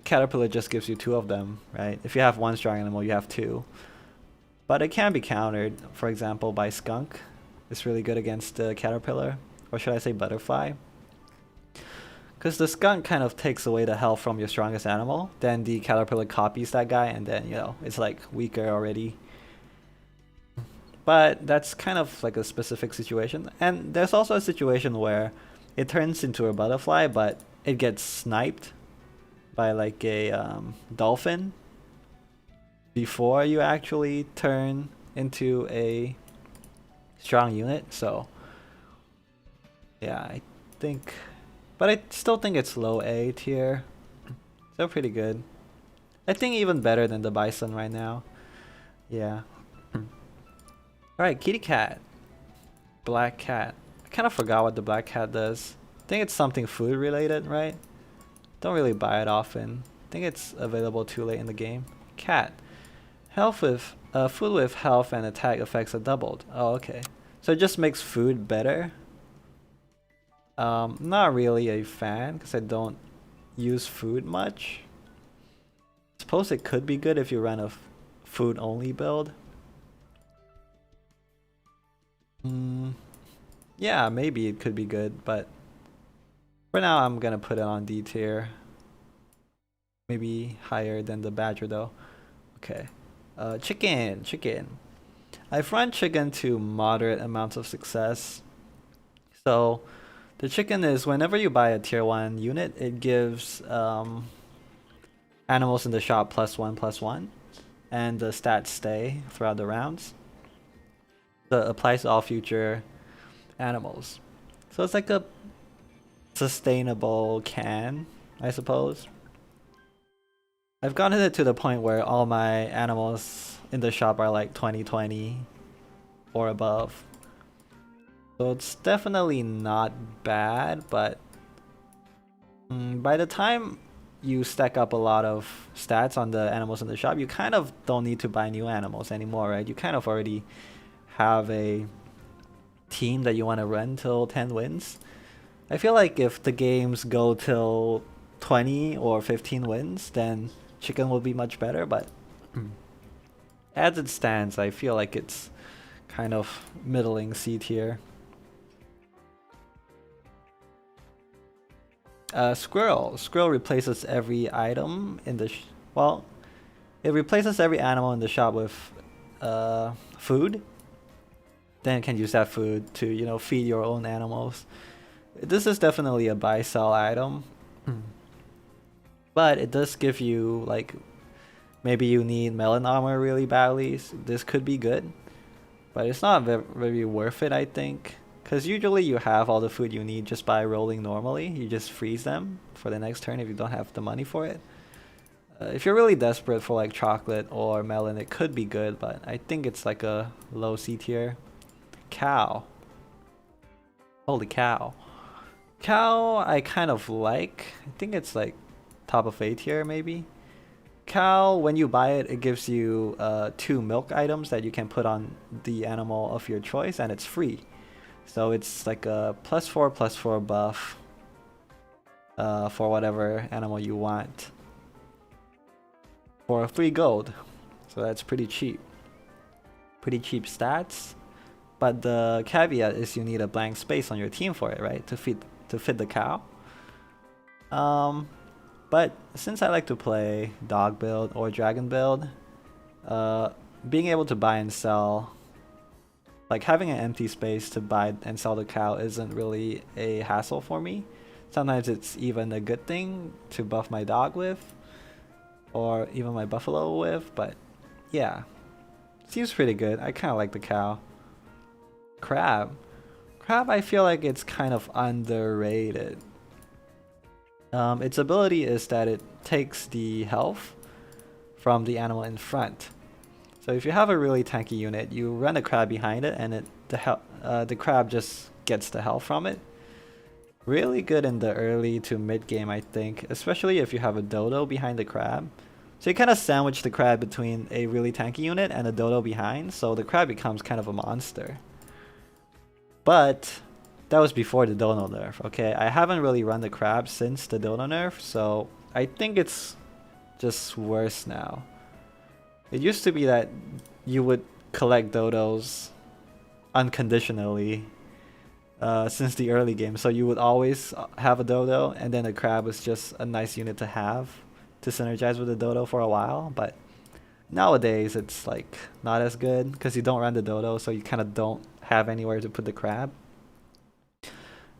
Caterpillar just gives you 2 of them, right? If you have 1 strong animal, you have 2. But it can be countered, for example, by Skunk. It's really good against the Caterpillar. Or should I say Butterfly? Because the Skunk kind of takes away the health from your strongest animal. Then the Caterpillar copies that guy, and then, you know, it's like weaker already. But that's kind of like a specific situation. And there's also a situation where it turns into a butterfly, but it gets sniped by like a dolphin before you actually turn into a strong unit. So yeah, I think, but I still think it's low A tier. Still pretty good. I think even better than the bison right now. Yeah. Alright, kitty cat. Black cat. I kind of forgot what the black cat does. I think it's something food related, right? Don't really buy it often. I think it's available too late in the game. Cat. Health with food with health and attack effects are doubled. Oh, okay. So it just makes food better. Not really a fan because I don't use food much. Suppose it could be good if you run a food only build. Yeah, maybe it could be good, but for now I'm gonna put it on D tier. Maybe higher than the badger though. Okay. Chicken. I've run chicken to moderate amounts of success. So the chicken is whenever you buy a tier 1 unit, it gives animals in the shop +1/+1, and the stats stay throughout the rounds. So it applies to all future animals. So it's like a sustainable can, I suppose. I've gotten it to the point where all my animals in the shop are like 20/20 or above. So it's definitely not bad, but by the time you stack up a lot of stats on the animals in the shop, you kind of don't need to buy new animals anymore, right? You kind of already have a team that you want to run till 10 wins. I feel like if the games go till 20 or 15 wins, then chicken will be much better, but as it stands, I feel like it's kind of middling C tier. Squirrel. Squirrel replaces every item in the well, it replaces every animal in the shop with food. Then you can use that food to, you know, feed your own animals. This is definitely a buy-sell item. But it does give you, like, maybe you need melon armor really badly. So this could be good. But it's not very worth it, I think. Because usually you have all the food you need just by rolling normally. You just freeze them for the next turn if you don't have the money for it. If you're really desperate for like chocolate or melon, it could be good, but I think it's like a low C tier. Cow. Holy cow. Cow I kind of like. I think it's like top of A tier maybe. Cow, when you buy it, it gives you 2 milk items that you can put on the animal of your choice, and it's free. So it's like a +4/+4 buff for whatever animal you want for 3 gold. So that's pretty cheap. Pretty cheap stats. But the caveat is you need a blank space on your team for it, right? To fit the cow. But since I like to play dog build or dragon build, being able to buy and sell, like having an empty space to buy and sell the cow isn't really a hassle for me. Sometimes it's even a good thing to buff my dog with, or even my buffalo with, but yeah. Seems pretty good. I kind of like the cow. Crab. Crab, I feel like it's kind of underrated. Its ability is that it takes the health from the animal in front. So if you have a really tanky unit, you run a crab behind it, and the crab just gets the health from it. Really good in the early to mid game, I think, especially if you have a dodo behind the crab. So you kind of sandwich the crab between a really tanky unit and a dodo behind, so the crab becomes kind of a monster. But that was before the dodo nerf, okay? I haven't really run the crab since the dodo nerf, so I think it's just worse now. It used to be that you would collect dodos unconditionally since the early game, so you would always have a dodo, and then a crab was just a nice unit to have to synergize with the dodo for a while. But nowadays it's like not as good because you don't run the dodo, so you kind of don't have anywhere to put the crab.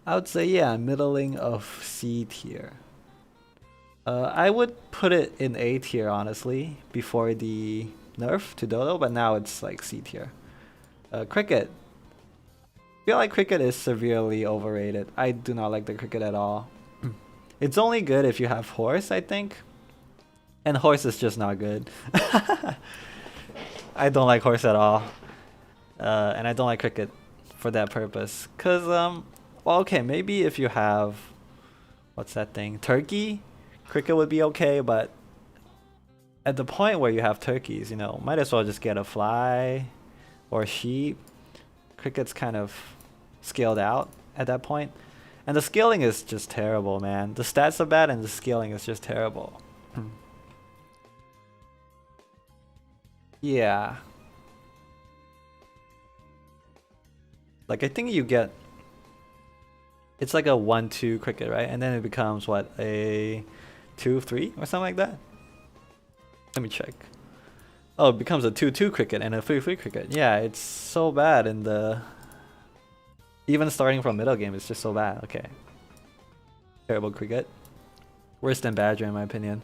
I would say, yeah, middling of C tier. I would put it in A tier, honestly, before the nerf to dodo, but now it's like C tier. Cricket. I feel like cricket is severely overrated. I do not like the cricket at all. It's only good if you have horse, I think. And horse is just not good. I don't like horse at all. And I don't like cricket for that purpose. Cause, well, okay, maybe if you have, what's that thing? Turkey? Cricket would be okay, but at the point where you have turkeys, you know, might as well just get a fly or sheep. Cricket's kind of scaled out at that point. And the scaling is just terrible, man. The stats are bad and the scaling is just terrible. Yeah. Like, I think you get... It's like a 1-2 cricket, right? And then it becomes, what, a 2-3 or something like that? Let me check. Oh, it becomes a 2-2 cricket and a 3-3 cricket. Yeah, it's so bad in the... Even starting from middle game, it's just so bad. Okay. Terrible cricket. Worse than Badger, in my opinion.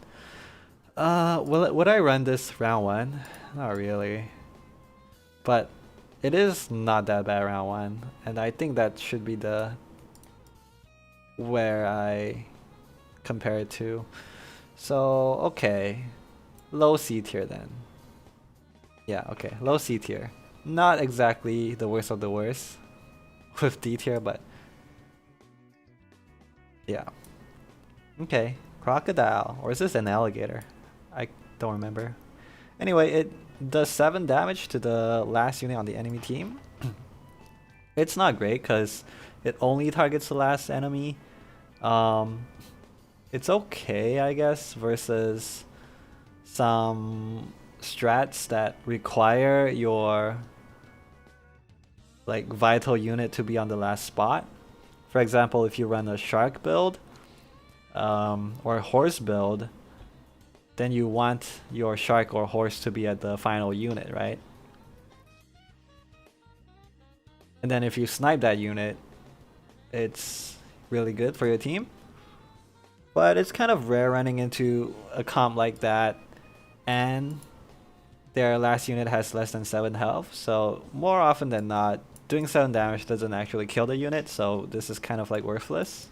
Would I run this round 1? Not really. But it is not that bad round 1. And I think that should be the... where I compare it to. So, okay. Low C tier then. Yeah, okay. Low C tier. Not exactly the worst of the worst with D tier, but yeah. Okay. Crocodile. Or is this an alligator? I don't remember. Anyway, it does 7 damage to the last unit on the enemy team. It's not great because it only targets the last enemy. It's okay, I guess, versus some strats that require your like vital unit to be on the last spot. For example, if you run a shark build or a horse build, then you want your shark or horse to be at the final unit, right? And then if you snipe that unit, it's really good for your team. But it's kind of rare running into a comp like that and their last unit has less than 7 health. So more often than not, doing 7 damage doesn't actually kill the unit, so this is kind of like worthless.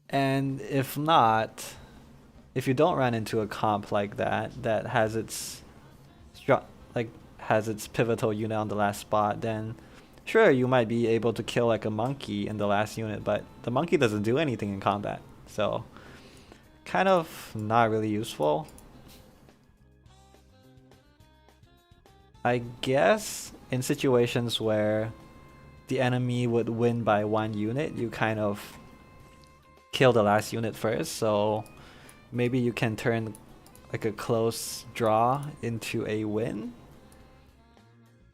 And if not, if you don't run into a comp like that that has its pivotal unit on the last spot, then sure, you might be able to kill like a monkey in the last unit, but the monkey doesn't do anything in combat, so kind of not really useful. I guess in situations where the enemy would win by 1 unit, you kind of kill the last unit first, so maybe you can turn like a close draw into a win.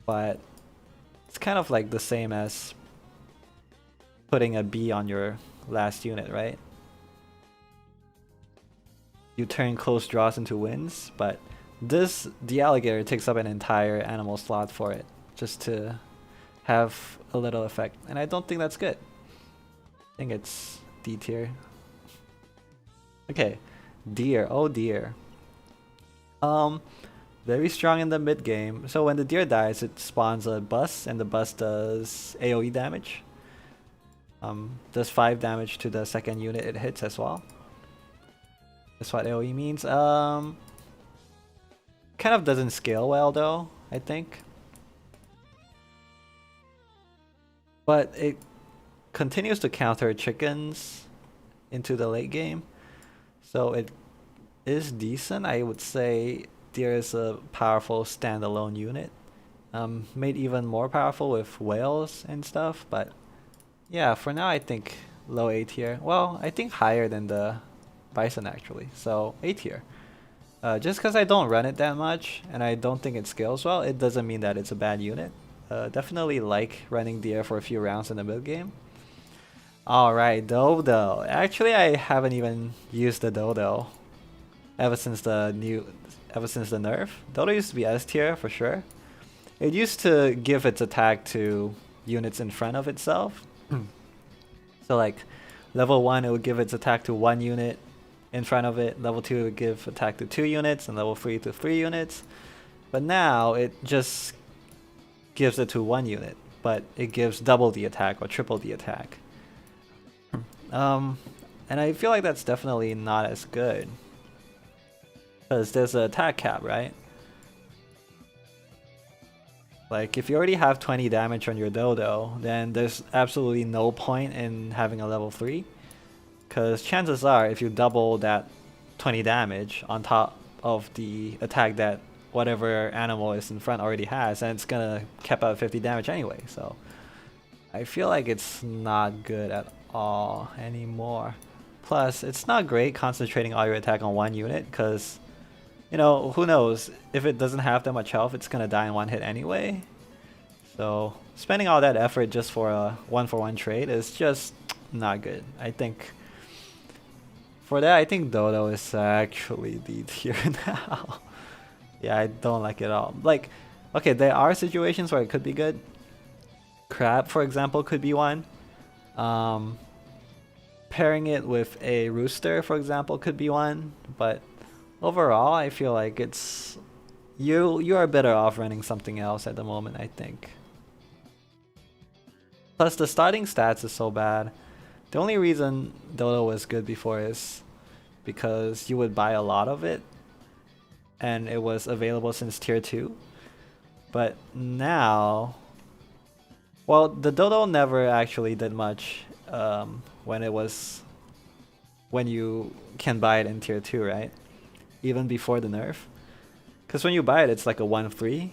But it's kind of like the same as putting a B on your last unit, right? You turn close draws into wins, but the alligator takes up an entire animal slot for it, just to have a little effect. And I don't think that's good. I think it's D tier. Okay, deer, oh deer. Very strong in the mid game. So when the deer dies, it spawns a bus, and the bus does AoE damage. Does 5 damage to the second unit it hits as well. That's what AoE means. Kind of doesn't scale well though, I think. But it continues to counter chickens into the late game. So it is decent. I would say deer is a powerful standalone unit. Made even more powerful with whales and stuff, but yeah, for now I think low A tier. Well, I think higher than the bison actually, so A tier. Just because I don't run it that much and I don't think it scales well, it doesn't mean that it's a bad unit. Definitely like running deer for a few rounds in the mid game. Alright, Dodo. Actually, I haven't even used the Dodo ever since the nerf. Dodo used to be S tier for sure. It used to give its attack to units in front of itself. So like level 1 it would give its attack to 1 unit in front of it, level 2 it would give attack to 2 units, and level 3 to 3 units. But now it just gives it to 1 unit, but it gives double the attack or triple the attack. And I feel like that's definitely not as good, because there's an attack cap, right? Like if you already have 20 damage on your Dodo, then there's absolutely no point in having a level 3, because chances are if you double that 20 damage on top of the attack that whatever animal is in front already has, and it's gonna cap out 50 damage anyway. So I feel like it's not good at all anymore. Plus, it's not great concentrating all your attack on 1 unit, because, you know, who knows, if it doesn't have that much health, it's gonna die in 1 hit anyway. So spending all that effort just for a 1-for-1 trade is just not good. I think for that, I think Dodo is actually D tier now. Yeah, I don't like it at all. Like, okay, there are situations where it could be good. Crab, for example, could be one. Pairing it with a rooster, for example, could be one. But overall, I feel like it's you are better off running something else at the moment, I think. Plus, the starting stats is so bad. The only reason Dodo was good before is because you would buy a lot of it, and it was available since tier 2. But now, well, the Dodo never actually did much when you can buy it in tier 2, right? Even before the nerf. Because when you buy it, it's like a 1-3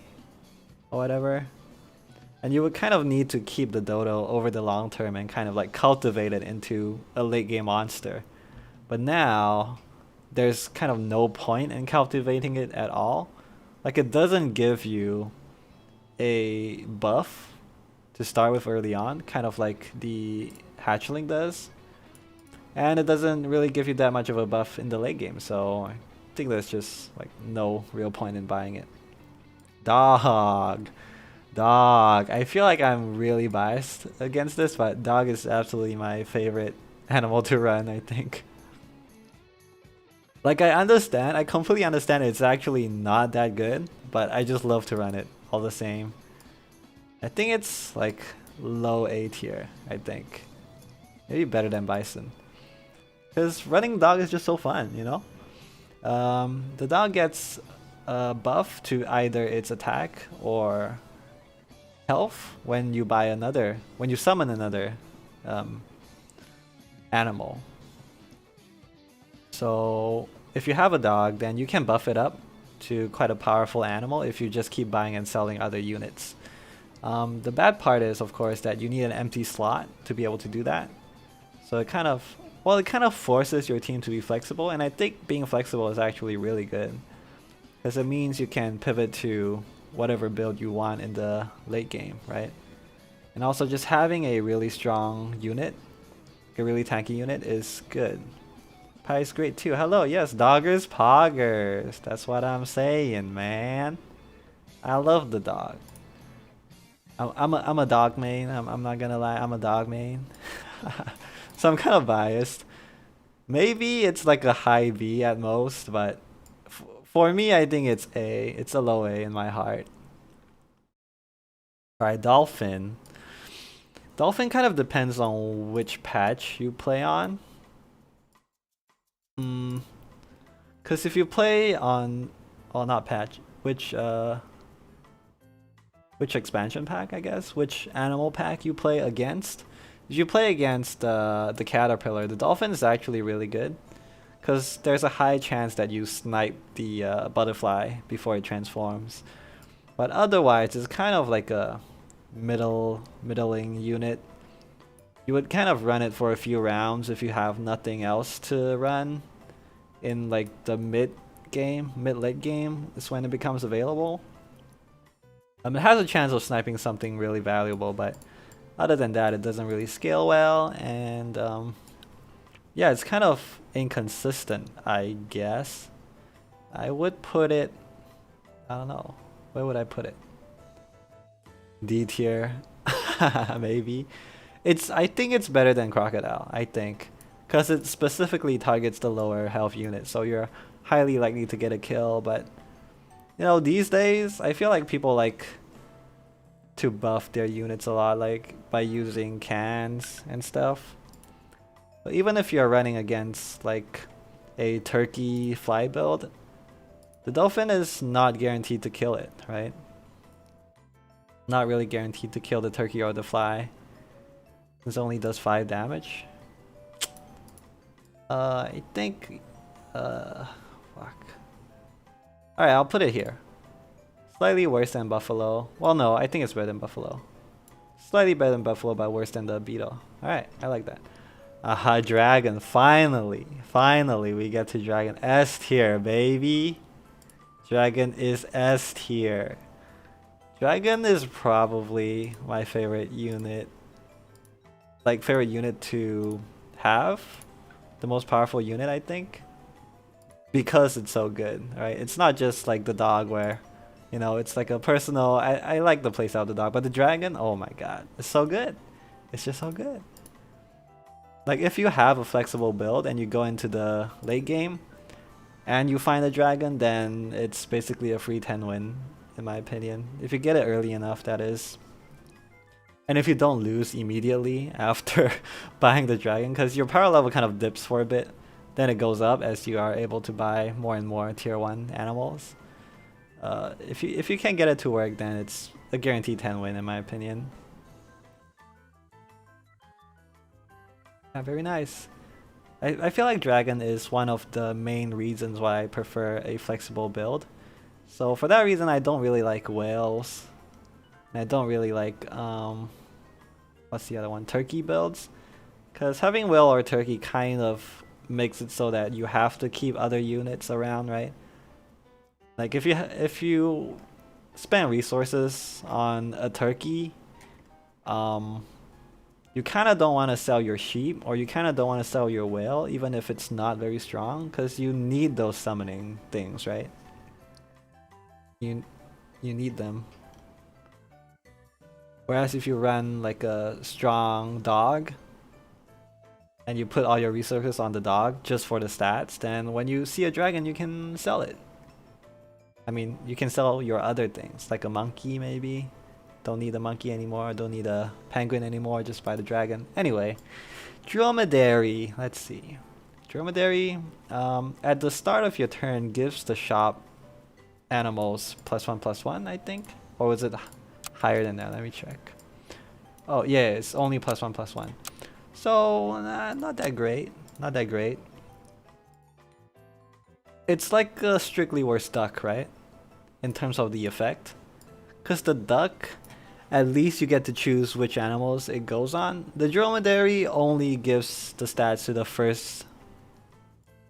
or whatever. And you would kind of need to keep the dodo over the long term and kind of like cultivate it into a late game monster. But now, there's kind of no point in cultivating it at all. Like, it doesn't give you a buff to start with early on, kind of like the hatchling does. And it doesn't really give you that much of a buff in the late game, so I think there's just like no real point in buying it. Dog. Dog. I feel like I'm really biased against this, but dog is absolutely my favorite animal to run, I think. Like, I completely understand it's actually not that good, but I just love to run it all the same. I think it's like low A tier, I think. Maybe better than bison. Because running dog is just so fun, you know? The dog gets a buff to either its attack or health when you buy another, when you summon another animal. So if you have a dog, then you can buff it up to quite a powerful animal if you just keep buying and selling other units. The bad part is, of course, that you need an empty slot to be able to do that. So it kind of, well, it kind of forces your team to be flexible, and I think being flexible is actually really good. Because it means you can pivot to whatever build you want in the late game, right? And also just having a really strong unit, a really tanky unit, is good. Pie is great too. Hello, yes, doggers, poggers. That's what I'm saying, man. I love the dog. I'm a dog main. I'm not gonna lie, I'm a dog main. So I'm kind of biased. Maybe it's like a high B at most, but for me, I think it's A. It's a low A in my heart. Alright, Dolphin. Dolphin kind of depends on which patch you play on. Because if you play on, well, not patch, which expansion pack, I guess? Which animal pack you play against? If you play against the caterpillar, the dolphin is actually really good. Because there's a high chance that you snipe the butterfly before it transforms. But otherwise, it's kind of like a middling unit. You would kind of run it for a few rounds if you have nothing else to run. In like the mid-late game is when it becomes available. It has a chance of sniping something really valuable, but other than that, it doesn't really scale well, and yeah, it's kind of inconsistent, I guess. I would put it, I don't know, where would I put it? D tier, maybe. I think it's better than Crocodile, I think. Because it specifically targets the lower health unit, so you're highly likely to get a kill, but you know, these days, I feel like people like to buff their units a lot, like by using cans and stuff. But even if you're running against like a turkey fly build, the dolphin is not guaranteed to kill it, right? Not really guaranteed to kill the turkey or the fly. This only does 5 damage. I think, fuck. Alright, I'll put it here. Slightly worse than Buffalo. Well, no, I think it's better than Buffalo. Slightly better than Buffalo, but worse than the Beetle. Alright, I like that. Aha, Dragon. Finally. Finally, we get to Dragon. S tier, baby. Dragon is S tier. Dragon is probably my favorite unit. Like, favorite unit to have. The most powerful unit, I think. Because it's so good, right? It's not just like the dog where, you know, it's like a personal, I like the playstyle of the dog, but the dragon, oh my god, it's so good. It's just so good. Like, if you have a flexible build and you go into the late game and you find a dragon, then it's basically a free 10 win, in my opinion. If you get it early enough, that is. And if you don't lose immediately after buying the dragon, because your power level kind of dips for a bit, then it goes up as you are able to buy more and more tier 1 animals. If you can't get it to work, then it's a guaranteed 10 win in my opinion. Yeah, very nice. I feel like dragon is one of the main reasons why I prefer a flexible build. So for that reason, I don't really like whales. And I don't really like what's the other one? Turkey builds. Because having Will or Turkey kind of makes it so that you have to keep other units around, right? Like if you spend resources on a Turkey, you kind of don't want to sell your sheep, or you kind of don't want to sell your whale, even if it's not very strong, because you need those summoning things, right? You need them. Whereas if you run like a strong dog, and you put all your resources on the dog just for the stats, then when you see a dragon, you can sell it. I mean, you can sell your other things, like a monkey maybe. Don't need a monkey anymore, don't need a penguin anymore, just buy the dragon. Anyway, dromedary, let's see. Dromedary, at the start of your turn, gives the shop animals +1/+1, I think? Or was it higher than that? Let me check. Oh yeah, it's only +1/+1. So, not that great. Not that great. It's like a strictly worse duck, right? In terms of the effect. Because the duck, at least you get to choose which animals it goes on. The dromedary only gives the stats to the first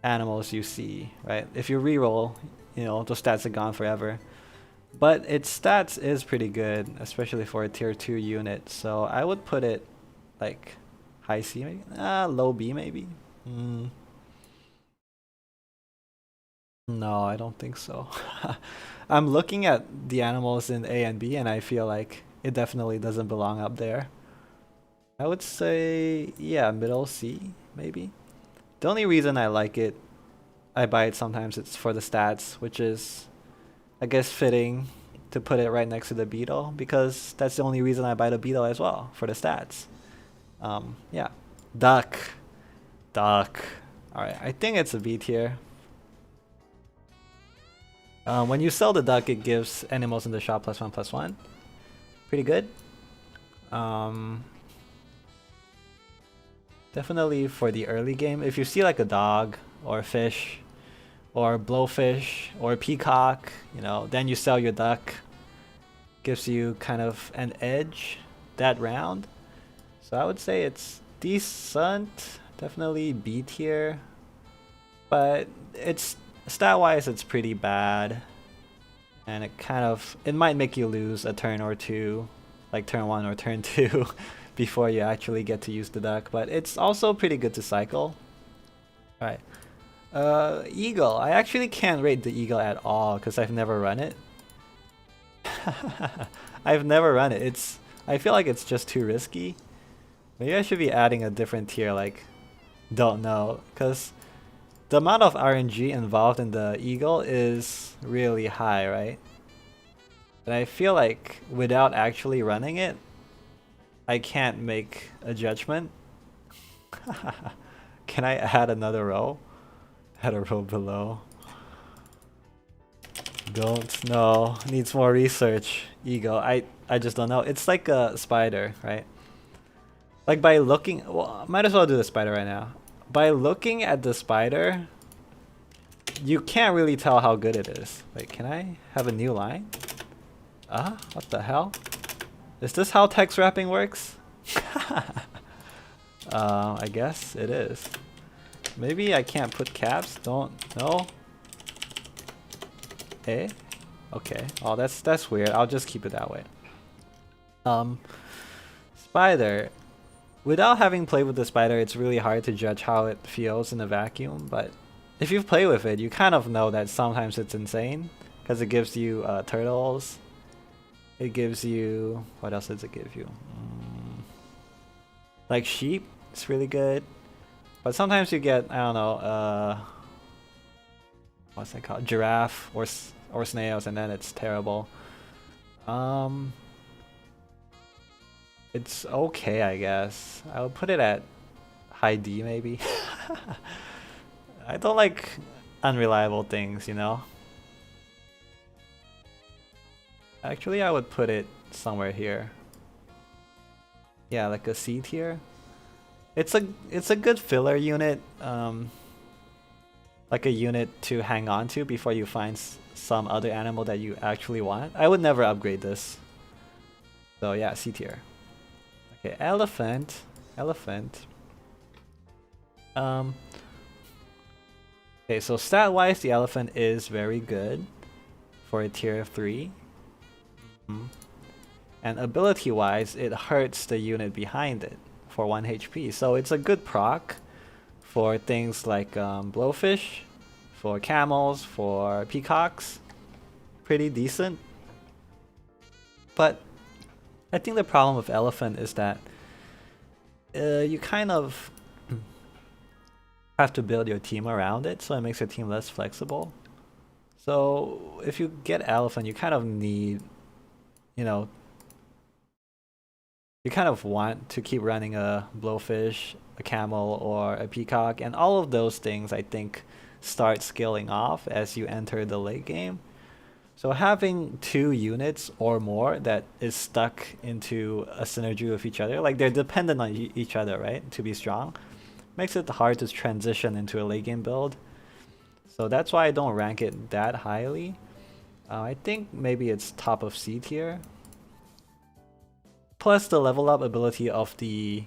animals you see, right? If you reroll, you know, those stats are gone forever. But its stats is pretty good, especially for a tier 2 unit. So I would put it like high C maybe? Low B maybe? No, I don't think so. I'm looking at the animals in A and B and I feel like it definitely doesn't belong up there. I would say, yeah, middle C maybe? The only reason I like it, I buy it sometimes, it's for the stats, which is, I guess, fitting to put it right next to the beetle, because that's the only reason I buy the beetle as well, for the stats. Yeah. Duck. Alright, I think it's a B tier. When you sell the duck, it gives animals in the shop +1/+1. Pretty good. Definitely for the early game. If you see like a dog or a fish or a blowfish or a peacock, you know, then you sell your duck. Gives you kind of an edge that round. So I would say it's decent. Definitely B tier. But it's stat-wise, it's pretty bad. And it might make you lose a turn or two, like turn 1 or turn 2, before you actually get to use the duck. But it's also pretty good to cycle. Alright. Eagle. I actually can't rate the eagle at all because I've never run it. I've never run it. I feel like it's just too risky. Maybe I should be adding a different tier, like, don't know, because the amount of RNG involved in the eagle is really high, right? And I feel like without actually running it, I can't make a judgment. Can I add another row? Add a row below. Don't know. Needs more research. Eagle. I just don't know. It's like a spider, right? Like by looking, well, might as well do the spider right now. By looking at the spider, you can't really tell how good it is. Wait, can I have a new line? What the hell? Is this how text wrapping works? I guess it is. Maybe I can't put caps. Don't know. Hey? Okay. Oh, that's weird. I'll just keep it that way. Spider. Without having played with the spider, it's really hard to judge how it feels in a vacuum, but if you've played with it, you kind of know that sometimes it's insane, because it gives you turtles. It gives you... what else does it give you? Like sheep, it's really good. But sometimes you get, I don't know, what's that called? Giraffe or snails, and then it's terrible. It's okay, I guess. I would put it at high D, maybe. I don't like unreliable things, you know? Actually, I would put it somewhere here. Yeah, like a C tier. It's a good filler unit. Like a unit to hang on to before you find some other animal that you actually want. I would never upgrade this. So yeah, C tier. Okay, elephant. Elephant. Okay, so stat-wise, the elephant is very good for a tier 3. And ability-wise, it hurts the unit behind it for 1 HP. So it's a good proc for things like blowfish, for camels, for peacocks. Pretty decent. But I think the problem with elephant is that you kind of have to build your team around it, so it makes your team less flexible. So if you get elephant, you kind of need, you know, you kind of want to keep running a blowfish, a camel, or a peacock, and all of those things I think start scaling off as you enter the late game. So having 2 units or more that is stuck into a synergy with each other, like they're dependent on each other, right, to be strong, makes it hard to transition into a late game build. So that's why I don't rank it that highly. I think maybe it's top of C tier. Plus the level up ability of the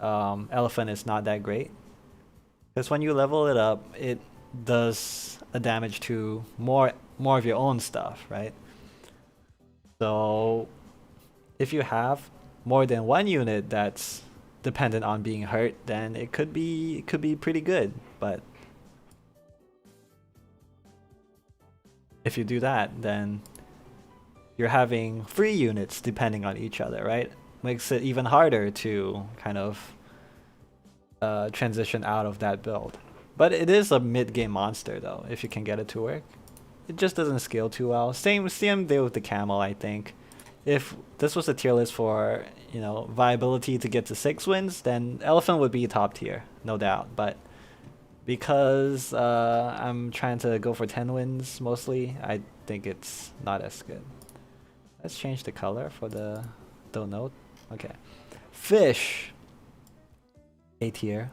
elephant is not that great. Because when you level it up, it does a damage to more of your own stuff, right? So if you have more than 1 unit that's dependent on being hurt, then it could be pretty good. But if you do that, then you're having 3 units depending on each other, right? Makes it even harder to kind of transition out of that build. But it is a mid-game monster though, if you can get it to work. It just doesn't scale too well. Same deal with the camel, I think. If this was a tier list for, you know, viability to get to 6 wins, then elephant would be top tier, no doubt. But because I'm trying to go for 10 wins mostly, I think it's not as good. Let's change the color for the note. Okay. Fish. A tier.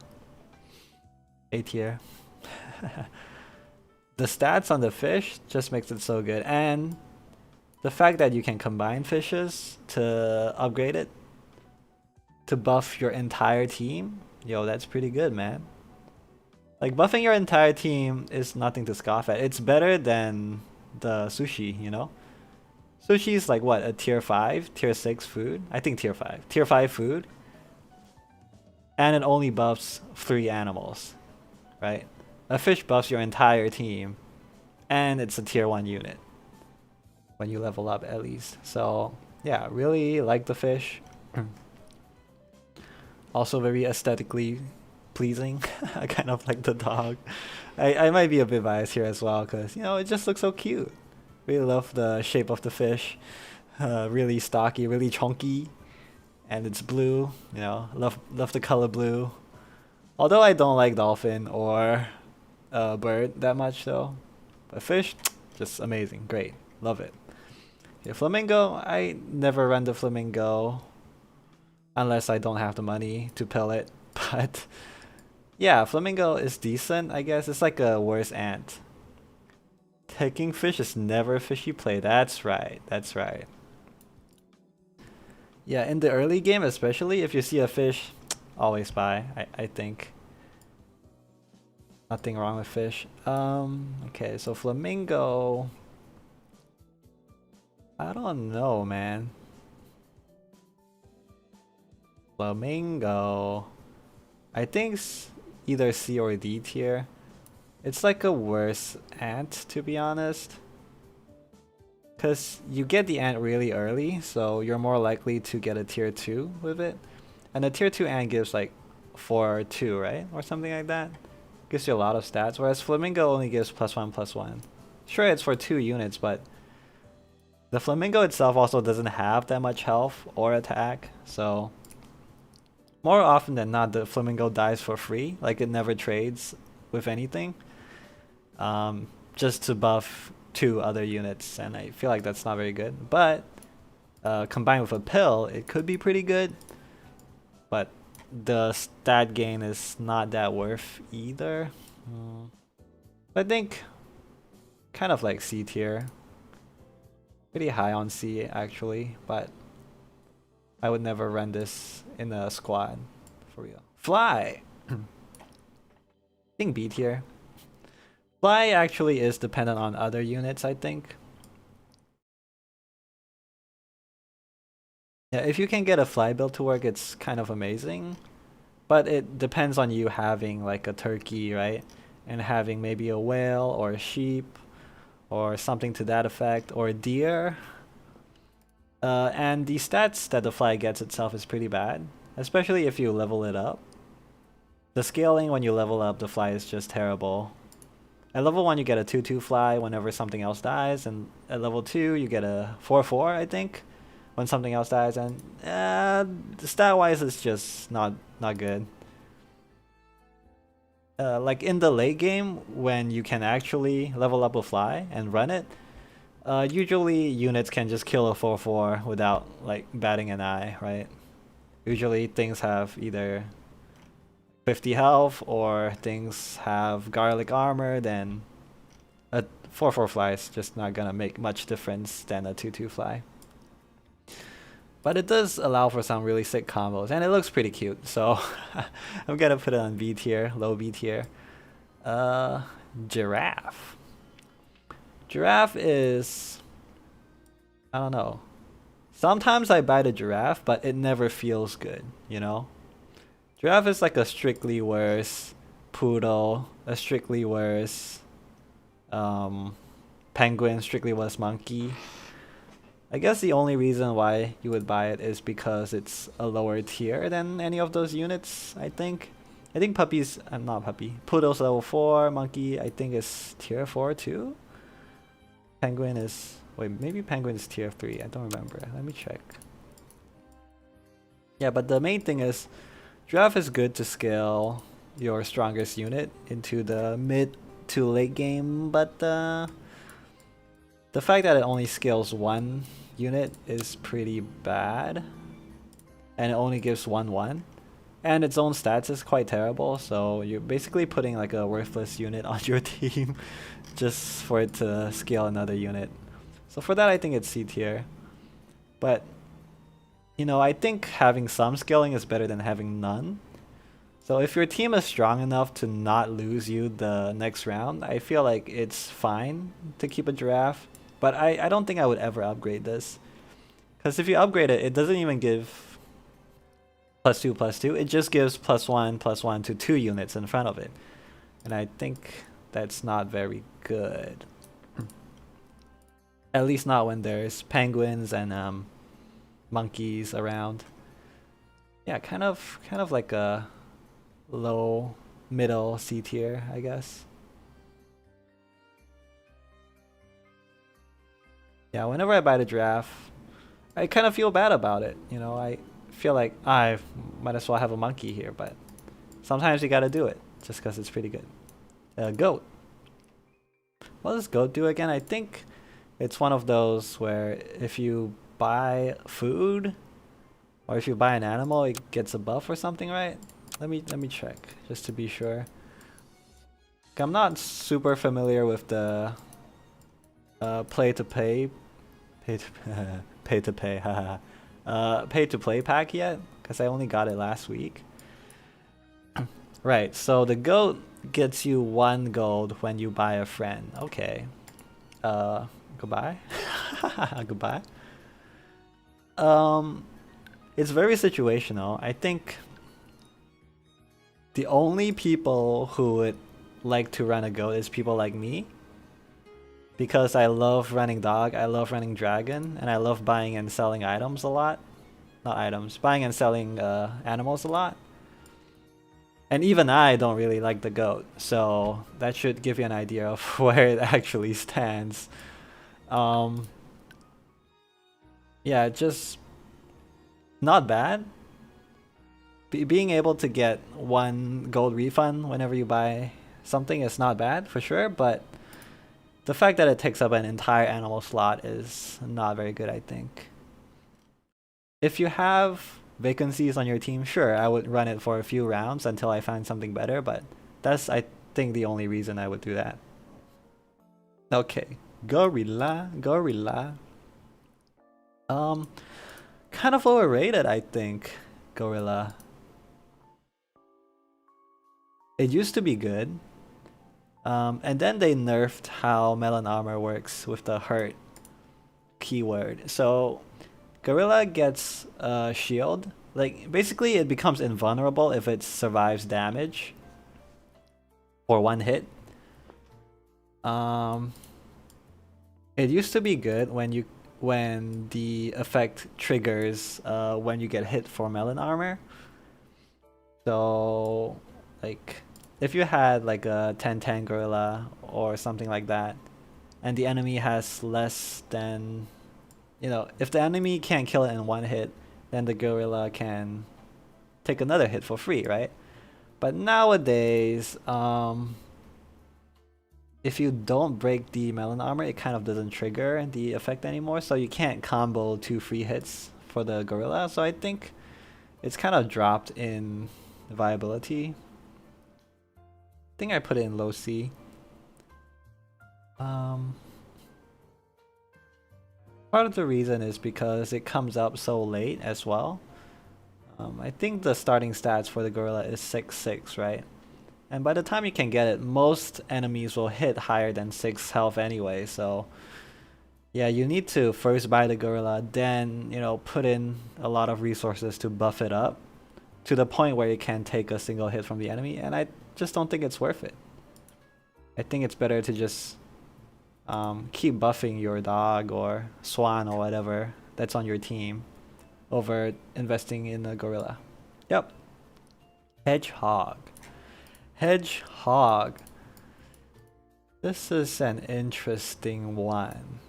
A tier. The stats on the fish just makes it so good. And the fact that you can combine fishes to upgrade it, to buff your entire team, yo, that's pretty good, man. Like, buffing your entire team is nothing to scoff at. It's better than the sushi, you know? Sushi is like what, a tier 5, tier 6 food? I think tier 5. Tier 5 food. And it only buffs 3 animals, right? A fish buffs your entire team. And it's a tier 1 unit. When you level up at least. So yeah, really like the fish. Also very aesthetically pleasing. I kind of like the dog. I might be a bit biased here as well because, you know, it just looks so cute. Really love the shape of the fish. Really stocky, really chunky. And it's blue, you know, love the color blue. Although I don't like dolphin or bird that much though. But fish, just amazing, great, love it. Okay, flamingo, I never run the flamingo unless I don't have the money to pill it. But yeah, flamingo is decent, I guess. It's like a worse ant. Taking fish is never a fish you play. That's right, that's right. Yeah, in the early game especially, if you see a fish, always buy, I think. Nothing wrong with fish. Okay, so flamingo. I don't know, man. Flamingo. I think either C or D tier. It's like a worse ant, to be honest. Because you get the ant really early, so you're more likely to get a tier 2 with it. And a tier 2 ant gives like 4 or 2, right? Or something like that. Gives you a lot of stats, whereas flamingo only gives +1/+1. Sure, it's for 2 units, but the flamingo itself also doesn't have that much health or attack, so more often than not the flamingo dies for free, like it never trades with anything. Just to buff 2 other units, and I feel like that's not very good. But combined with a pill, it could be pretty good. But the stat gain is not that worth either. I think kind of like C tier. Pretty high on C actually, but I would never run this in a squad, for real. Fly! I think B tier. Fly actually is dependent on other units, I think. Yeah, if you can get a fly build to work, it's kind of amazing. But it depends on you having like a turkey, right? And having maybe a whale or a sheep or something to that effect, or a deer. And the stats that the fly gets itself is pretty bad, especially if you level it up. The scaling when you level up the fly is just terrible. At level 1 you get a 2-2 fly whenever something else dies, and at level 2 you get a 4-4, I think, when something else dies, and stat-wise it's just not good. Like in the late game, when you can actually level up a fly and run it, usually units can just kill a 4-4 without like batting an eye, right? Usually things have either 50 health or things have garlic armor, then a 4-4 fly is just not gonna make much difference than a 2-2 fly. But it does allow for some really sick combos, and it looks pretty cute, so I'm gonna put it on B tier, low B tier. Giraffe. Giraffe is... I don't know. Sometimes I buy the giraffe, but it never feels good, you know? Giraffe is like a strictly worse poodle, a strictly worse penguin, strictly worse monkey. I guess the only reason why you would buy it is because it's a lower tier than any of those units, I think. I think puppies, not puppy, poodle's level 4, monkey I think is tier 4 too? Penguin is, wait, maybe penguin is tier 3, I don't remember, let me check. Yeah, but the main thing is, giraffe is good to scale your strongest unit into the mid to late game, but the fact that it only scales one unit is pretty bad, and it only gives 1/1, and its own stats is quite terrible, so you're basically putting like a worthless unit on your team just for it to scale another unit. So for that I think it's C tier. But you know, I think having some scaling is better than having none. So if your team is strong enough to not lose you the next round, I feel like it's fine to keep a giraffe. But I don't think I would ever upgrade this. Because if you upgrade it, it doesn't even give +2/+2. It just gives +1/+1 to 2 units in front of it. And I think that's not very good. At least not when there's penguins and monkeys around. Yeah, kind of like a low, middle C tier, I guess. Yeah, whenever I buy the giraffe, I kind of feel bad about it. You know, I feel like I might as well have a monkey here, but sometimes you gotta do it just because it's pretty good. Goat. What does goat do again? I think it's one of those where if you buy food or if you buy an animal, it gets a buff or something, right? Let me check just to be sure. I'm not super familiar with the pay to play pack yet, because I only got it last week. Right, so the goat gets you 1 gold when you buy a friend. Okay. Goodbye. Goodbye. It's very situational. I think the only people who would like to run a goat is people like me. Because I love running dog, I love running dragon, and I love buying and selling items a lot. Not items, buying and selling animals a lot. And even I don't really like the goat, so that should give you an idea of where it actually stands. Yeah, just not bad. Being able to get 1 gold refund whenever you buy something is not bad for sure, but the fact that it takes up an entire animal slot is not very good, I think. If you have vacancies on your team, sure, I would run it for a few rounds until I find something better, but that's, I think, the only reason I would do that. Okay, gorilla. kind of overrated, I think, Gorilla. It used to be good. And then they nerfed how Melon Armor works with the hurt keyword. So Gorilla gets a shield. Like, basically it becomes invulnerable if it survives damage for one hit. It used to be good when the effect triggers when you get hit for Melon Armor. So like if you had like a 10-10 Gorilla or something like that, and the enemy has less than, you know, if the enemy can't kill it in one hit, then the Gorilla can take another hit for free, right? But nowadays, if you don't break the Melon Armor, it kind of doesn't trigger the effect anymore, so you can't combo 2 free hits for the Gorilla, so I think it's kind of dropped in viability. I think I put it in low C. Part of the reason is because it comes up so late as well. I think the starting stats for the Gorilla is 6-6, right? And by the time you can get it, most enemies will hit higher than 6 health anyway, so yeah, you need to first buy the Gorilla, then, you know, put in a lot of resources to buff it up to the point where you can take a single hit from the enemy, and I just don't think it's worth it. I think it's better to just keep buffing your dog or swan or whatever that's on your team over investing in a Gorilla. Yep. Hedgehog. Hedgehog. This is an interesting one.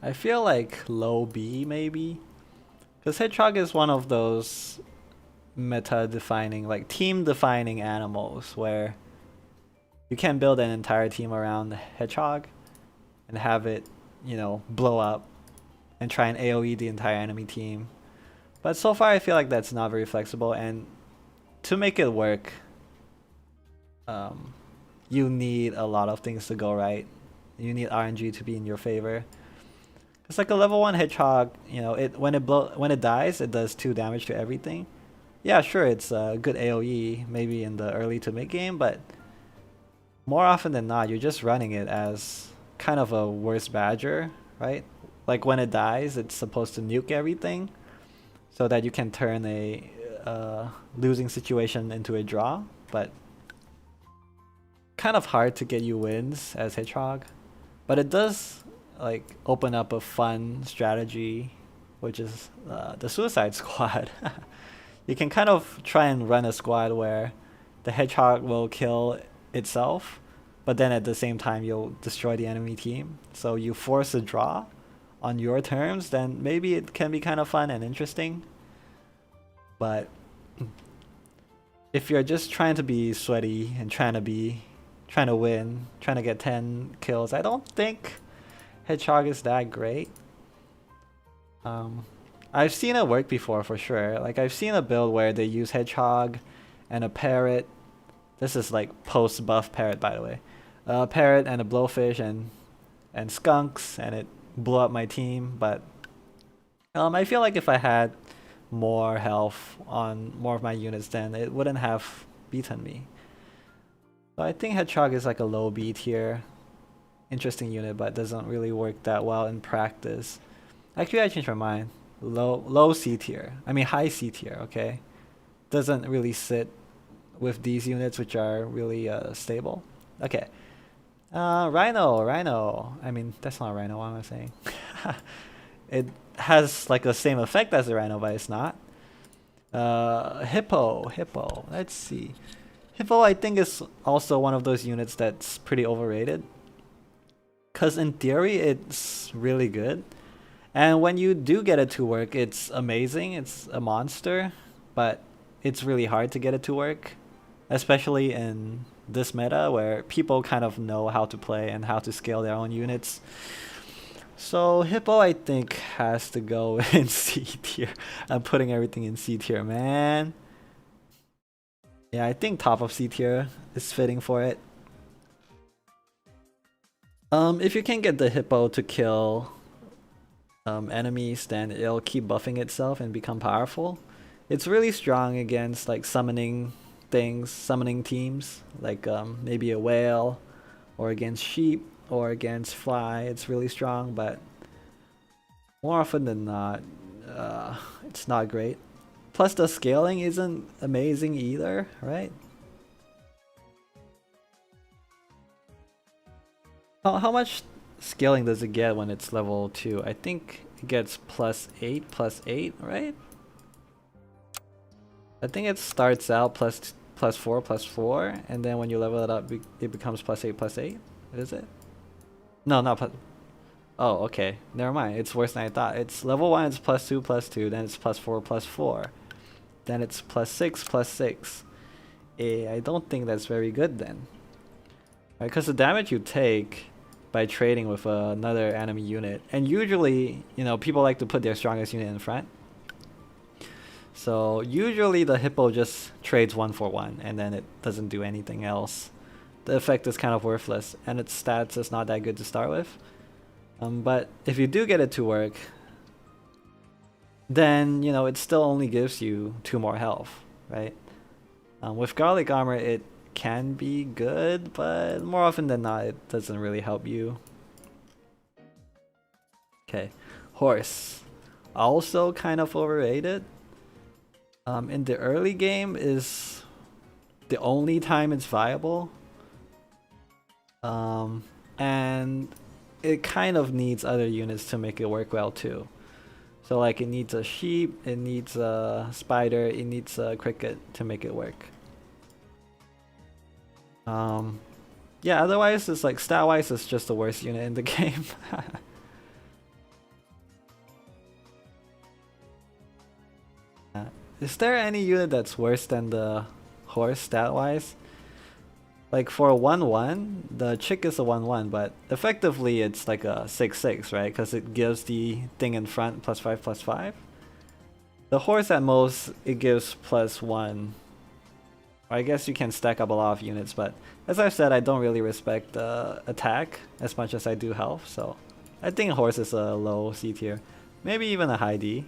I feel like low B maybe. Because Hedgehog is one of those meta-defining, like team-defining animals where you can build an entire team around the Hedgehog and have it, you know, blow up and try and AoE the entire enemy team. But so far I feel like that's not very flexible, and to make it work, you need a lot of things to go right. You need RNG to be in your favor. It's like a level 1 Hedgehog, you know, when it dies, it does 2 damage to everything. Yeah, sure, it's a good AoE, maybe in the early to mid game, but more often than not, you're just running it as kind of a worse badger, right? Like when it dies, it's supposed to nuke everything so that you can turn a losing situation into a draw, but kind of hard to get you wins as Hedgehog. But it does like open up a fun strategy, which is the Suicide Squad. You can kind of try and run a squad where the Hedgehog will kill itself, but then at the same time you'll destroy the enemy team. So you force a draw on your terms, then maybe it can be kind of fun and interesting. But if you're just trying to be sweaty and trying to win, trying to get 10 kills, I don't think Hedgehog is that great. I've seen it work before for sure. Like I've seen a build where they use Hedgehog and a Parrot. This is like post buff Parrot, by the way. A Parrot and a Blowfish and Skunks, and it blew up my team. But I feel like if I had more health on more of my units, then it wouldn't have beaten me. So I think Hedgehog is like a low B tier. Interesting unit, but doesn't really work that well in practice. Actually, I changed my mind. Low C tier. I mean high C tier, okay? Doesn't really sit with these units, which are really stable. Okay. Rhino. I mean, that's not a Rhino, what am I saying? It has like the same effect as the Rhino, but it's not. Hippo. Let's see. Hippo, I think, is also one of those units that's pretty overrated. Because in theory, it's really good. And when you do get it to work, it's amazing. It's a monster. But it's really hard to get it to work. Especially in this meta where people kind of know how to play and how to scale their own units. So Hippo, I think, has to go in C tier. I'm putting everything in C tier, man. Yeah, I think top of C tier is fitting for it. If you can get the Hippo to kill enemies, then it'll keep buffing itself and become powerful. It's really strong against like summoning things, summoning teams, like maybe a whale, or against sheep, or against fly. It's really strong, but more often than not, it's not great. Plus the scaling isn't amazing either, right? How much scaling does it get when it's level 2? I think it gets +8, right? I think it starts out +4, and then when you level it up, it becomes +8. Is it? No, not plus. Oh, okay. Never mind. It's worse than I thought. It's level 1, it's +2, then it's +4, then it's +6. I don't think that's very good then. Right, because the damage you take by trading with another enemy unit, and usually, you know, people like to put their strongest unit in front. So usually the hippo just trades 1 for 1 and then it doesn't do anything else. The effect is kind of worthless and its stats is not that good to start with. But if you do get it to work, then you know it still only gives you 2 more health, right? With garlic armor it can be good, but more often than not it doesn't really help you. Okay, horse. Also kind of overrated. In the early game is the only time it's viable. And it kind of needs other units to make it work well too. So like it needs a sheep, it needs a spider, it needs a cricket to make it work. Yeah, otherwise it's like stat-wise it's just the worst unit in the game. Is there any unit that's worse than the horse stat-wise? Like for a 1/1, the chick is a 1/1, but effectively it's like a 6/6, right? Because it gives the thing in front +5/+5. The horse at most, it gives +1. I guess you can stack up a lot of units, but as I've said, I don't really respect attack as much as I do health, so I think horse is a low C tier. Maybe even a high D.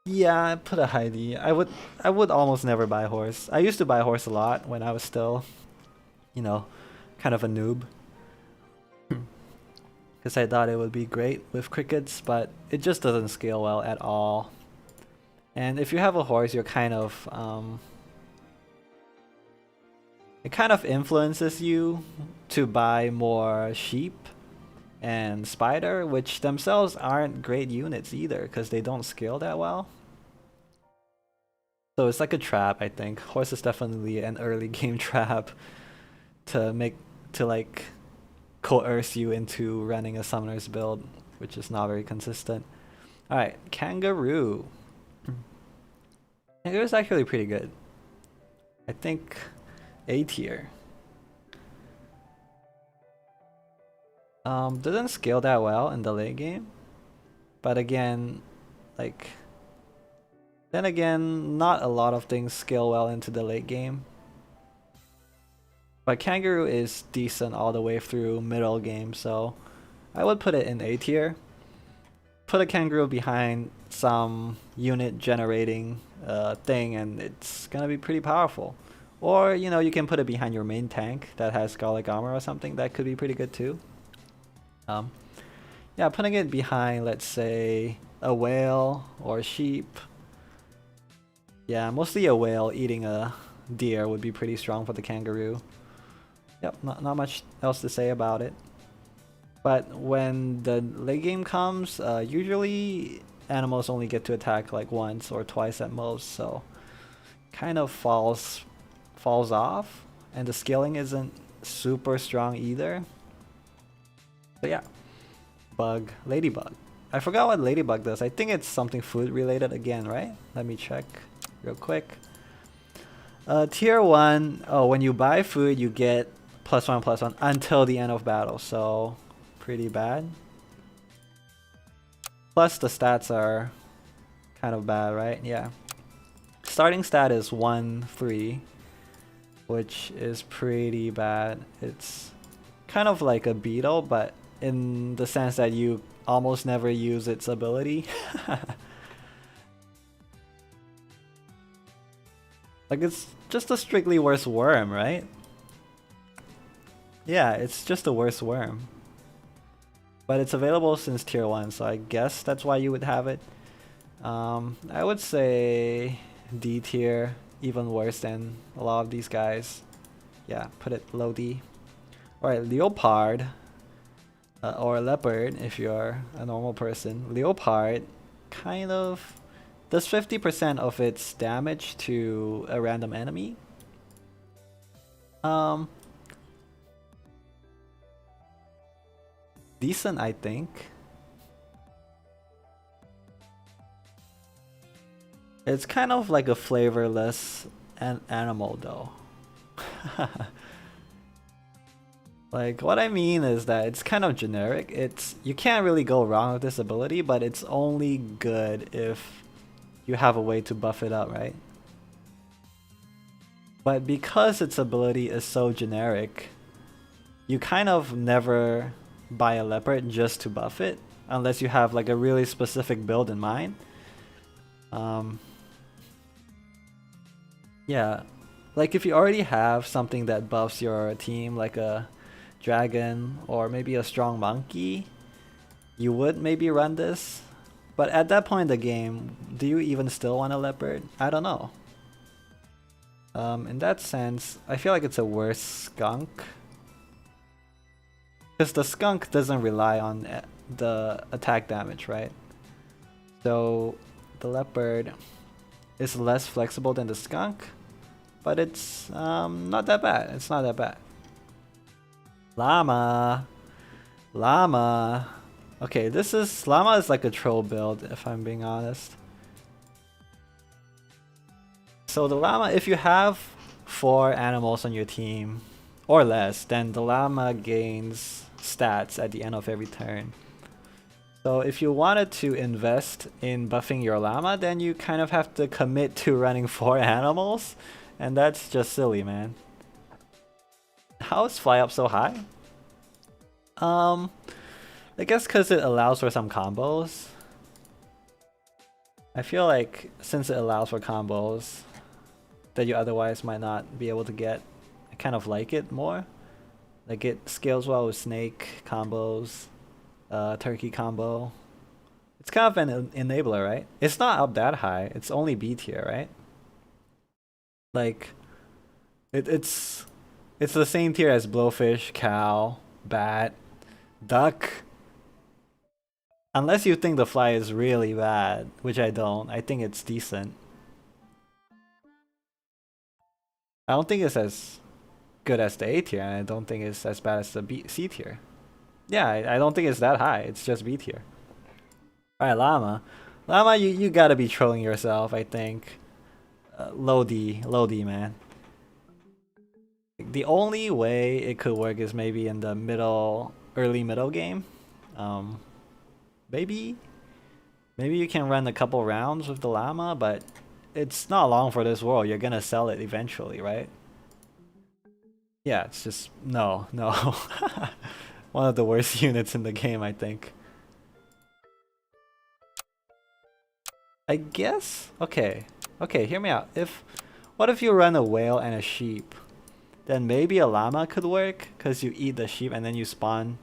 Yeah, I put a high D. I would almost never buy horse. I used to buy horse a lot when I was still, you know, kind of a noob. Because I thought it would be great with crickets, but it just doesn't scale well at all. And if you have a horse, you're kind of it kind of influences you to buy more sheep and spider, which themselves aren't great units either because they don't scale that well. So it's like a trap, I think. Horse is definitely an early game trap to like coerce you into running a summoner's build, which is not very consistent. Alright, kangaroo. Kangaroo is actually pretty good. I think A tier. Doesn't scale that well in the late game, but again, like, then again, not a lot of things scale well into the late game. But kangaroo is decent all the way through middle game, so I would put it in A tier. Put a kangaroo behind some unit generating thing and it's gonna be pretty powerful. Or, you know, you can put it behind your main tank that has garlic armor or something. That could be pretty good too. Yeah, putting it behind, let's say, a whale or a sheep. Yeah, mostly a whale eating a deer would be pretty strong for the kangaroo. Yep, not much else to say about it. But when the late game comes, usually animals only get to attack like once or twice at most, so kind of falls off, and the scaling isn't super strong either. So yeah, bug, ladybug. I forgot what ladybug does. I think it's something food related again, right? Let me check real quick. Tier 1, oh, when you buy food you get +1/+1 until the end of battle, so pretty bad. Plus the stats are kind of bad, right? Yeah. Starting stat is 1/3, which is pretty bad. It's kind of like a beetle, but in the sense that you almost never use its ability. Like it's just a strictly worse worm, right? Yeah, it's just a worse worm. But it's available since tier 1, so I guess that's why you would have it. I would say D tier, even worse than a lot of these guys. Yeah, put it low D. Alright, Leopard. Or Leopard, if you're a normal person. Leopard kind of does 50% of its damage to a random enemy. Decent, I think. It's kind of like a flavorless animal though. Like what I mean is that it's kind of generic. You can't really go wrong with this ability, but it's only good if you have a way to buff it up, right? But because its ability is so generic, you kind of never buy a leopard just to buff it, unless you have like a really specific build in mind. Yeah, like if you already have something that buffs your team, like a dragon or maybe a strong monkey, you would maybe run this. But at that point in the game, do you even still want a leopard? I don't know. In that sense, I feel like it's a worse skunk. Because the skunk doesn't rely on the attack damage, right? So the leopard is less flexible than the skunk, but it's not that bad. It's not that bad. Llama. Llama. Okay, Llama is like a troll build, if I'm being honest. So the llama, if you have 4 animals on your team or less, then the llama gains stats at the end of every turn. So if you wanted to invest in buffing your llama, then you kind of have to commit to running 4 animals, and that's just silly, man. How is fly up so high? I guess because it allows for some combos. I feel like since it allows for combos that you otherwise might not be able to get, I kind of like it more. Like it scales well with snake combos, turkey combo. It's kind of an enabler, right? It's not up that high. It's only B tier, right? Like it's the same tier as blowfish, cow, bat, duck. Unless you think the fly is really bad, which I don't. I think it's decent. I don't think it's as good as the A tier, and I don't think it's as bad as the C tier. Yeah, I don't think it's that high. It's just B tier. Alright, llama. Llama, you gotta be trolling yourself, I think. Low D, man. The only way it could work is maybe in the early middle game. Maybe you can run a couple rounds with the llama, but it's not long for this world. You're gonna sell it eventually, right? Yeah, it's just no. One of the worst units in the game, I think. I guess? Okay, hear me out. What if you run a whale and a sheep? Then maybe a llama could work, because you eat the sheep and then you spawn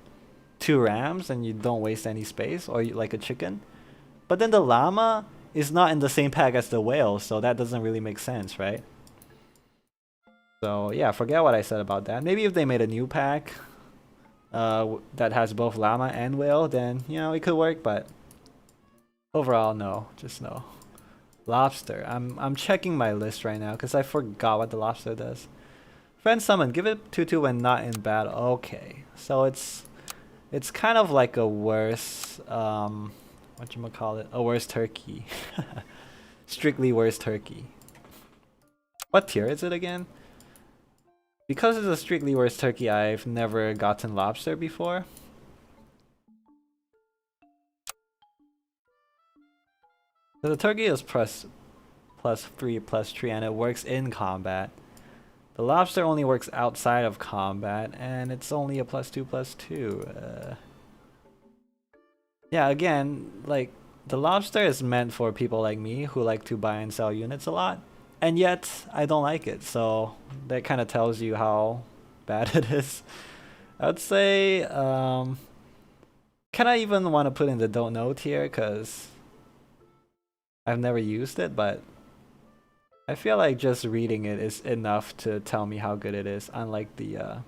2 rams and you don't waste any space, or like a chicken. But then the llama is not in the same pack as the whale, so that doesn't really make sense, right? So yeah, forget what I said about that. Maybe if they made a new pack that has both llama and whale, then you know it could work, but overall no, just no. Lobster. I'm checking my list right now because I forgot what the lobster does. Friend summon, give it 2/2 when not in battle. Okay, so it's kind of like a worse whatchamacallit, a worse turkey. Strictly worse turkey. What tier is it again? Because it's a strictly worse turkey, I've never gotten lobster before. So the turkey is +3/+3 and it works in combat. The lobster only works outside of combat, and it's only a +2/+2. Yeah, again, like, the lobster is meant for people like me who like to buy and sell units a lot, and yet I don't like it, so that kind of tells you how bad it is. I'd say, can I even want to put in the don't know tier, because I've never used it, but I feel like just reading it is enough to tell me how good it is, unlike the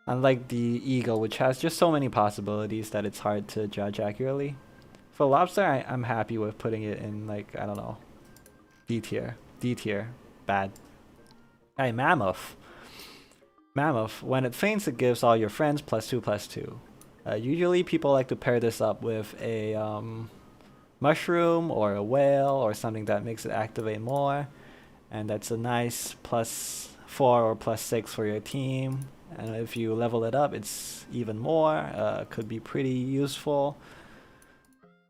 Eagle, which has just so many possibilities that it's hard to judge accurately. For Lobster, I'm happy with putting it in, like, I don't know, D tier. D tier. Bad. Hey, Mammoth. Mammoth. When it faints, it gives all your friends +2/+2. Usually people like to pair this up with a mushroom or a whale or something that makes it activate more. And that's a nice +4 or +6 for your team. And if you level it up, it's even more. Could be pretty useful.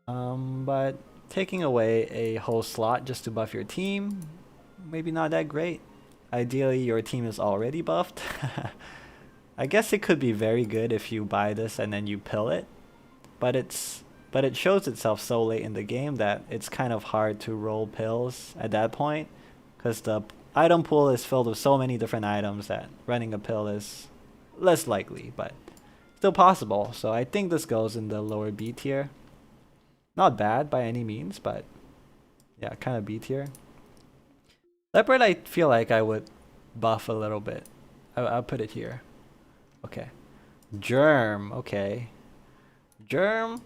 But taking away a whole slot just to buff your team, maybe not that great. Ideally, your team is already buffed. I guess it could be very good if you buy this and then you pill it, but it shows itself so late in the game that it's kind of hard to roll pills at that point, because the item pool is filled with so many different items that running a pill is less likely, but still possible. So I think this goes in the lower B tier. Not bad by any means, but yeah, kind of B tier. Leopard, I feel like I would buff a little bit. I'll put it here. Okay. Germ, okay. Germ,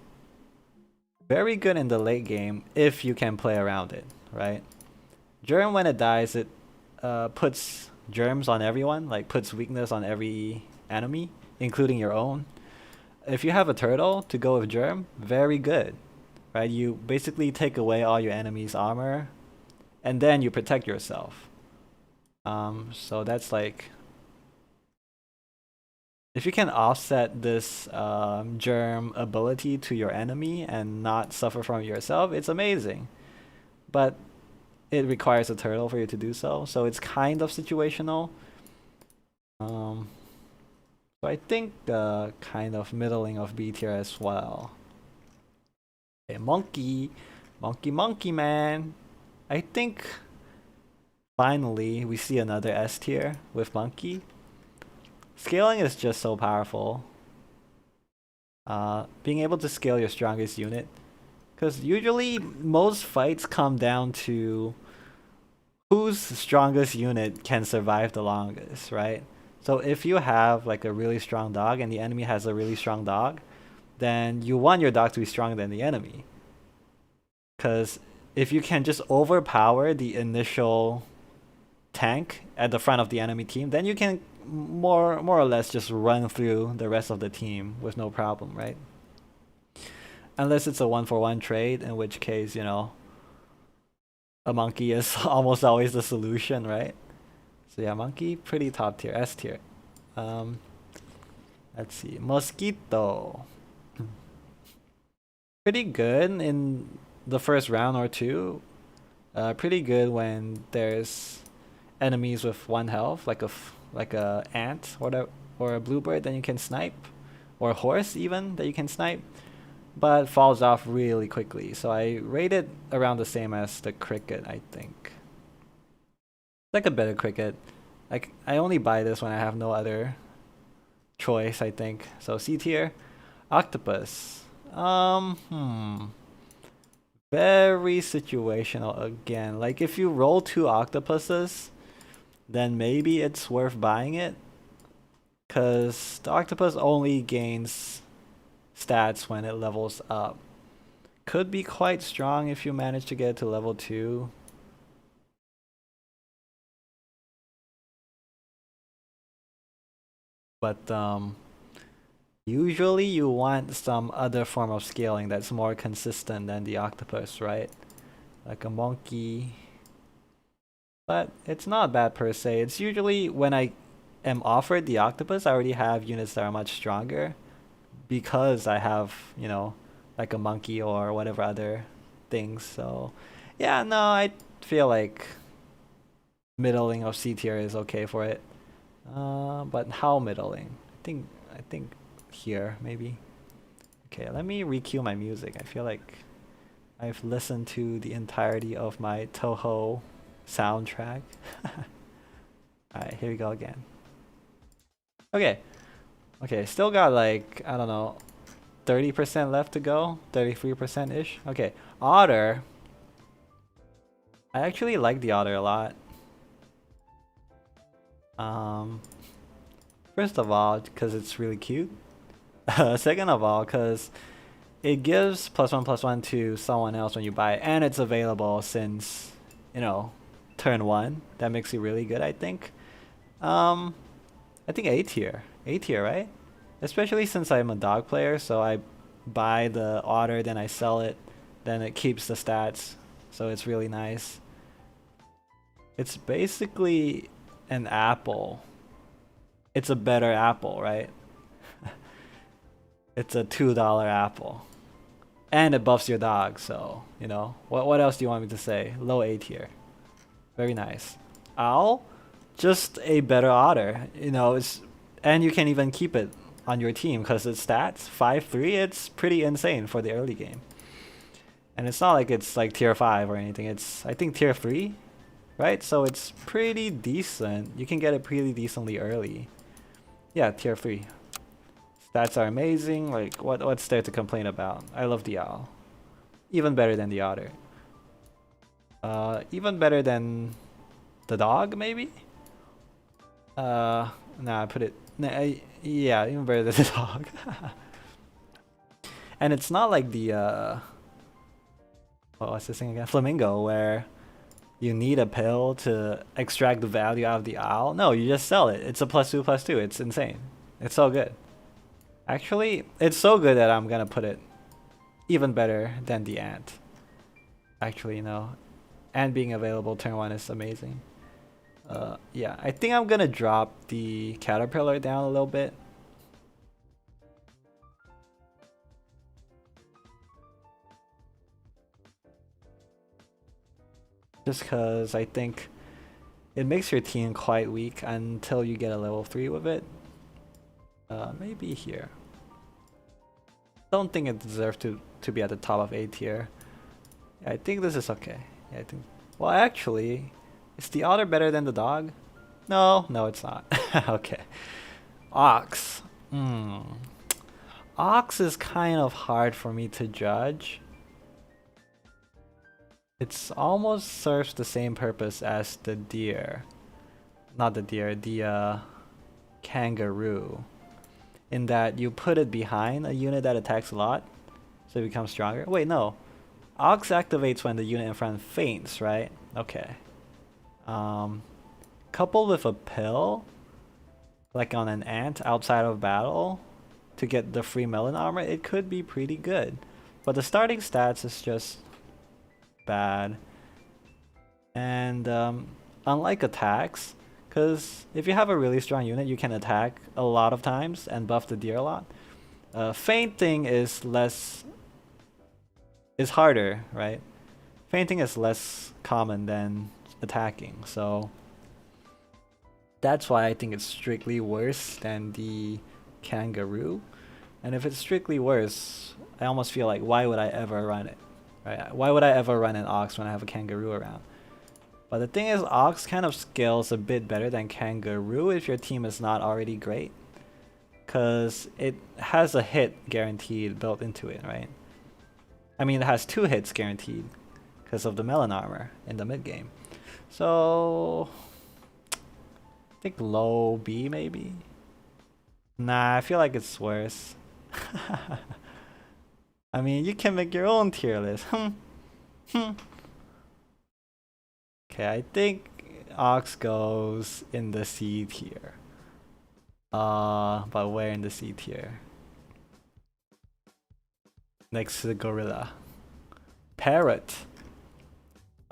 very good in the late game if you can play around it, right? Germ, when it dies, it puts germs on everyone, like puts weakness on every enemy, including your own. If you have a turtle to go with Germ, very good, right? You basically take away all your enemy's armor, and then you protect yourself. So that's like, if you can offset this germ ability to your enemy and not suffer from it yourself, it's amazing. But it requires a turtle for you to do so, so it's kind of situational. So I think kind of middling of B tier as well. Okay, monkey man. I think finally we see another S tier with monkey. Scaling is just so powerful. Being able to scale your strongest unit, because usually most fights come down to whose strongest unit can survive the longest, right? So if you have like a really strong dog and the enemy has a really strong dog, then you want your dog to be stronger than the enemy. Because if you can just overpower the initial tank at the front of the enemy team, then you can more or less just run through the rest of the team with no problem, right? Unless it's a 1-for-1 trade, in which case, you know, a monkey is almost always the solution, right? So yeah, monkey, pretty top tier, S tier. Let's see, mosquito. Pretty good in the first round or two. Pretty good when there's enemies with 1 health, like a ant or a bluebird that you can snipe, or a horse even that you can snipe, but falls off really quickly. So I rate it around the same as the cricket, I think. Like a better cricket. Like, I only buy this when I have no other choice, I think. So C tier. Octopus. Very situational again. Like, if you roll 2 octopuses, then maybe it's worth buying it, because the octopus only gains stats when it levels up. Could be quite strong if you manage to get to level 2. But usually you want some other form of scaling that's more consistent than the octopus, right? Like a monkey. But it's not bad per se. It's usually when I am offered the octopus, I already have units that are much stronger, because I have, you know, like a monkey or whatever other things. So yeah, no, I feel like middling of C tier is okay for it. But how middling? I think here maybe. Okay, let me re-cue my music. I feel like I've listened to the entirety of my Toho soundtrack. Alright, here we go again. Okay. Okay, still got like, I don't know, 30% left to go. 33%-ish. Okay, Otter. I actually like the Otter a lot. First of all, because it's really cute. Second of all, because it gives +1/+1 to someone else when you buy it, and it's available since, you know, turn 1. That makes it really good, I think. I think A tier. A tier, right? Especially since I'm a dog player, so I buy the Otter, then I sell it, then it keeps the stats, so it's really nice. It's basically an apple. It's a better apple, right? It's a $2 apple. And it buffs your dog, so, you know. What else do you want me to say? Low A tier. Very nice. Owl? Just a better Otter. You know, and you can even keep it on your team because its stats, 5-3, it's pretty insane for the early game. And it's not like it's like tier 5 or anything. It's, I think, tier 3, right? So it's pretty decent. You can get it pretty decently early. Yeah, tier 3. Stats are amazing. Like, what's there to complain about? I love the Owl. Even better than the Otter. Even better than the dog, maybe? Nah, I put it... yeah, even better than the dog. And it's not like the... what's this thing again? Flamingo, where you need a pill to extract the value out of the owl. No, you just sell it. It's a +2/+2. It's insane. It's so good. Actually, it's so good that I'm gonna put it even better than the ant. Actually, no. Ant being available turn 1 is amazing. Yeah, I think I'm gonna drop the caterpillar down a little bit. Just because I think it makes your team quite weak until you get a level 3 with it. Maybe here. Don't think it deserves to be at the top of A tier. Yeah, I think this is okay. Yeah, I think. Well, actually, is the otter better than the dog? No, it's not. Okay. Ox. Ox is kind of hard for me to judge. It's almost serves the same purpose as the deer. Not the deer, the kangaroo. In that you put it behind a unit that attacks a lot, so it becomes stronger. Wait, no. Ox activates when the unit in front faints, right? Okay. Coupled with a pill, like on an ant outside of battle, to get the free melon armor, it could be pretty good. But the starting stats is just bad. And unlike attacks, because if you have a really strong unit, you can attack a lot of times and buff the deer a lot. Fainting is harder, right? Fainting is less common than attacking, so that's why I think it's strictly worse than the kangaroo. And if it's strictly worse, I almost feel like, why would I ever run it? Right? Why would I ever run an ox when I have a kangaroo around? But the thing is, ox kind of scales a bit better than kangaroo if your team is not already great, because it has a hit guaranteed built into it, right? I mean, it has 2 hits guaranteed because of the melon armor in the mid game. So I think low B maybe. Nah, I feel like it's worse. I mean, you can make your own tier list. Okay, I think Ox goes in the C tier. But where in the C tier? Next to the gorilla. Parrot.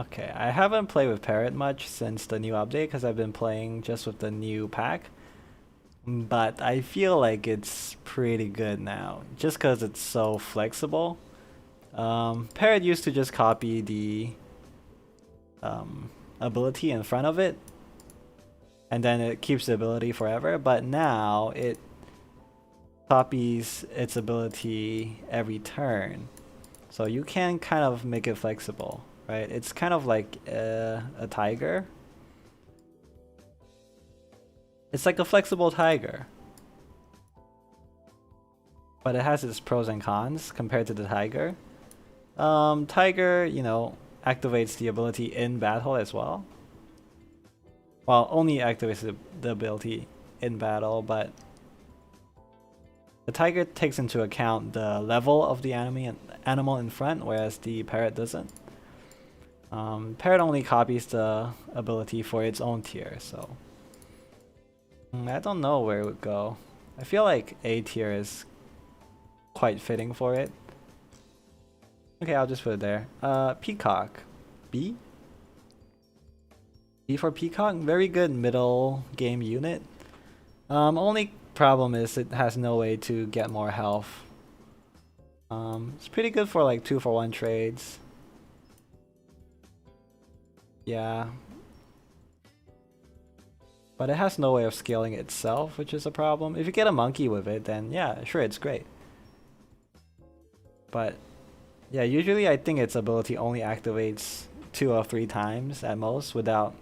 Okay, I haven't played with Parrot much since the new update because I've been playing just with the new pack. But I feel like it's pretty good now, just because it's so flexible. Parrot used to just copy the ability in front of it, and then it keeps the ability forever, but now it copies its ability every turn. So you can kind of make it flexible, right? It's kind of like a tiger. It's like a flexible tiger. But it has its pros and cons compared to the tiger. Tiger, you know, activates the ability in battle as well. Well, only activates the ability in battle, but the tiger takes into account the level of the animal in front, whereas the parrot doesn't. Parrot only copies the ability for its own tier, so I don't know where it would go. I feel like A tier is quite fitting for it. Okay, I'll just put it there. Peacock. B? B for Peacock? Very good middle game unit. Only problem is it has no way to get more health. It's pretty good for like 2-for-1 trades. Yeah. But it has no way of scaling itself, which is a problem. If you get a monkey with it, then yeah, sure, it's great. But yeah, usually I think its ability only activates 2 or 3 times at most without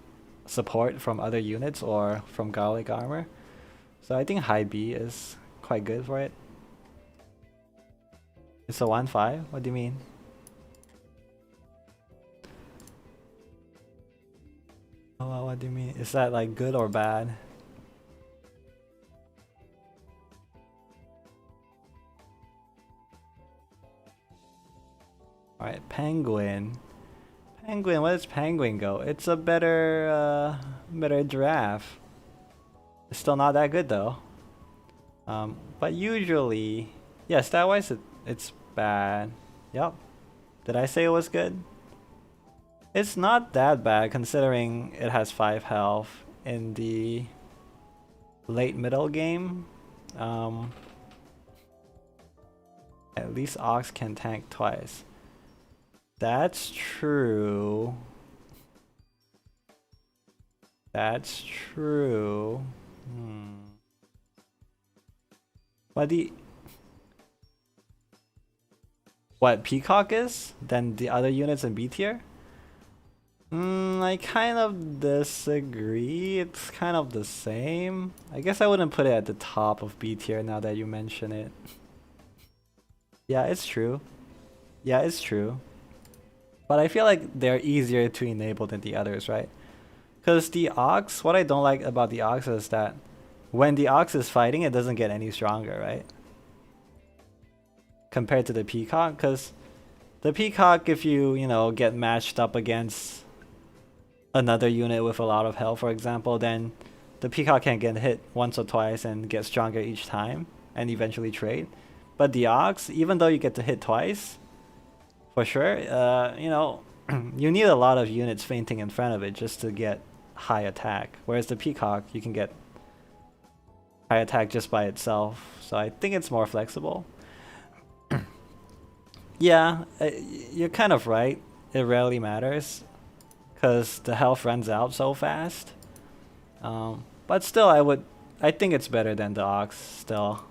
support from other units or from garlic armor. So I think high B is quite good for it. It's a 1-5? What do you mean? Oh, what do you mean? Is that like good or bad? Alright, Penguin. Penguin, where does Penguin go? It's a better giraffe. It's still not that good though. But usually, yeah, stat-wise it's bad. Yup. Did I say it was good? It's not that bad considering it has 5 health in the late middle game. At least Ox can tank twice. That's true. That's true. But what Peacock is than the other units in B tier? I kind of disagree. It's kind of the same. I guess I wouldn't put it at the top of B tier now that you mention it. Yeah, it's true. Yeah, it's true. But I feel like they're easier to enable than the others, right? Because the Ox, what I don't like about the Ox is that when the Ox is fighting, it doesn't get any stronger, right? Compared to the Peacock, because the Peacock, if you know, get matched up against another unit with a lot of health, for example, then the Peacock can get hit once or twice and get stronger each time and eventually trade. But the Ox, even though you get to hit twice, for sure, you know, you need a lot of units fainting in front of it just to get high attack. Whereas the Peacock, you can get high attack just by itself. So I think it's more flexible. Yeah, you're kind of right. It rarely matters because the health runs out so fast. But still, I think it's better than the Ox still.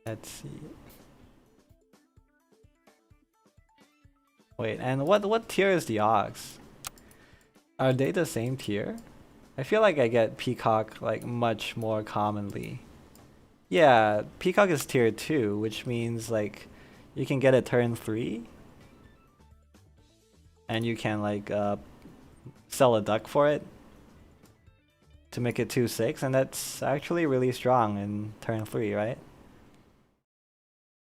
Let's see. Wait, and what tier is the Ox? Are they the same tier? I feel like I get Peacock like much more commonly. Yeah, Peacock is tier 2, which means like you can get it turn 3. And you can like sell a duck for it to make it 2/6, and that's actually really strong in turn 3, right?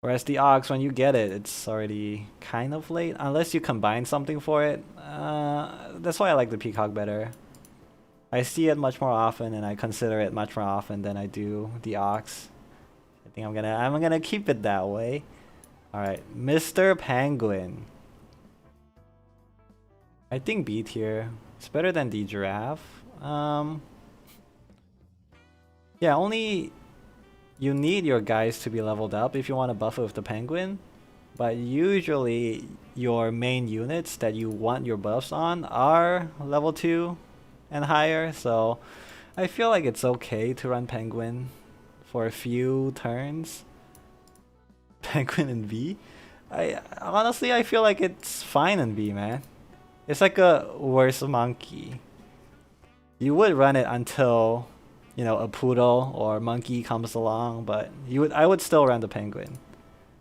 Whereas the Ox, when you get it, it's already kind of late, unless you combine something for it. That's why I like the Peacock better. I see it much more often, and I consider it much more often than I do the Ox. I think I'm gonna keep it that way. All right, Mr. Penguin. I think B tier. It's better than the giraffe. Yeah, only you need your guys to be leveled up if you want to buff it with the penguin. but usually your main units that you want your buffs on are level 2 and higher, so I feel like it's okay to run Penguin for a few turns. Penguin in V? I honestly I feel like it's fine in V, man. It's like a worse monkey. You would run it until, you know, a poodle or monkey comes along, but I would still run the Penguin.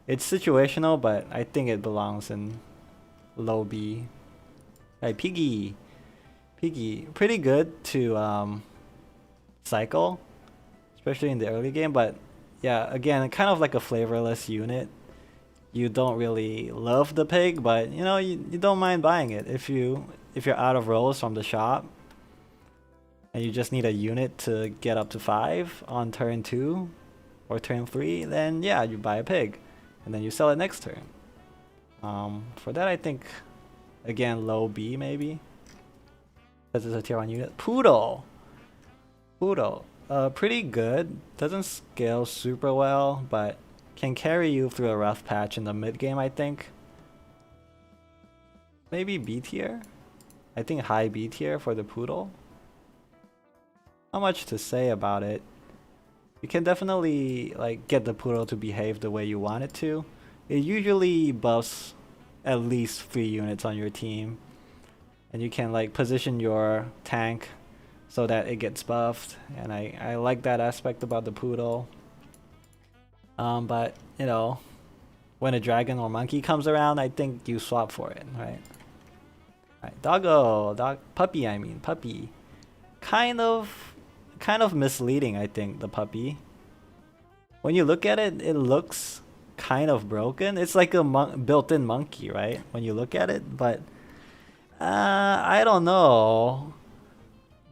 It's situational, but I think it belongs in low B. Right, Piggy. Piggy, pretty good to cycle, especially in the early game, but yeah, again, kind of like a flavorless unit. You don't really love the pig, but you know, you don't mind buying it if you're out of rolls from the shop and you just need a unit to get up to 5 on turn 2 or turn 3, then yeah, you buy a pig and then you sell it next turn. For that I think, again, low B maybe, because it's a tier 1 unit. Poodle! Poodle. Pretty good. Doesn't scale super well, but can carry you through a rough patch in the mid game, I think. Maybe B tier? I think high B tier for the Poodle. Not much to say about it. You can definitely like get the Poodle to behave the way you want it to. It usually buffs at least 3 units on your team. And you can like position your tank so that it gets buffed, and I like that aspect about the Poodle. But you know, when a dragon or monkey comes around, I think you swap for it, right? Right, puppy. I mean puppy. Kind of misleading, I think, the puppy. When you look at it, it looks kind of broken. It's like a built-in monkey, right? When you look at it, but I don't know.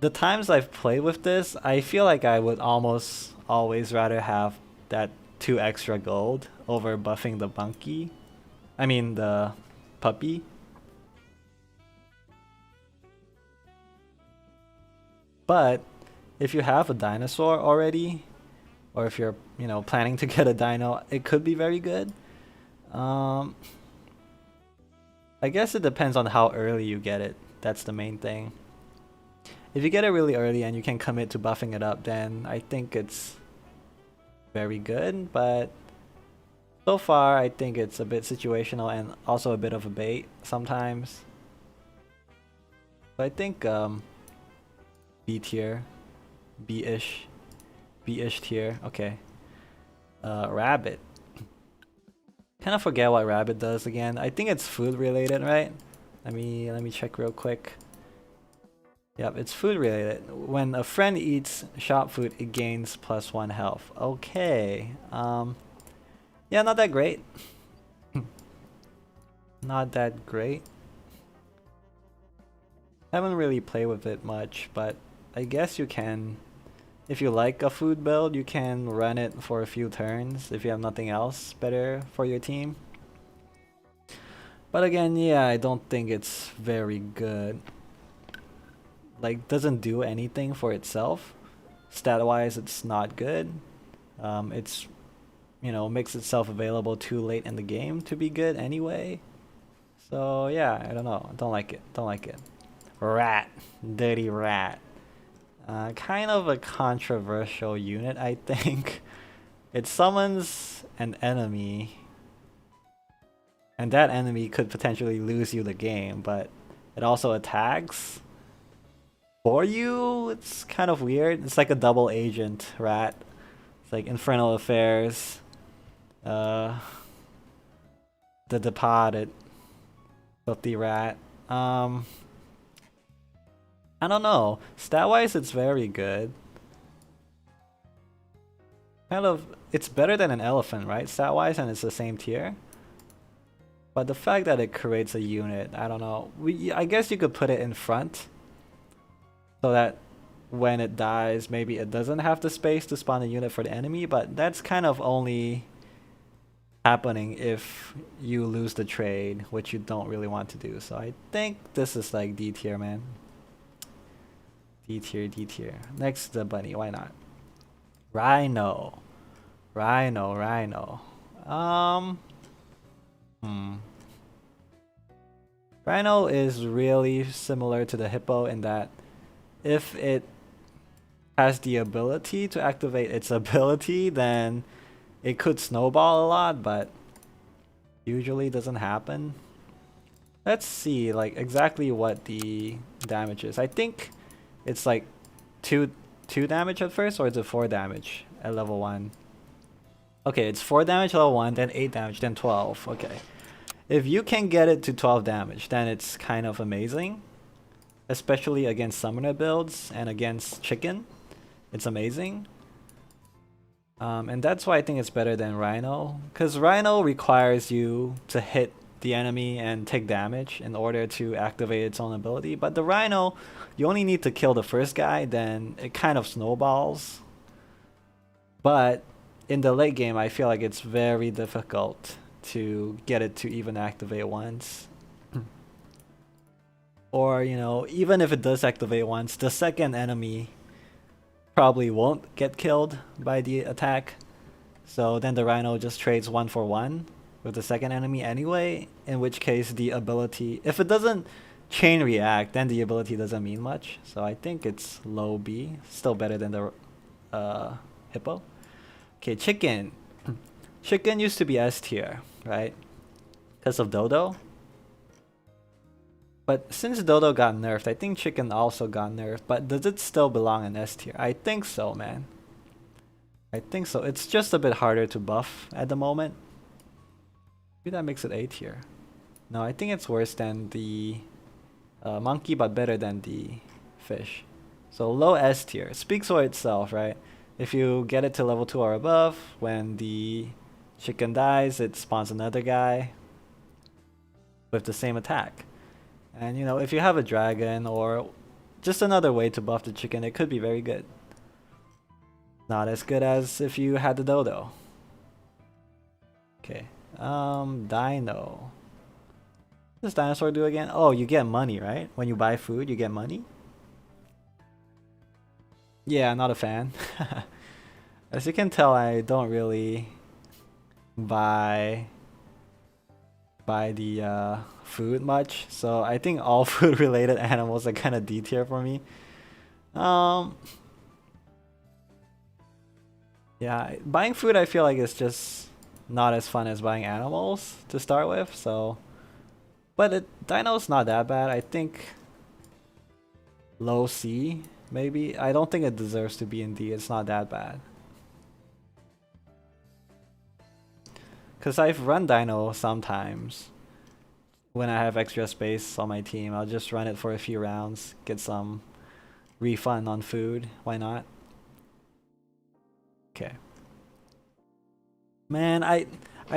The times I've played with this, I feel like I would almost always rather have that 2 extra gold over buffing the monkey. I mean the puppy. But if you have a dinosaur already, or if you're, you know, planning to get a dino, it could be very good. I guess it depends on how early you get it. That's the main thing. If you get it really early and you can commit to buffing it up, then I think it's very good, but so far I think it's a bit situational and also a bit of a bait sometimes. So I think B tier, B-ish tier, okay. Rabbit. Kind of forget what rabbit does again. I think it's food related, right? Let me check real quick. Yep, it's food related. When a friend eats shop food, it gains +1 health. Okay. Yeah, not that great. Not that great. Haven't really played with it much, but I guess you can, if you like a food build, you can run it for a few turns if you have nothing else better for your team. But again, yeah, I don't think it's very good. Like, doesn't do anything for itself. Stat wise, it's not good. It's, you know, makes itself available too late in the game to be good anyway. So yeah, I don't know. Don't like it. Don't like it. Rat. Dirty rat. Kind of a controversial unit, I think. It summons an enemy, and that enemy could potentially lose you the game, but it also attacks for you. It's kind of weird. It's like a double agent rat. It's like Infernal Affairs, The Departed, Filthy Rat. I don't know. Stat wise, it's very good. Kind of, it's better than an elephant, right? Stat wise, and it's the same tier. But the fact that it creates a unit, I don't know. I guess you could put it in front, so that when it dies, maybe it doesn't have the space to spawn a unit for the enemy, but that's kind of only happening if you lose the trade, which you don't really want to do. So I think this is like D tier, man. D tier, D tier. Next, the bunny, why not? Rhino. Rhino. Rhino is really similar to the hippo in that if it has the ability to activate its ability, then it could snowball a lot, but usually doesn't happen. Let's see like exactly what the damage is. I think it's like 2 damage at first, or is it 4 damage at level 1? Okay, it's 4 damage level 1, then 8 damage, then 12. Okay. If you can get it to 12 damage, then it's kind of amazing. Especially against summoner builds and against chicken. It's amazing. And that's why I think it's better than Rhino. Because Rhino requires you to hit the enemy and take damage in order to activate its own ability. But the Rhino, you only need to kill the first guy, then it kind of snowballs. But in the late game, I feel like it's very difficult to get it to even activate once. Or, you know, even if it does activate once, the second enemy probably won't get killed by the attack. So then the Rhino just trades 1 for 1 with the second enemy anyway, in which case the ability, if it doesn't chain react, then the ability doesn't mean much. So I think it's low B, still better than the hippo. Okay, chicken. Chicken used to be S tier, right? Because of Dodo. But since Dodo got nerfed, I think chicken also got nerfed. But does it still belong in S tier? I think so, man. I think so. It's just a bit harder to buff at the moment. Maybe that makes it A tier. No, I think it's worse than the monkey, but better than the fish. So low S tier. Speaks for itself, right? If you get it to level 2 or above, when the chicken dies, it spawns another guy with the same attack. And you know, if you have a dragon or just another way to buff the chicken, it could be very good. Not as good as if you had the dodo. Okay. Dino. What does dinosaur do again? Oh, you get money, right? When you buy food, you get money? Yeah, not a fan. As you can tell, I don't really buy the food much, so I think all food related animals are kind of D tier for me. Yeah, buying food I feel like is just not as fun as buying animals to start with, so but Dino's not that bad. I think low C maybe. I don't think it deserves to be in D. It's not that bad. Cause I've run Dino sometimes when I have extra space on my team. I'll just run it for a few rounds, get some refund on food. Why not? Okay. Man, I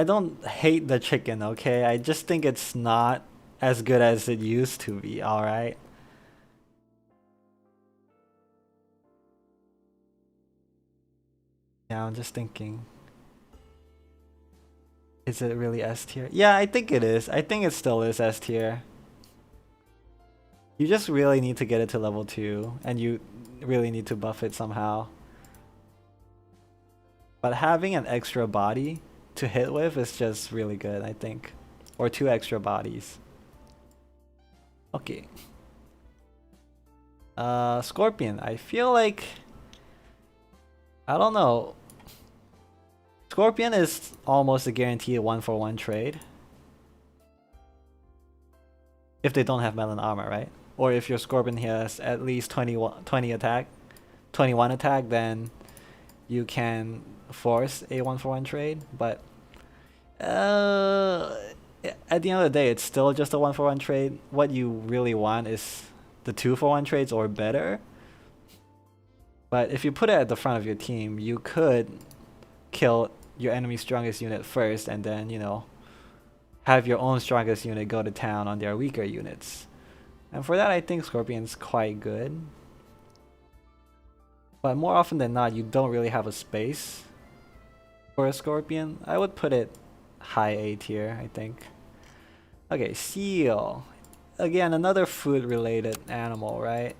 don't hate the chicken, okay? I just think it's not as good as it used to be, alright? Yeah, I'm just thinking. Is it really S tier? Yeah, I think it is. I think it still is S tier. You just really need to get it to level 2, and you really need to buff it somehow. But having an extra body to hit with is just really good, I think. Or 2 extra bodies. Okay. Scorpion. I feel like... I don't know. Scorpion is almost a guaranteed 1-for-1 trade. If they don't have melon armor, right? Or if your Scorpion has at least 20 attack, 21 attack, then you can force a 1-for-1 trade. But at the end of the day, it's still just a 1-for-1 trade. What you really want is the 2-for-1 trades or better. But if you put it at the front of your team, you could kill your enemy's strongest unit first, and then, you know, have your own strongest unit go to town on their weaker units. And for that, I think Scorpion's quite good. But more often than not, you don't really have a space for a Scorpion. I would put it high A tier, I think. Okay, seal. Again, another food related animal, right?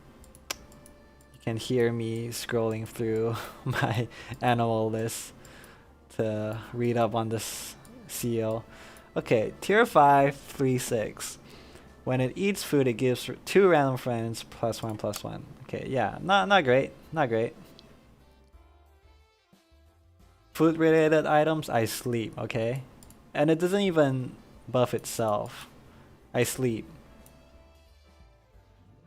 You can hear me scrolling through my animal list to read up on this seal. Okay, tier 5, 3-6. When it eats food, it gives 2 random friends +1/+1. Okay, yeah, not great, not great. Food related items, I sleep, okay? And it doesn't even buff itself. I sleep.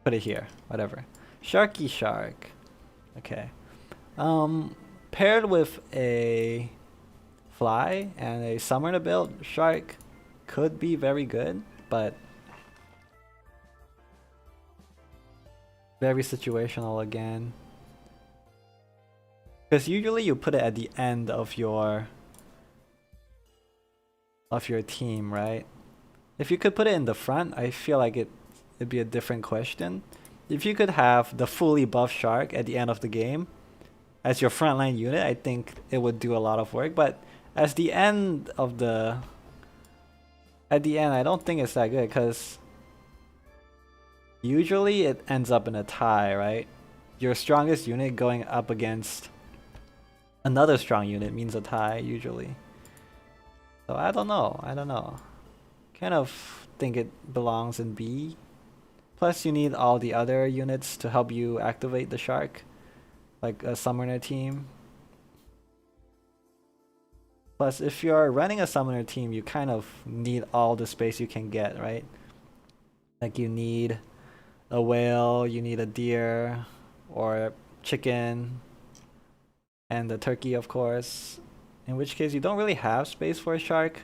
Put it here, whatever. Sharky Shark. Okay. Paired with a fly and a summoner build, Shark could be very good, but very situational again. Because usually you put it at the end of your team, right? If you could put it in the front, I feel like it'd be a different question. If you could have the fully buffed Shark at the end of the game as your frontline unit, I think it would do a lot of work. But as the end of the at the end, I don't think it's that good because usually it ends up in a tie, right? Your strongest unit going up against another strong unit means a tie usually. So I don't know. Kind of think it belongs in B. Plus you need all the other units to help you activate the Shark, like a summoner team. Plus if you're running a summoner team, you kind of need all the space you can get, right? Like you need a whale, you need a deer, or a chicken, and the turkey of course. In which case you don't really have space for a Shark.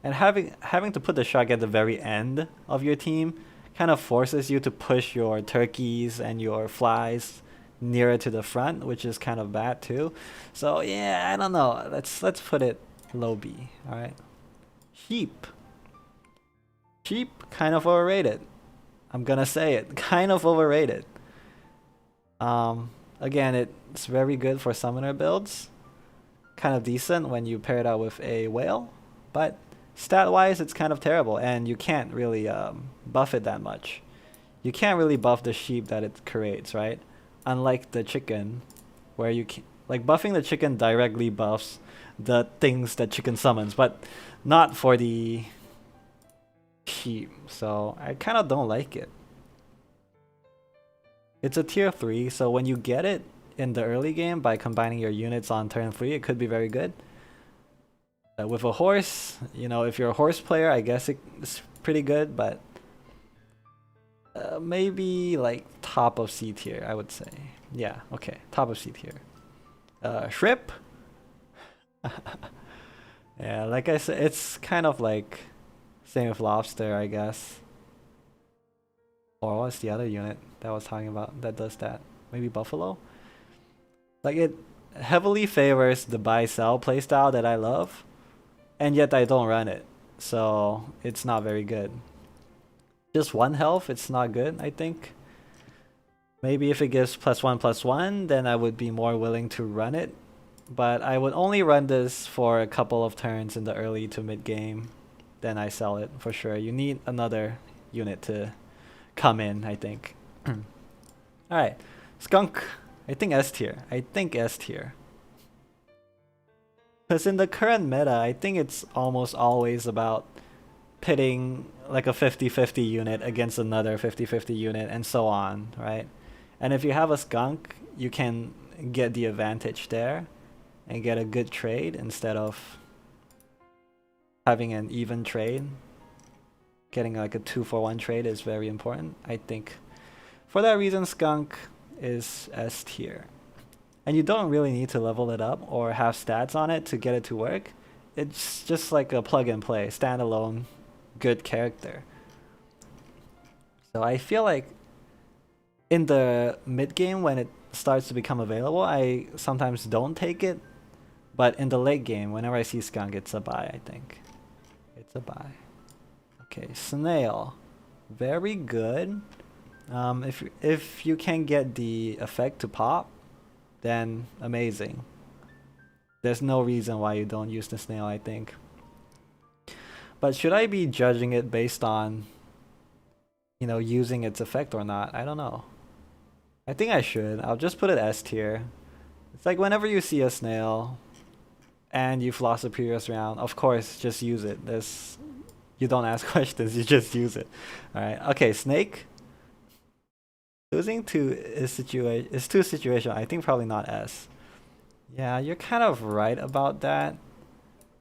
And having to put the Shark at the very end of your team kind of forces you to push your turkeys and your flies nearer to the front, which is kind of bad too. So yeah, I don't know. Let's put it low B. All right. Sheep. Sheep kind of overrated. I'm gonna say it. Kind of overrated. Again, it's very good for summoner builds. Kind of decent when you pair it out with a whale, but stat-wise, it's kind of terrible, and you can't really buff it that much. You can't really buff the sheep that it creates, right? Unlike the chicken, where you can, like buffing the chicken directly buffs the things that chicken summons, but not for the sheep. So I kind of don't like it. It's a tier 3, so when you get it in the early game by combining your units on turn 3, it could be very good. With a horse, you know, if you're a horse player, I guess it's pretty good, but maybe like top of C tier, I would say. Yeah, okay, top of C tier. Shrimp? Yeah, like I said, it's kind of like same with lobster, I guess. Or what's the other unit that I was talking about that does that? Maybe buffalo? Like it heavily favors the buy-sell playstyle that I love, and yet I don't run it, so it's not very good. Just 1 health, it's not good, I think. Maybe if it gives +1/+1, then I would be more willing to run it. But I would only run this for a couple of turns in the early to mid game. Then I sell it for sure. You need another unit to come in, I think. Alright, skunk. I think S tier. Because in the current meta, I think it's almost always about pitting like a 50-50 unit against another 50-50 unit and so on, right? And if you have a skunk, you can get the advantage there and get a good trade instead of having an even trade. Getting like a 2-for-1 trade is very important, I think. For that reason, skunk is S tier. And you don't really need to level it up or have stats on it to get it to work. It's just like a plug and play, standalone, good character. So I feel like in the mid game when it starts to become available, I sometimes don't take it. But in the late game, whenever I see skunk, it's a buy, I think. It's a buy. Okay, snail. Very good. If you can get the effect to pop, then amazing. There's no reason why you don't use the snail, I think. But should I be judging it based on, you know, using its effect or not? I don't know. I think I should. I'll just put it S tier. It's like whenever you see a snail and you floss the previous round, of course, just use it. There's You don't ask questions, you just use it. Alright, okay, snake. Losing to is too situational. I think probably not S. Yeah, you're kind of right about that.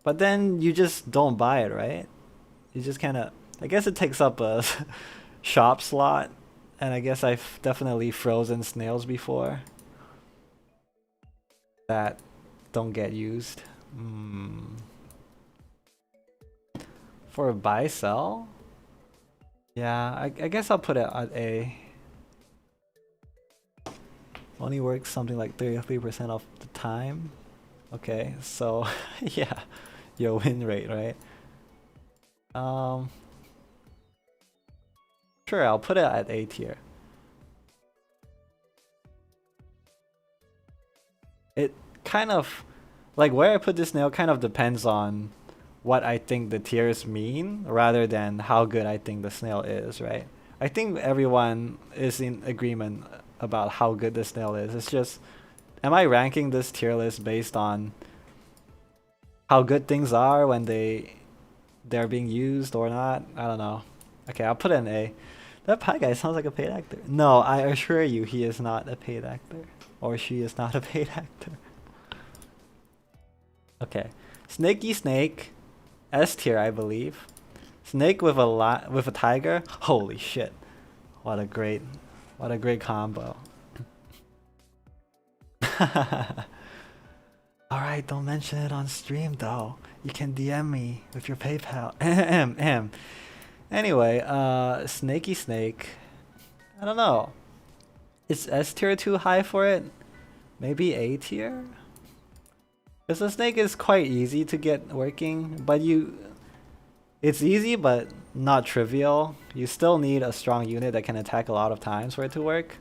But then you just don't buy it, right? You just kind of... I guess it takes up a shop slot. And I guess I've definitely frozen snails before that don't get used. For a buy sell? Yeah, I guess I'll put it at A. Only works something like 33% of the time. Okay, so yeah, your win rate, right? Sure, I'll put it at A tier. It kind of, like where I put this nail kind of depends on what I think the tiers mean rather than how good I think the snail is, right? I think everyone is in agreement about how good the snail is. It's just, am I ranking this tier list based on how good things are when they're being used or not? I don't know. Okay, I'll put it in A. That pie guy sounds like a paid actor. No, I assure you he is not a paid actor. Or she is not a paid actor. Okay. Snaky Snake. S tier, I believe. Snake with a tiger. Holy shit. What a great combo. Alright, don't mention it on stream though. You can DM me with your PayPal. Anyway, Snaky Snake. I don't know. Is S tier too high for it? Maybe A tier? Because the snake is quite easy to get working, but it's easy but not trivial. You still need a strong unit that can attack a lot of times for it to work.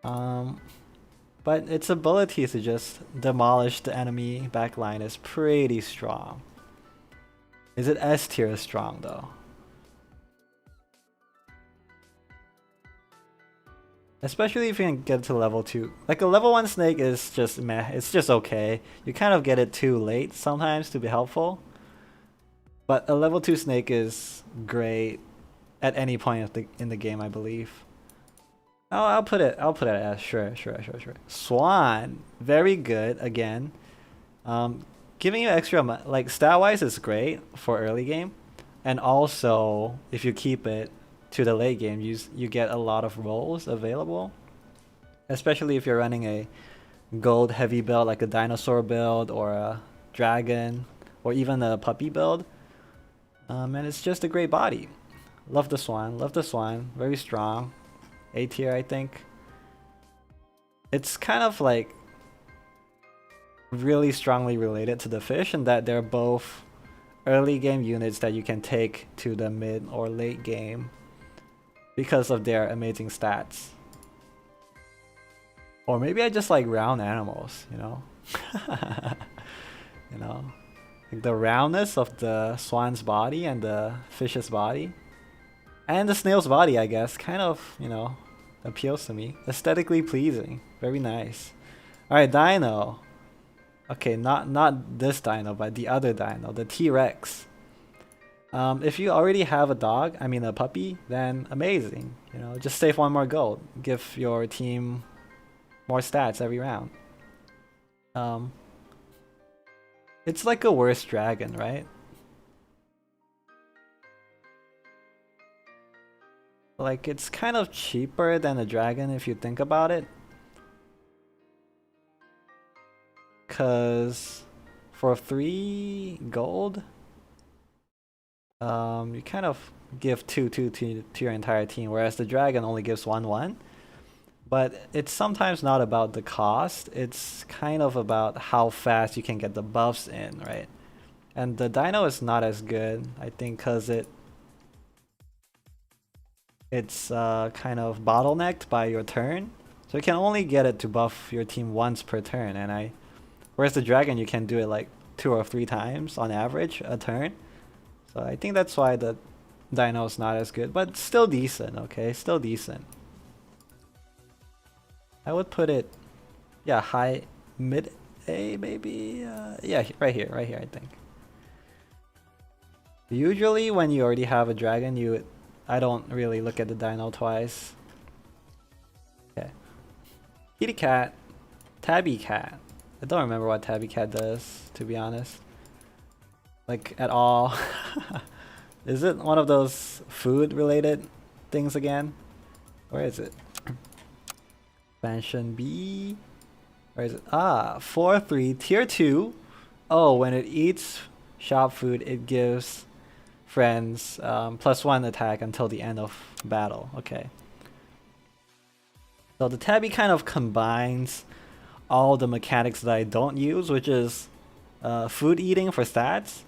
But its ability to just demolish the enemy backline is pretty strong. Is it S tier strong though? Especially if you can get to level 2. Like a level 1 snake is just meh, it's just okay. You kind of get it too late sometimes to be helpful. But a level 2 snake is great at any point in the game, I believe. I'll put it as sure. Swan, very good again. Giving you extra, like stat wise is great for early game. And also, if you keep it to the late game, you get a lot of rolls available, especially if you're running a gold heavy build like a dinosaur build or a dragon or even a puppy build. And it's just a great body. Love the swan, very strong. A tier, I think. It's kind of like really strongly related to the fish in that they're both early game units that you can take to the mid or late game because of their amazing stats. Or maybe I just like round animals, you know? You know? Like the roundness of the swan's body and the fish's body. And the snail's body, I guess, kind of, you know, appeals to me. Aesthetically pleasing. Very nice. Alright, dino. Okay, not this dino, but the other dino, the T-Rex. If you already have a dog, I mean a puppy, then amazing. You know, just save one more gold. Give your team more stats every round. It's like a worse dragon, right? Like, it's kind of cheaper than a dragon if you think about it. Cause for 3 gold, you kind of give 2 to your entire team, whereas the dragon only gives 1. But it's sometimes not about the cost, it's kind of about how fast you can get the buffs in, right? And the dino is not as good, I think, cause it's kind of bottlenecked by your turn. So you can only get it to buff your team once per turn, and whereas the dragon you can do it like 2 or 3 times on average a turn. So I think that's why the dino is not as good, but still decent, okay? Still decent. I would put it, yeah, high, mid A maybe? Yeah, right here, I think. Usually when you already have a dragon, I don't really look at the dino twice. Okay. Kitty cat. Tabby cat. I don't remember what tabby cat does, to be honest. Like, at all. Is it one of those food related things again? Where is it? Expansion B. Where is it? Ah, 4-3, tier 2. Oh, when it eats shop food, it gives friends +1 attack until the end of battle. Okay. So the tabby kind of combines all the mechanics that I don't use, which is food eating for stats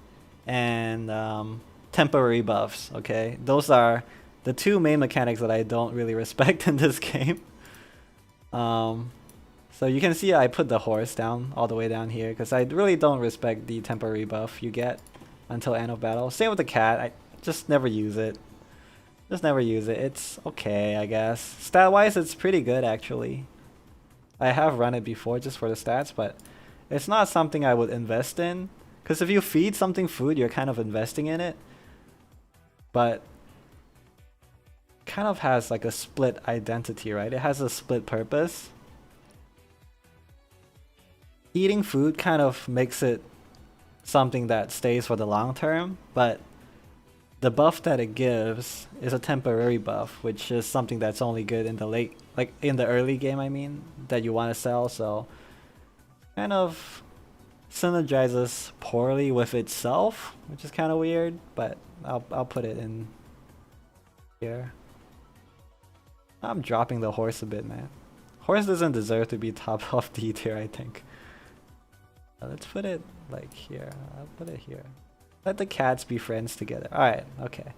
and temporary buffs. Okay, those are the two main mechanics that I don't really respect in this game. So you can see I put the horse down all the way down here because I really don't respect the temporary buff you get until end of battle. Same with the cat. I just never use it. Just never use it. It's okay, I guess. Stat-wise, it's pretty good actually. I have run it before just for the stats, but it's not something I would invest in. Because if you feed something food, you're kind of investing in it. But kind of has like a split identity, right? It has a split purpose. Eating food kind of makes it something that stays for the long term, but the buff that it gives is a temporary buff, which is something that's only good in the late, like in the early game, I mean, that you want to sell. So kind of synergizes poorly with itself, which is kind of weird, but I'll put it in here. I'm dropping the horse a bit, man. Horse doesn't deserve to be top of D tier, I think. Let's put it like here. I'll put it here. Let the cats be friends together. Alright, okay.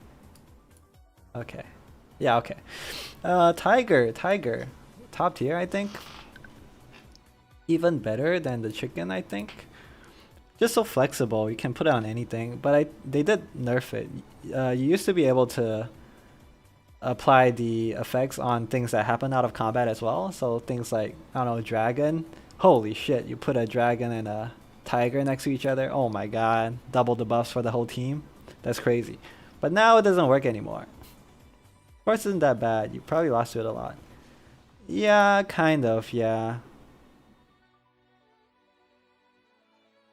Okay. Yeah, okay. Tiger. Top tier, I think. Even better than the chicken, I think. Just so flexible, you can put it on anything. But they did nerf it. You used to be able to apply the effects on things that happen out of combat as well. So things like, I don't know, dragon. Holy shit, you put a dragon and a tiger next to each other. Oh my god, double the buffs for the whole team. That's crazy. But now it doesn't work anymore. Horse isn't that bad. You probably lost to it a lot. Yeah, kind of, yeah.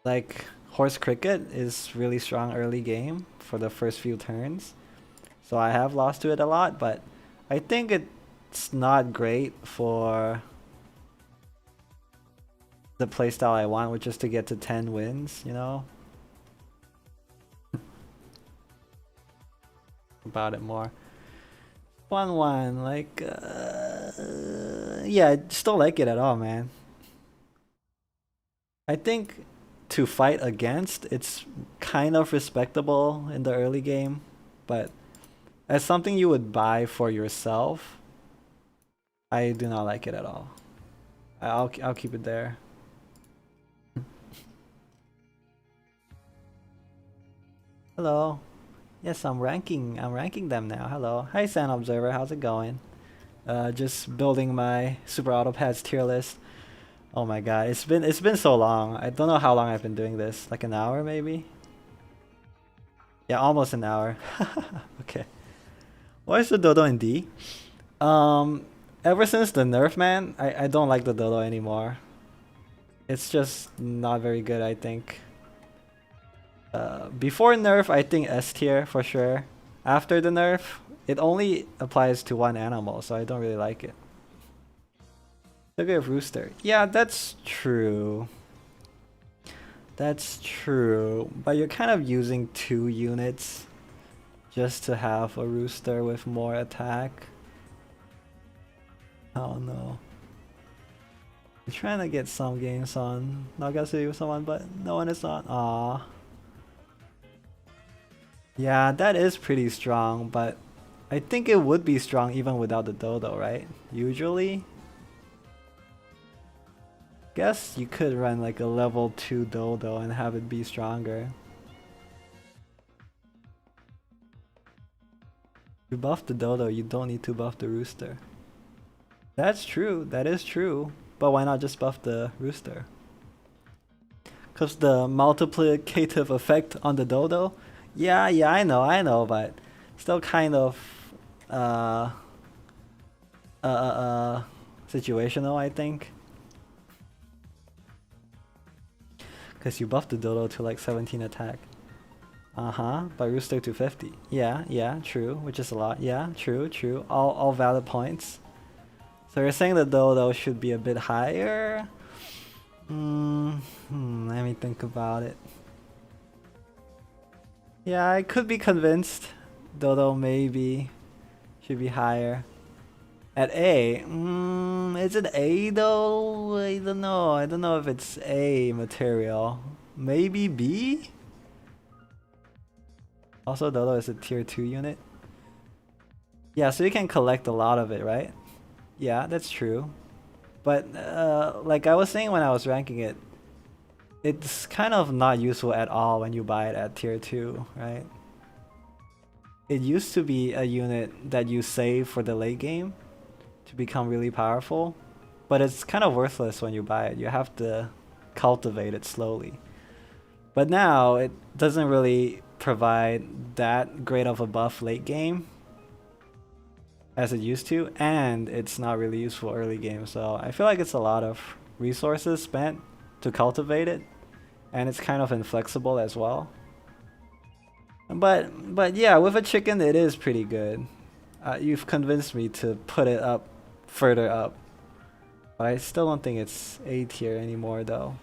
Like, horse cricket is really strong early game for the first few turns. So I have lost to it a lot, but I think it's not great for the playstyle I want, which is to get to 10 wins, you know? About it more. 1-1, like, yeah, I just don't like it at all, man. I think to fight against, it's kind of respectable in the early game, but as something you would buy for yourself, I do not like it at all. I'll keep it there. Hello. Yes, I'm ranking them now. Hello. Hi San Observer, how's it going? Just building my Super Autopads tier list. Oh my god, it's been so long. I don't know how long I've been doing this. Like an hour maybe? Yeah, almost an hour. Okay. Why is the dodo in D? Ever since the nerf, man, I don't like the dodo anymore. It's just not very good, I think. Before nerf, I think S tier for sure. After the nerf, it only applies to one animal, so I don't really like it. Look at rooster. Yeah, that's true. That's true. But you're kind of using 2 units just to have a rooster with more attack. Oh no. I'm trying to get some games on Naga City with someone, but no one is on. Aww. Yeah, that is pretty strong, but I think it would be strong even without the dodo, right? Usually. Guess you could run like a level 2 dodo and have it be stronger. You buff the dodo, you don't need to buff the rooster. That's true, that is true. But why not just buff the rooster? Because the multiplicative effect on the dodo Yeah, yeah, I know, but still kind of uh uh uh, uh situational, I think. Cause you buffed the dodo to like 17 attack. Uh-huh, but rooster to 50. Yeah, yeah, true, which is a lot. Yeah, true, true. All valid points. So you're saying the dodo should be a bit higher? Let me think about it. Yeah, I could be convinced. Dodo maybe should be higher. At A, is it A though? I don't know. I don't know if it's A material. Maybe B? Also, Dodo is a tier 2 unit. Yeah, so you can collect a lot of it, right? Yeah, that's true. But like I was saying when I was ranking it, it's kind of not useful at all when you buy it at tier 2, right? It used to be a unit that you save for the late game to become really powerful, but it's kind of worthless when you buy it. You have to cultivate it slowly. But now it doesn't really provide that great of a buff late game as it used to, and it's not really useful early game. So I feel like it's a lot of resources spent to cultivate it, and it's kind of inflexible as well. But yeah, with a chicken it is pretty good. You've convinced me to put it up further up, but I still don't think it's A tier anymore though.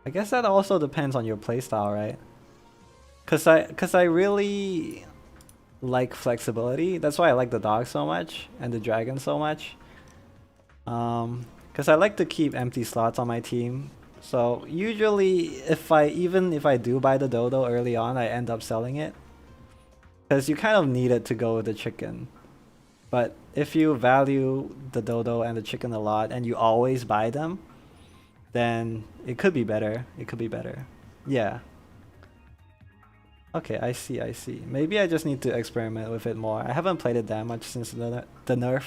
I guess that also depends on your playstyle, right? Cause I really like flexibility. That's why I like the dog so much and the dragon so much. Cause I like to keep empty slots on my team. So usually even if I do buy the dodo early on, I end up selling it. Cause you kind of need it to go with the chicken. But if you value the dodo and the chicken a lot and you always buy them, then it could be better. It could be better. Yeah. Okay, I see, I see. Maybe I just need to experiment with it more. I haven't played it that much since the nerf.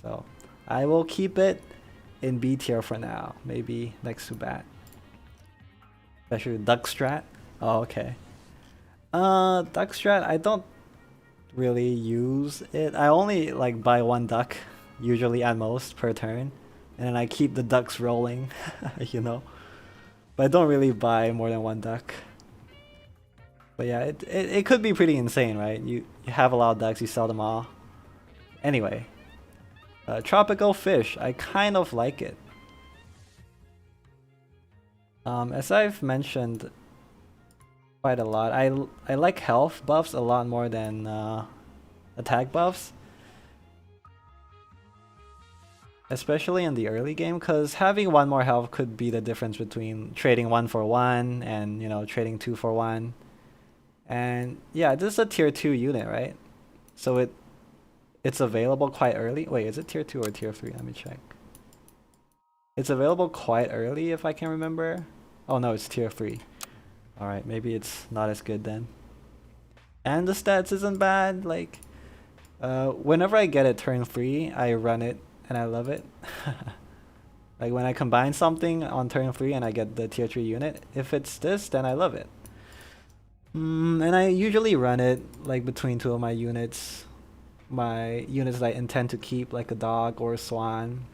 So I will keep it in B tier for now. Maybe next to bat. Especially duck strat. Oh, okay. Duck strat, I don't really use it. I only like buy one duck, usually at most per turn. And then I keep the ducks rolling, you know. But I don't really buy more than one duck. But yeah, it could be pretty insane, right? You have a lot of ducks, you sell them all. Anyway, tropical fish, I kind of like it. As I've mentioned quite a lot, I like health buffs a lot more than attack buffs. Especially in the early game, because having one more health could be the difference between trading 1 for 1 and, you know, trading 2 for 1. And yeah, this is a tier 2 unit, right? So it's available quite early. Wait, is it tier 2 or tier 3? Let me check. It's available quite early if I can remember. Oh no, it's tier 3. Alright, maybe it's not as good then. And the stats isn't bad. Like, whenever I get it turn 3, I run it and I love it. Like when I combine something on turn 3 and I get the tier 3 unit, if it's this, then I love it. And I usually run it like between two of my units. My units that I intend to keep, like a dog or a swan.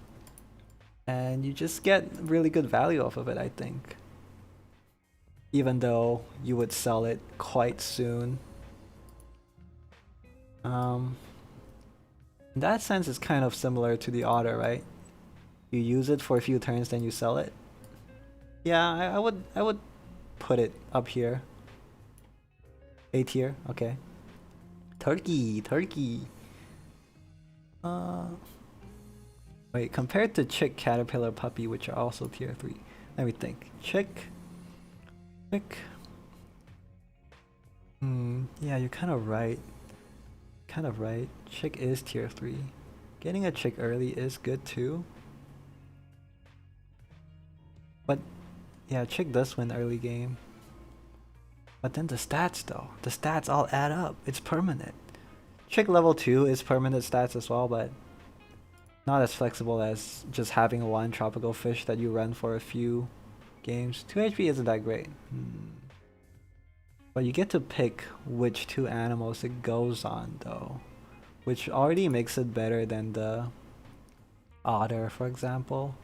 And you just get really good value off of it, I think. Even though you would sell it quite soon. In that sense, it's kind of similar to the otter, right? You use it for a few turns, then you sell it. Yeah, I would put it up here. A tier, okay. Turkey. Wait, compared to chick, caterpillar, puppy, which are also tier 3. Let me think. Chick. Yeah, you're kind of right. Chick is tier 3. Getting a chick early is good too. But yeah, chick does win early game. But then the stats though. The stats all add up. It's permanent. Chick level 2 is permanent stats as well, but not as flexible as just having one tropical fish that you run for a few games. 2 HP isn't that great. But you get to pick which 2 animals it goes on though, which already makes it better than the otter, for example.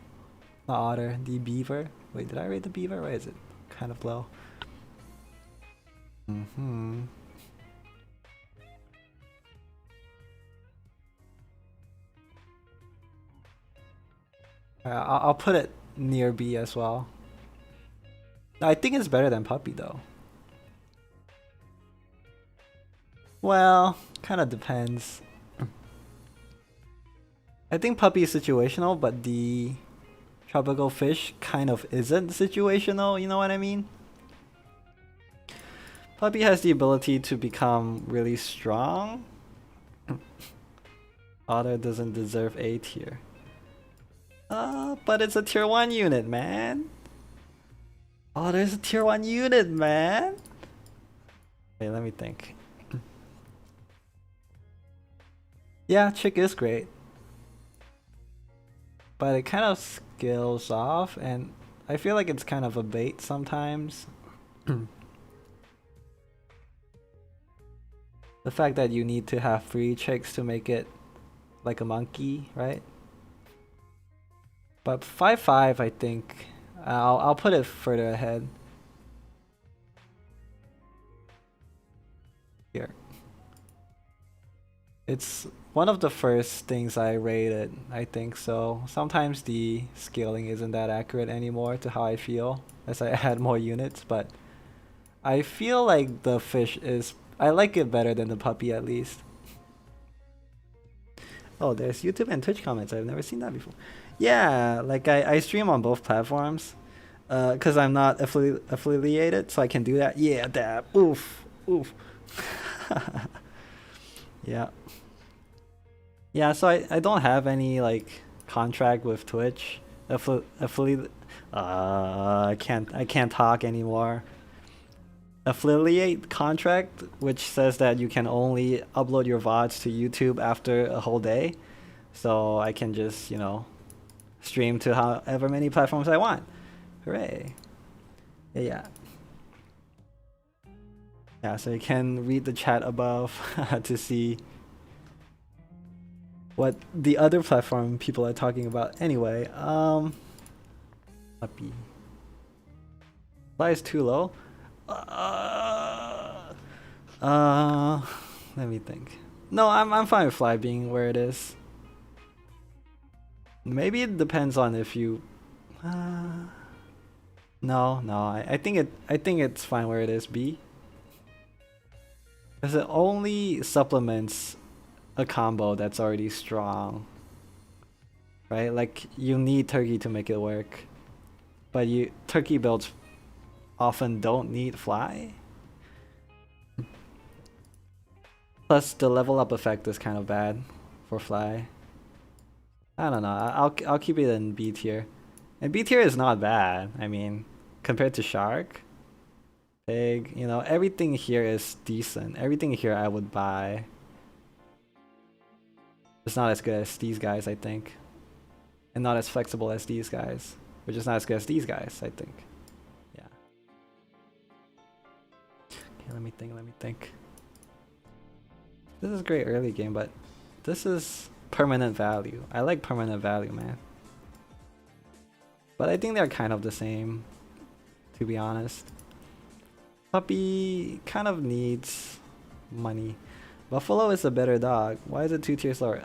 Not otter, the beaver. Wait, did I rate the beaver? Why is it kind of low? I'll put it near B as well. I think it's better than puppy though. Well, kind of depends. I think puppy is situational, but the tropical fish kind of isn't situational, you know what I mean? Puppy has the ability to become really strong. Otter doesn't deserve A tier. But it's a tier 1 unit, man. Otter's a tier 1 unit, man. Wait, let me think. Yeah, chick is great. But it kind of scales off, and I feel like it's kind of a bait sometimes. The fact that you need to have 3 chicks to make it like a monkey, right? But 5-5, I think I'll put it further ahead. Here. It's one of the first things I rated, I think, so sometimes the scaling isn't that accurate anymore to how I feel as I add more units, but I feel like the fish is, I like it better than the puppy at least. Oh, there's YouTube and Twitch comments. I've never seen that before. Yeah, like I stream on both platforms because I'm not affiliated, so I can do that. Yeah, dab. Oof. Oof. Yeah. Yeah, so I don't have any like contract with Twitch. Affiliate. I can't talk anymore. Affiliate contract, which says that you can only upload your VODs to YouTube after a whole day. So I can just, you know, stream to however many platforms I want. Hooray. Yeah. Yeah, so you can read the chat above to see what the other platform people are talking about. Anyway, puppy. Fly is too low? Let me think. No, I'm fine with fly being where it is. Maybe it depends on if you. No, I think it's fine where it is. B. Because it only supplements a combo that's already strong, right? Like you need turkey to make it work, but turkey builds often don't need fly. Plus the level up effect is kind of bad for fly. I don't know. I'll keep it in B tier, and B tier is not bad. I mean, compared to shark, pig, you know, everything here is decent. Everything here I would buy. It's not as good as these guys, I think, and not as flexible as these guys, which is not as good as these guys, I think. Yeah. Okay, let me think. This is great early game, but this is permanent value. I like permanent value, man. But I think they're kind of the same, to be honest. Puppy kind of needs money. Buffalo is a better dog. Why is it 2 tiers lower?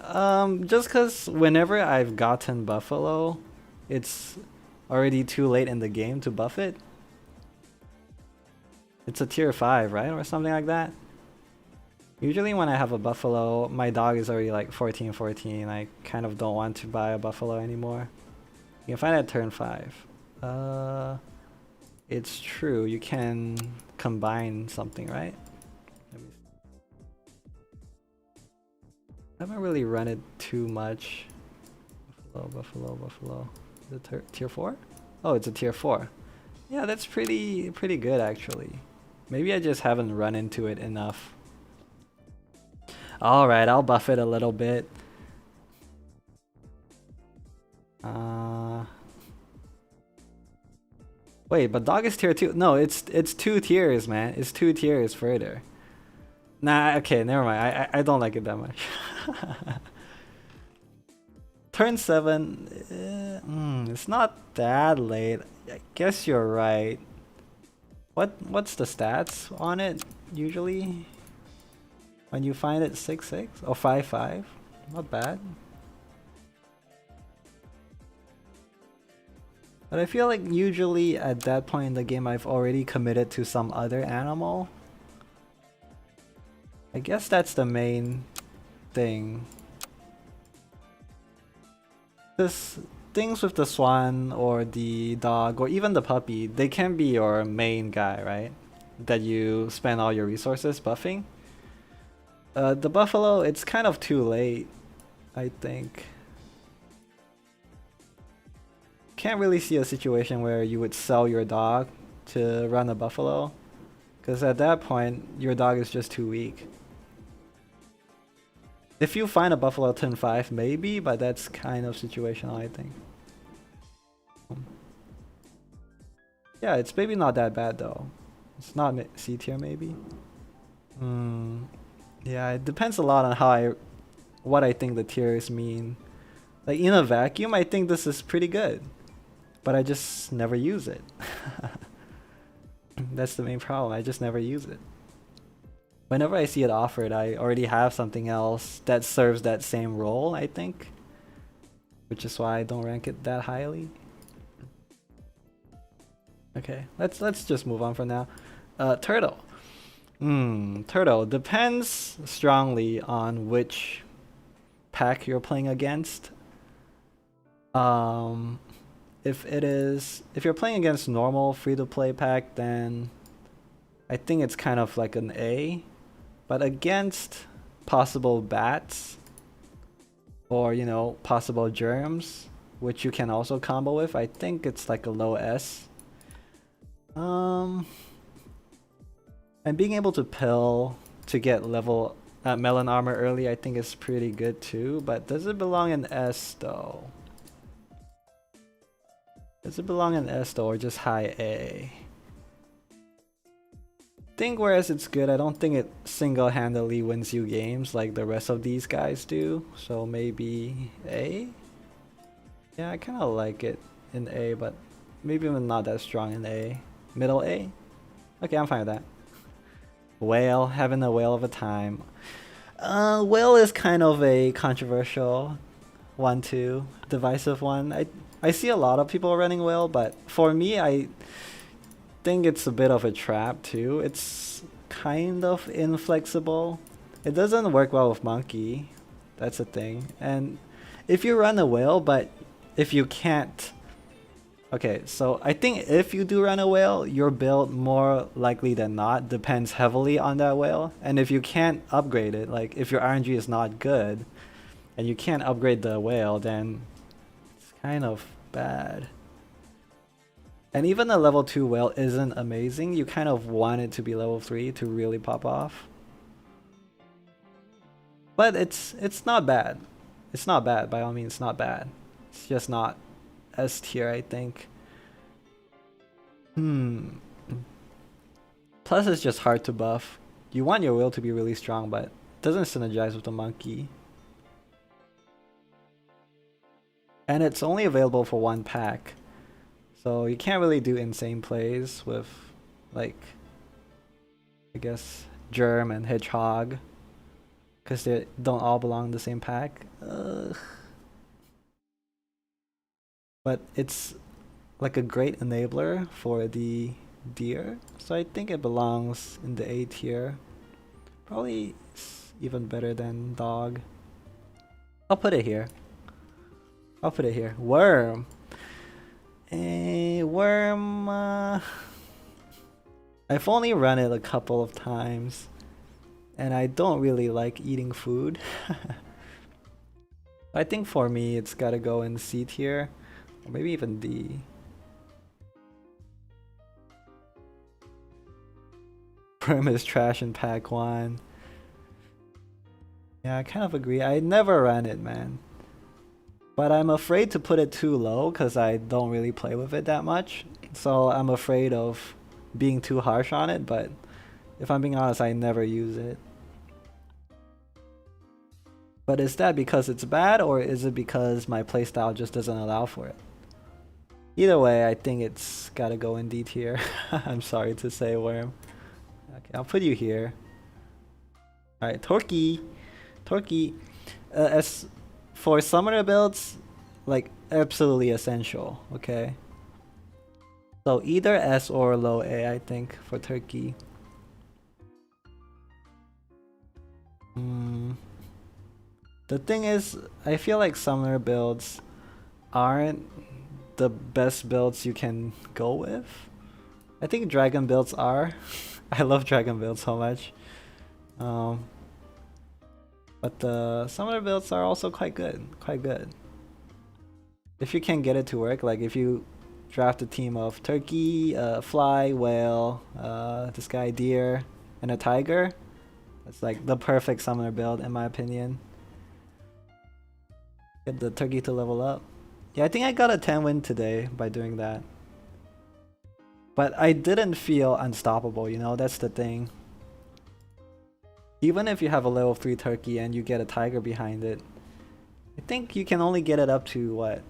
Just cause whenever I've gotten buffalo, it's already too late in the game to buff it. It's a tier 5, right? Or something like that. Usually when I have a buffalo, my dog is already like 14. I kind of don't want to buy a buffalo anymore. You can find it at turn 5. It's true, you can combine something, right? I haven't really run it too much. Buffalo. Is it tier 4? Oh, it's a tier 4. Yeah, that's pretty good actually. Maybe I just haven't run into it enough. Alright, I'll buff it a little bit. Wait, but dog is tier 2. No, it's 2 tiers, man. It's 2 tiers further. Nah, okay, never mind. I don't like it that much. Turn 7, it's not that late. I guess you're right. What's the stats on it usually? When you find it 6-6 or 5-5? Not bad. But I feel like usually at that point in the game I've already committed to some other animal. I guess that's the main thing. This things with the swan or the dog or even the puppy, they can be your main guy, right? That you spend all your resources buffing. The buffalo, it's kind of too late, I think. Can't really see a situation where you would sell your dog to run a buffalo, because at that point your dog is just too weak. If you find a buffalo turn 5, maybe, but that's kind of situational, I think. Yeah, it's maybe not that bad though. It's not C tier maybe. Yeah, it depends a lot on what I think the tiers mean. Like in a vacuum, I think this is pretty good, but I just never use it. That's the main problem. I just never use it. Whenever I see it offered, I already have something else that serves that same role, I think. Which is why I don't rank it that highly. Okay, let's just move on for now. Turtle. Turtle depends strongly on which pack you're playing against. If you're playing against normal free-to-play pack, then I think it's kind of like an A. But against possible bats or, you know, possible germs, which you can also combo with, I think it's like a low S. And being able to pill to get level melon armor early, I think is pretty good too. But does it belong in S though? Does it belong in S though, or just high A? I think whereas it's good, I don't think it single-handedly wins you games like the rest of these guys do. So maybe A? Yeah, I kind of like it in A, but maybe I'm not that strong in A. Middle A? Okay, I'm fine with that. Whale, having a whale of a time. Whale is kind of a controversial one too, divisive one. I see a lot of people running whale, but for me, I think it's a bit of a trap too. It's kind of inflexible. It doesn't work well with monkey. That's a thing. And if you run a whale, but if you can't... Okay, so I think if you do run a whale, your build more likely than not depends heavily on that whale. And if you can't upgrade it, like if your RNG is not good and you can't upgrade the whale, then it's kind of bad. And even a level 2 whale isn't amazing. You kind of want it to be level 3 to really pop off. But it's not bad. It's not bad, by all means, not bad. It's just not S tier, I think. Plus it's just hard to buff. You want your whale to be really strong, but it doesn't synergize with the monkey. And it's only available for one pack. So you can't really do insane plays with, like, I guess, Germ and Hedgehog, because they don't all belong in the same pack. But it's like a great enabler for the deer, so I think it belongs in the A tier. Probably even better than dog. I'll put it here. I'll put it here. Worm. Worm. I've only run it a couple of times, and I don't really like eating food. I think for me, it's gotta go in C tier, or maybe even D. Worm is trash in pack 1. Yeah, I kind of agree. I never ran it, man. But I'm afraid to put it too low because I don't really play with it that much. So I'm afraid of being too harsh on it, but if I'm being honest, I never use it. But is that because it's bad, or is it because my playstyle just doesn't allow for it? Either way, I think it's gotta go in D tier. I'm sorry to say, Worm. Okay, I'll put you here. Alright, Torky. As for summoner builds, like, absolutely essential, okay? So either S or low A, I think, for Turkey. The thing is, I feel like summoner builds aren't the best builds you can go with. I think dragon builds are. I love dragon builds so much. But the summoner builds are also quite good. If you can get it to work, like if you draft a team of turkey, fly, whale, this guy deer, and a tiger, that's like the perfect summoner build in my opinion. Get the turkey to level up. Yeah, I think I got a 10 win today by doing that. But I didn't feel unstoppable, you know, that's the thing. Even if you have a level 3 turkey and you get a tiger behind it, I think you can only get it up to what?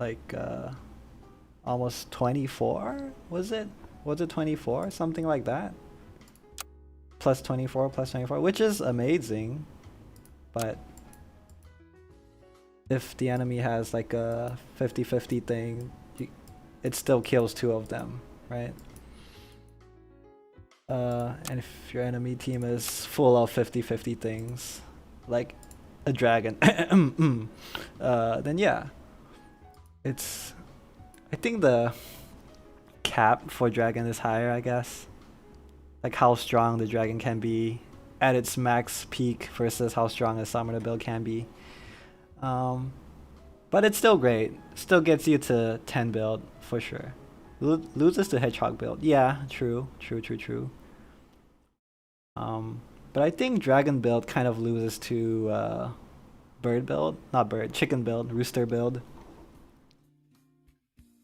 Like almost 24? Was it 24? Something like that. Plus 24, which is amazing. But if the enemy has like a 50-50 thing, it still kills 2 of them, right? And if your enemy team is full of 50-50 things, like a dragon, then yeah. I think the cap for dragon is higher, I guess. Like how strong the dragon can be at its max peak versus how strong a summoner build can be. But it's still great. Still gets you to 10 build for sure. Loses to hedgehog build. Yeah, true. But I think dragon build kind of loses to bird build. Not bird, chicken build, rooster build.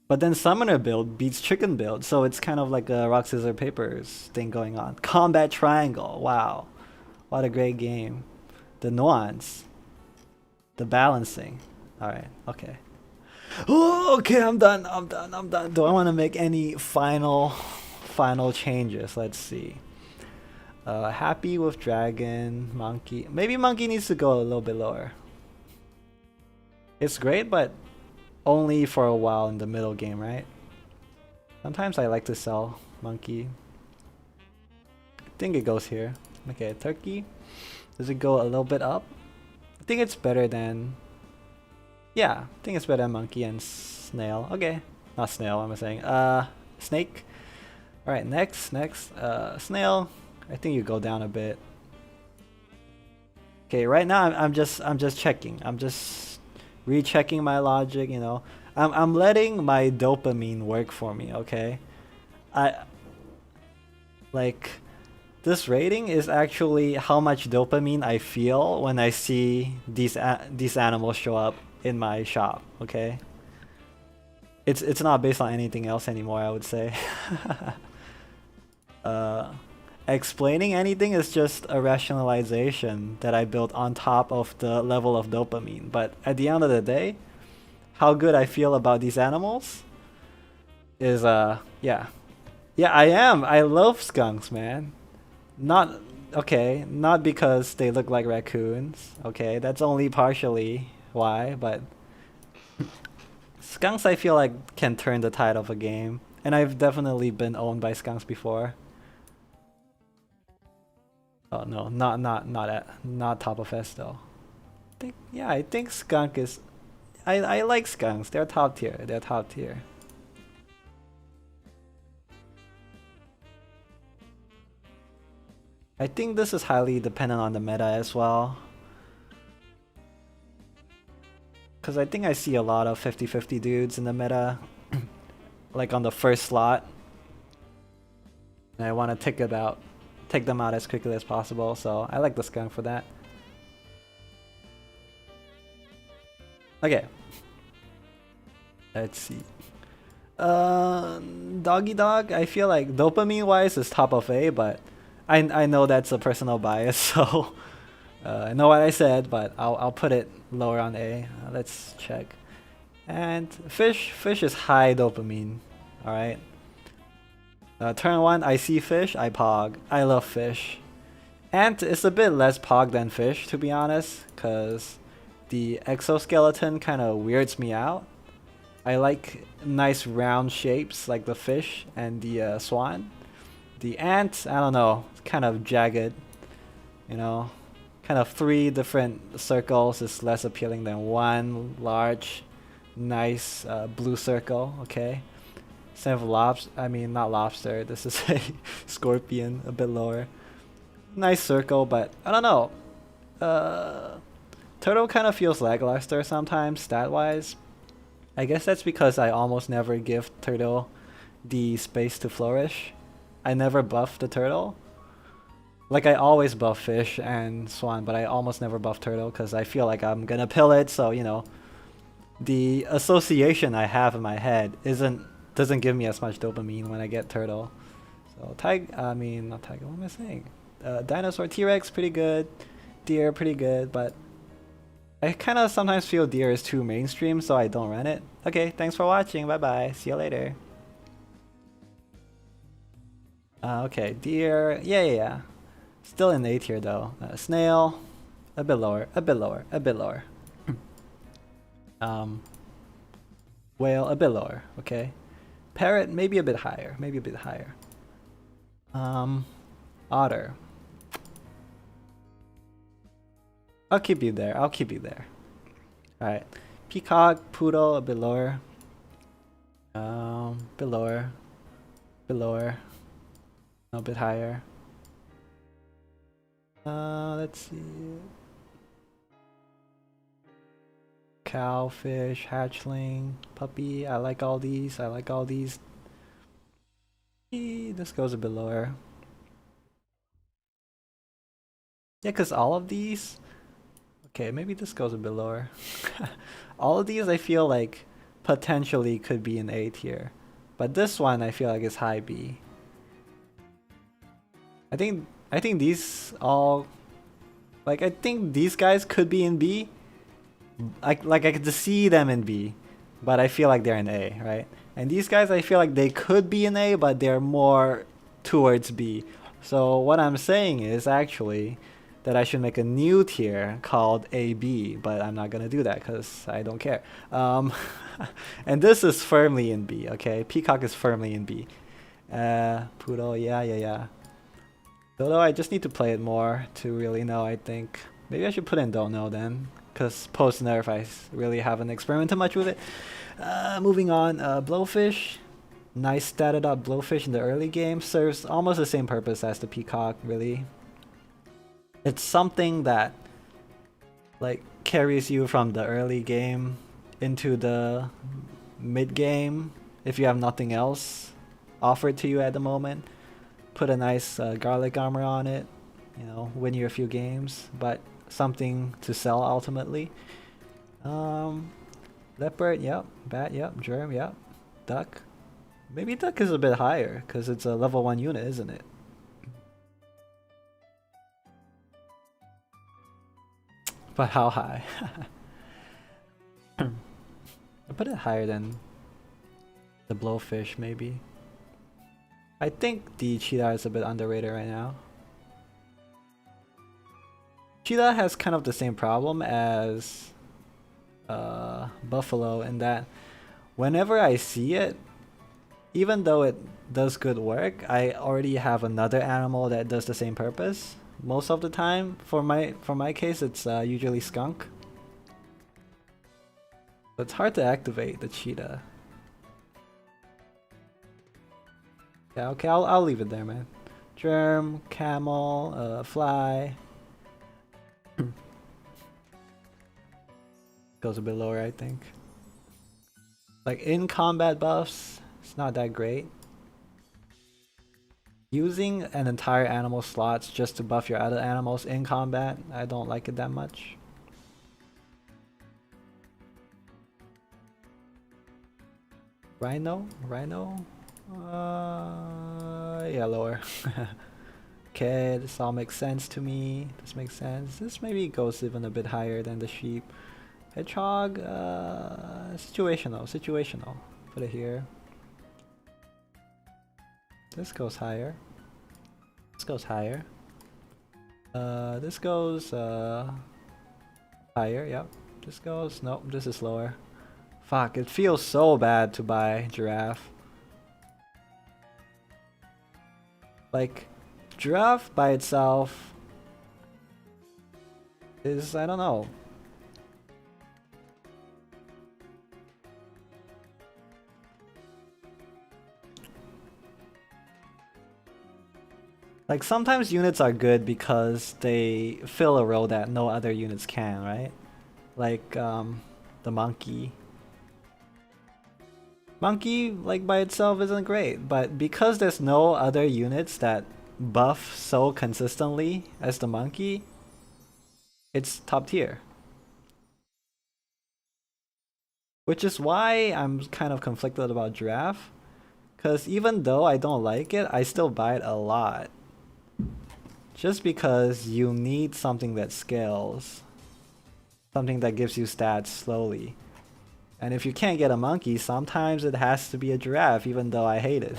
But then summoner build beats chicken build, so it's kind of like a rock, scissors, papers thing going on. Combat triangle, wow. What a great game. The nuance. The balancing. Alright, okay. Oh, okay, I'm done. Do I want to make any final changes? Let's see. Happy with dragon, monkey. Maybe monkey needs to go a little bit lower. It's great, but only for a while in the middle game, right? Sometimes I like to sell monkey. I think it goes here. Okay, turkey. Does it go a little bit up? I think it's better than... Yeah, I think it's better than monkey and snail. Okay, not snail, what am I saying? Snake. Alright, next. Snail. I think you go down a bit. Okay, right now I'm just checking. I'm just rechecking my logic, you know. I'm letting my dopamine work for me, okay? Like this rating is actually how much dopamine I feel when I see these animals show up in my shop, okay? It's not based on anything else anymore, I would say. Explaining anything is just a rationalization that I built on top of the level of dopamine. But at the end of the day, how good I feel about these animals is yeah, I am. I love skunks, man. Not because they look like raccoons. Okay, that's only partially why, but skunks I feel like can turn the tide of a game, and I've definitely been owned by skunks before. Oh no, not top of S though. I think skunk is. I like skunks. They're top tier. I think this is highly dependent on the meta as well. Cause I think I see a lot of 50-50 dudes in the meta, like on the first slot. And I want to take them out as quickly as possible, so I like the skunk for that. Okay. Let's see. Doggy Dog, I feel like dopamine wise is top of A, but I know that's a personal bias, so I know what I said, but I'll put it lower on A. Let's check. And fish is high dopamine. All right. Turn 1, I see fish, I pog. I love fish. Ant is a bit less pog than fish, to be honest, cause the exoskeleton kind of weirds me out. I like nice round shapes like the fish and the swan. The ant, I don't know, it's kind of jagged, you know. Kind of 3 different circles is less appealing than one large, nice blue circle, okay? Instead of not lobster, this is a scorpion, a bit lower. Nice circle, but I don't know. Turtle kind of feels lackluster sometimes, stat-wise. I guess that's because I almost never give turtle the space to flourish. I never buff the turtle. Like I always buff fish and swan, but I almost never buff turtle because I feel like I'm gonna pill it, so you know. The association I have in my head doesn't give me as much dopamine when I get turtle. So not tiger, what am I saying? Dinosaur, T-Rex pretty good, deer pretty good, but I kind of sometimes feel deer is too mainstream, so I don't run it. Okay, thanks for watching, bye bye, see you later. Okay, deer, yeah. Still in A tier though. Snail, a bit lower. Whale, a bit lower, okay. Parrot, maybe a bit higher, Otter. I'll keep you there. Alright. Peacock, poodle, a bit lower. Bit lower. A bit higher. Let's see. Cowfish, hatchling, puppy. I like all these. This goes a bit lower. Yeah, because all of these... Okay, maybe this goes a bit lower. All of these I feel like potentially could be an A tier. But this one I feel like is high B. I think these all... Like, I think these guys could be in B. I could see them in B. But I feel like they're in A, right? And these guys I feel like they could be in A, but they're more towards B. So what I'm saying is actually... that I should make a new tier called AB, but I'm not gonna do that because I don't care. And this is firmly in B, okay? Peacock is firmly in B. Poodle, yeah. Dodo, I just need to play it more to really know, I think. Maybe I should put in don't know then, because post-nerf I really haven't experimented much with it. Moving on, Blowfish. Nice statted up Blowfish in the early game. Serves almost the same purpose as the Peacock, really. It's something that like carries you from the early game into the mid game if you have nothing else offered to you at the moment. Put a nice garlic armor on it, you know, win you a few games, but something to sell ultimately. Leopard, yep. Bat, yep. Germ, yep. Duck. Maybe duck is a bit higher because it's a level 1 unit, isn't it? But how high? I put it higher than the Blowfish, maybe. I think the cheetah is a bit underrated right now. Cheetah has kind of the same problem as buffalo in that whenever I see it, even though it does good work, I already have another animal that does the same purpose. Most of the time, for my case, it's usually skunk. But it's hard to activate the cheetah. Yeah, okay, I'll leave it there, man. Germ, camel, fly. Goes a bit lower, I think. Like in combat buffs, it's not that great. Using an entire animal slots just to buff your other animals in combat, I don't like it that much. Rhino? Yeah, lower. Okay, this all makes sense to me. This makes sense. This maybe goes even a bit higher than the sheep. Hedgehog, situational. Put it here. This goes higher. This goes higher. This goes higher, yep. This goes, nope, this is lower. Fuck, it feels so bad to buy giraffe. Like, giraffe by itself is, I don't know. Like, sometimes units are good because they fill a role that no other units can, right? Like, the monkey. Monkey, like, by itself isn't great, but because there's no other units that buff so consistently as the monkey, it's top tier. Which is why I'm kind of conflicted about giraffe, because even though I don't like it, I still buy it a lot. Just because you need something that scales. Something that gives you stats slowly. And if you can't get a monkey, sometimes it has to be a giraffe, even though I hate it.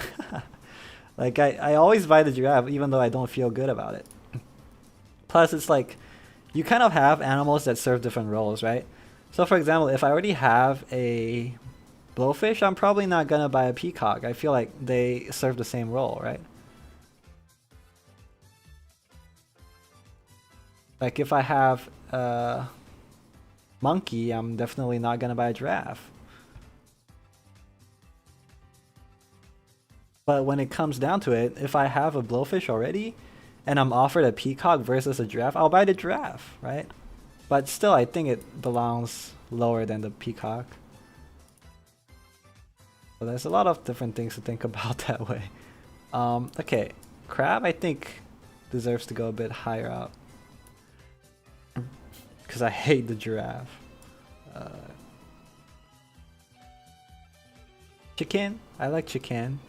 Like, I always buy the giraffe, even though I don't feel good about it. Plus, it's like, you kind of have animals that serve different roles, right? So for example, if I already have a blowfish, I'm probably not gonna buy a peacock. I feel like they serve the same role, right? Like, if I have a monkey, I'm definitely not gonna buy a giraffe. But when it comes down to it, if I have a blowfish already, and I'm offered a peacock versus a giraffe, I'll buy the giraffe, right? But still, I think it belongs lower than the peacock. So there's a lot of different things to think about that way. Okay, crab I think deserves to go a bit higher up. Because I hate the giraffe. Chicken, I like chicken.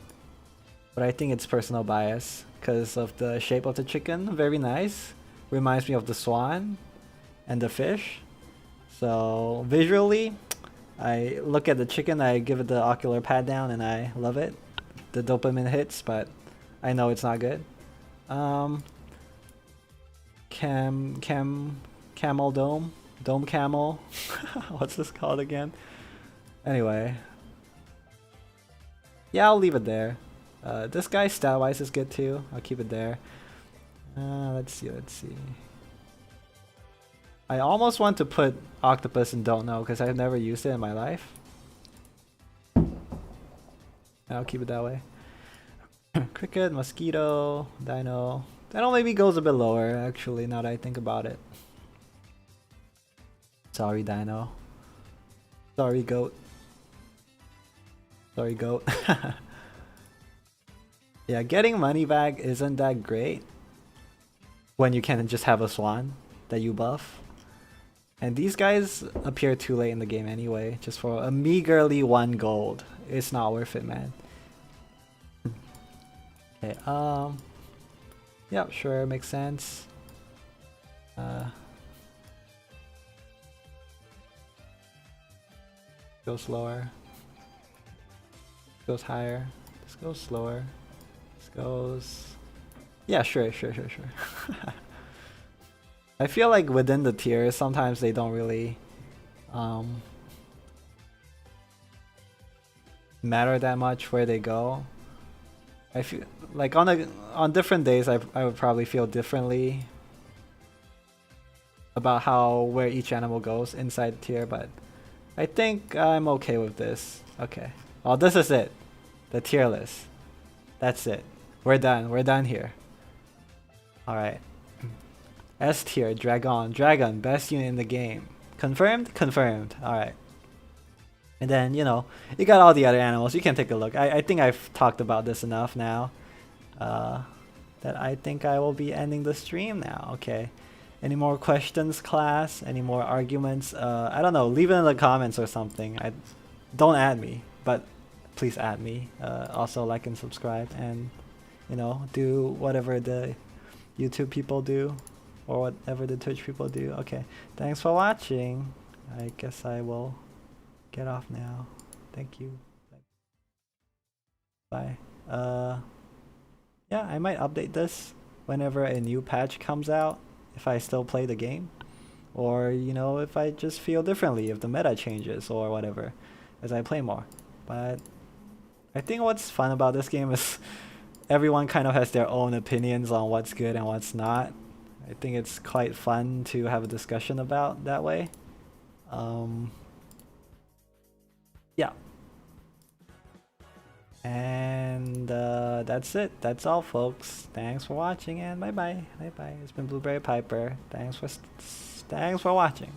But I think it's personal bias because of the shape of the chicken. Very nice. Reminds me of the swan and the fish. So visually, I look at the chicken, I give it the ocular pat down, and I love it. The dopamine hits, but I know it's not good. Camel dome camel. What's this called again? Anyway, yeah, I'll leave it there. This guy stat-wise is good too. I'll keep it there. Let's see. I almost want to put octopus and don't know because I've never used it in my life. I'll keep it that way. Cricket, mosquito, dino. Dino maybe goes a bit lower actually now that I think about it. Sorry, dino. Sorry, goat. Sorry, goat. Yeah, getting money back isn't that great when you can just have a swan that you buff. And these guys appear too late in the game anyway, just for a meagerly 1 gold. It's not worth it, man. Okay, yeah, sure, makes sense. Goes lower. Goes higher. This goes slower. This goes... Yeah, sure. I feel like within the tiers, sometimes they don't really matter that much where they go. I feel like on different days, I would probably feel differently about where each animal goes inside the tier, but I think I'm okay with this. Okay. Well, this is it. The tier list. That's it. We're done here. Alright. S tier, Dragon, best unit in the game. Confirmed? Confirmed. Alright. And then, you know, you got all the other animals. You can take a look. I think I've talked about this enough now. That I think I will be ending the stream now. Okay. Any more questions, class? Any more arguments? I don't know. Leave it in the comments or something. Don't add me. But please add me. Also like and subscribe, and you know, do whatever the YouTube people do or whatever the Twitch people do. Okay, thanks for watching. I guess I will get off now. Thank you. Bye. Yeah, I might update this whenever a new patch comes out, if I still play the game, or you know, if I just feel differently, if the meta changes or whatever as I play more. But I think what's fun about this game is everyone kind of has their own opinions on what's good and what's not. I think it's quite fun to have a discussion about that way. Yeah. And that's it. That's all, folks. Thanks for watching, and bye bye. Bye bye. It's been Blueberry Pieper. Thanks for watching.